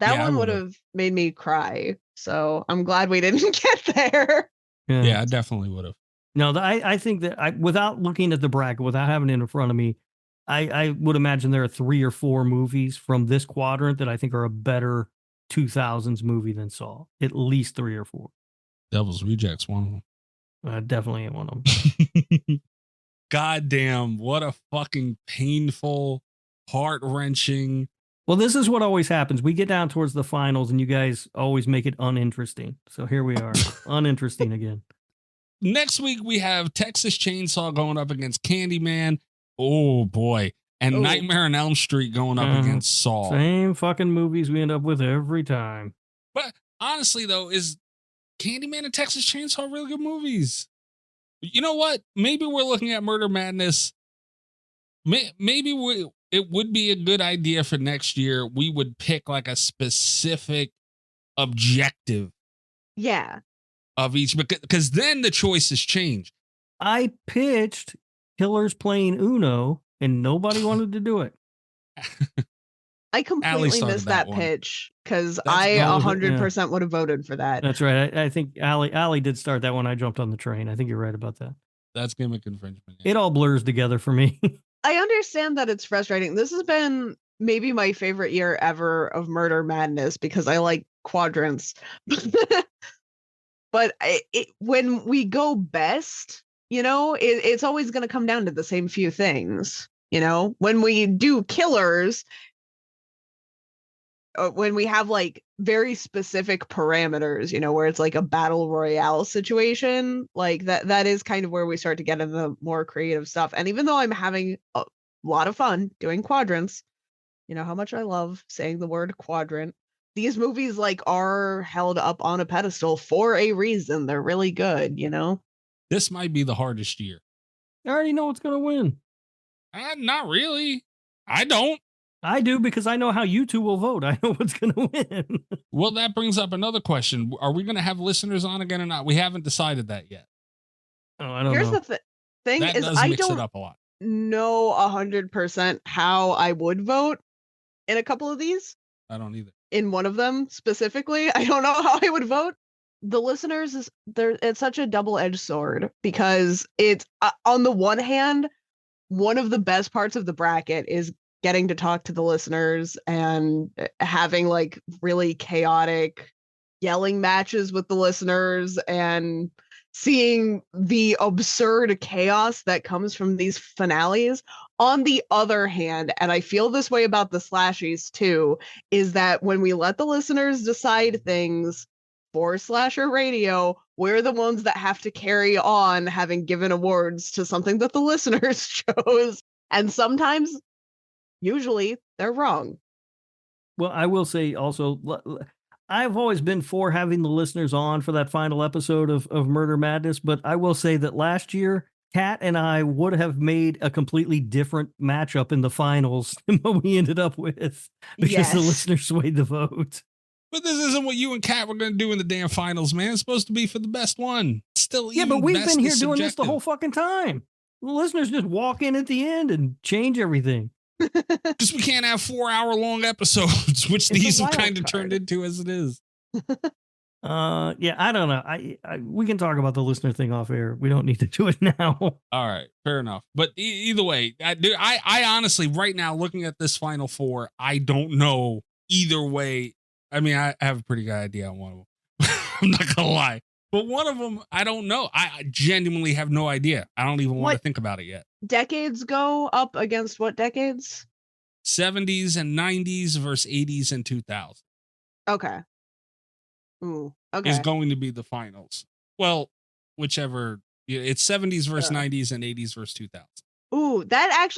That one would have made me cry. So I'm glad we didn't get there. Yeah, I definitely would have. No, I think that without looking at the bracket, without having it in front of me, I would imagine there are 3 or 4 movies from this quadrant that I think are a better 2000s movie than Saw. At least 3 or 4. Devil's Rejects, one of them. Definitely ain't one of them. God damn, what a fucking painful, heart-wrenching. Well, this is what always happens. We get down towards the finals and you guys always make it uninteresting. So here we are, uninteresting again. Next week, we have Texas Chainsaw going up against Candyman. Oh, boy. And Nightmare on Elm Street going up against Saw. Same fucking movies we end up with every time. But honestly, though, is Candyman and Texas Chainsaw really good movies? You know what? Maybe we're looking at Murder Madness. Maybe it would be a good idea for next year. We would pick like a specific objective. Yeah. Of each, because then the choices change. I pitched Killers Playing Uno and nobody wanted to do it. I completely missed that pitch because I 100% would have voted for that. That's right. I think Allie did start that one. I jumped on the train. I think you're right about that. That's gimmick infringement. Yeah. It all blurs together for me. I understand that it's frustrating. This has been maybe my favorite year ever of Murder Madness because I like quadrants. But when we go best, it's always going to come down to the same few things. When we do killers, when we have like very specific parameters, you know, where it's like a battle royale situation, like that is kind of where we start to get into the more creative stuff. And even though I'm having a lot of fun doing quadrants, you know how much I love saying the word quadrant. These movies like are held up on a pedestal for a reason. They're really good, you know? This might be the hardest year. I already know what's going to win. Not really. I don't. I do, because I know how you two will vote. I know what's going to win. Well, that brings up another question. Are we going to have listeners on again or not? We haven't decided that yet. Oh, I don't Here's know. the thing That is does I mix don't it up a lot. know 100% how I would vote in a couple of these. I don't either. In one of them specifically, I don't know how I would vote. The listeners it's such a double-edged sword, because it's on the one hand, one of the best parts of the bracket is getting to talk to the listeners and having like really chaotic yelling matches with the listeners and seeing the absurd chaos that comes from these finales. On the other hand, and I feel this way about the slashies too, is that when we let the listeners decide things for Slasher Radio, we're the ones that have to carry on having given awards to something that the listeners chose. And sometimes, usually, they're wrong. Well, I will say also, I've always been for having the listeners on for that final episode of Murder Madness, but I will say that last year, Kat and I would have made a completely different matchup in the finals than what we ended up with, because the listeners swayed the vote. But this isn't what you and Kat were going to do in the damn finals, man. It's supposed to be for the best one. Still, yeah, but we've been here doing this the whole fucking time. The listeners just walk in at the end and change everything. Because we can't have 4-hour-long episodes, which these have kind of turned into as it is. Yeah, I don't know. I we can talk about the listener thing off air. We don't need to do it now. All right, fair enough. But either way, I honestly, right now, looking at this Final Four, I don't know either way. I mean, I have a pretty good idea on one of them. I'm not gonna lie, but one of them, I don't know. I genuinely have no idea. I don't even want to think about it yet. Decades go up against what decades? 70s and 90s versus 80s and 2000. Okay. Ooh, okay. Is going to be the finals. Well, whichever. It's 70s versus 90s and 80s versus 2000. Ooh, that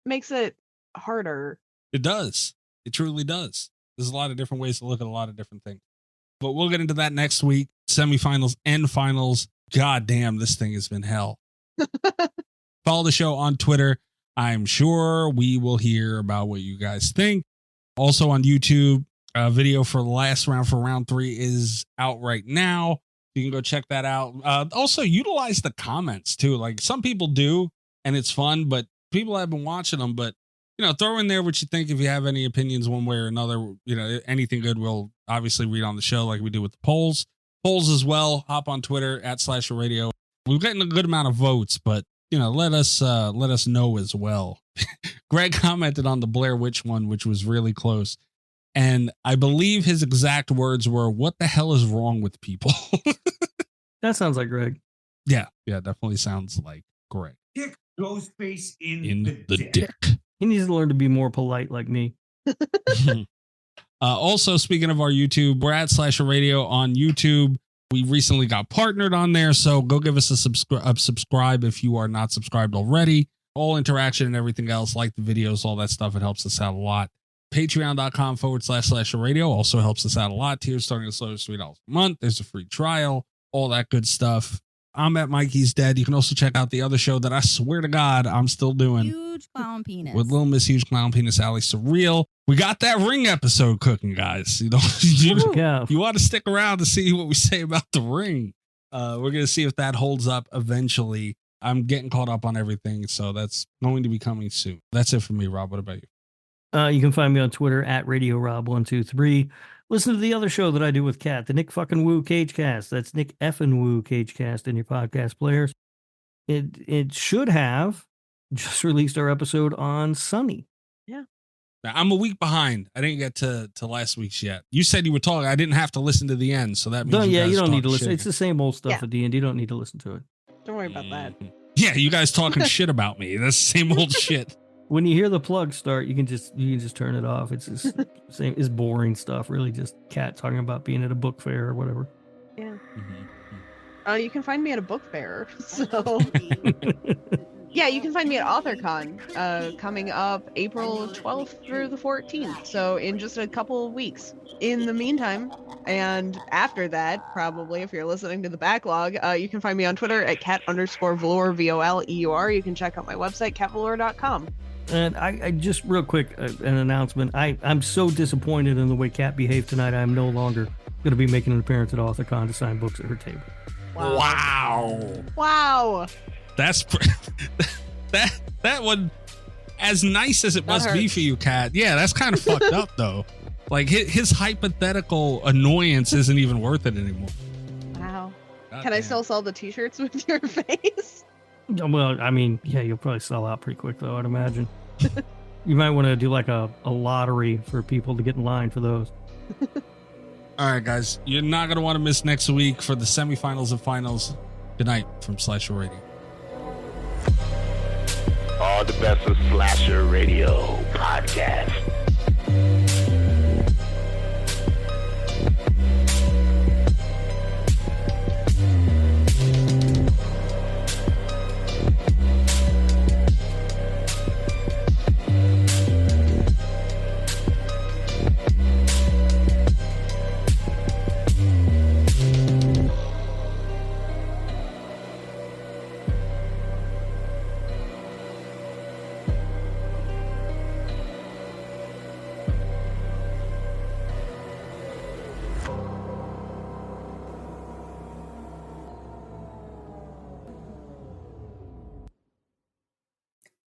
makes it harder. It does. It truly does. There's a lot of different ways to look at a lot of different things. But we'll get into that next week. Semifinals and finals. God damn, this thing has been hell. Follow the show on Twitter. I'm sure we will hear about what you guys think. Also on YouTube, a video for the last round for round 3 is out right now. You can go check that out. Also, utilize the comments too. Like some people do, and it's fun, but people have been watching them. But throw in there what you think. If you have any opinions one way or another, anything good, we'll obviously read on the show like we do with the polls. Polls as well. Hop on Twitter @Slasher Radio. We've gotten a good amount of votes, but let us know as well. Greg commented on the Blair Witch one, which was really close. And I believe his exact words were, "What the hell is wrong with people?" That sounds like Greg. Yeah, definitely sounds like Greg. Kick Ghostface in the dick. He needs to learn to be more polite like me. Also, speaking of our YouTube, we're @Slasher Radio on YouTube. We recently got partnered on there, so go give us a subscribe if you are not subscribed already. All interaction and everything else, like the videos, all that stuff, it helps us out a lot. Patreon.com/Slasher Radio also helps us out a lot. Tiers starting as low as $3 a month. There's a free trial, all that good stuff. I'm at Mikey's Dead. You can also check out the other show that I swear to God I'm still doing. Huge Clown Penis. With Little Miss Huge Clown Penis, Ali Surreal. We got that Ring episode cooking, guys. You want to stick around to see what we say about the Ring. We're going to see if that holds up eventually. I'm getting caught up on everything, so that's going to be coming soon. That's it for me, Rob. What about you? You can find me on Twitter @RadioRob123. Listen to the other show that I do with Kat, the Nick fucking Woo Cagecast. That's Nick effing Woo Cagecast in your podcast players. It should have just released our episode on Sunny. Yeah. Now, I'm a week behind. I didn't get to last week's yet. You said you were talking. I didn't have to listen to the end, so that means you don't need to listen. It's the same old stuff at the end. You don't need to listen to it. Don't worry about that. Yeah, you guys talking shit about me. That's the same old shit. when you hear the plug start, you can just turn it off. It's just same. It's boring stuff. Really, just Kat talking about being at a book fair or whatever. Yeah. Mm-hmm. You can find me at a book fair. So. Yeah, you can find me at AuthorCon coming up April 12th through the 14th. So in just a couple of weeks. In the meantime, and after that, probably if you're listening to the backlog, you can find me on Twitter at cat_velour, VOLEUR. You can check out my website, catvelour.com. And I just real quick, an announcement. I'm so disappointed in the way Kat behaved tonight. I'm no longer going to be making an appearance at AuthorCon to sign books at her table. Wow. That's that one, as nice as it must be for you, Kat. Yeah, that's kind of fucked up though. Like his hypothetical annoyance isn't even worth it anymore. Wow. Can I still sell the t-shirts with your face? Well, I mean, yeah, you'll probably sell out pretty quick though, I'd imagine. You might want to do like a lottery for people to get in line for those. All right, guys, you're not going to want to miss next week for the semifinals and finals. Good night from Slasher Radio. All the best of Slasher Radio podcast.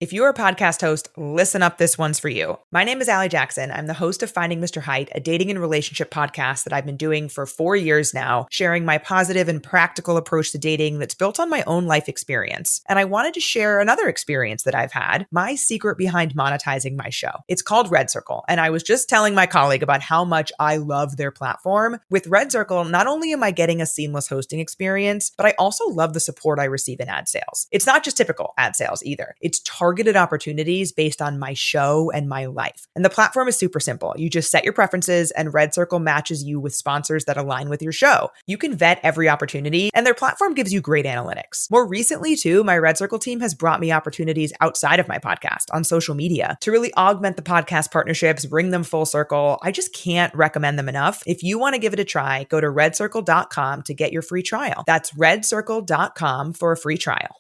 If you're a podcast host, listen up, this one's for you. My name is Allie Jackson. I'm the host of Finding Mr. Height, a dating and relationship podcast that I've been doing for 4 years now, sharing my positive and practical approach to dating that's built on my own life experience. And I wanted to share another experience that I've had, my secret behind monetizing my show. It's called Red Circle, and I was just telling my colleague about how much I love their platform. With Red Circle, not only am I getting a seamless hosting experience, but I also love the support I receive in ad sales. It's not just typical ad sales either. It's targeted opportunities based on my show and my life. And the platform is super simple. You just set your preferences and Red Circle matches you with sponsors that align with your show. You can vet every opportunity and their platform gives you great analytics. More recently too, my Red Circle team has brought me opportunities outside of my podcast on social media to really augment the podcast partnerships, bring them full circle. I just can't recommend them enough. If you want to give it a try, go to redcircle.com to get your free trial. That's redcircle.com for a free trial.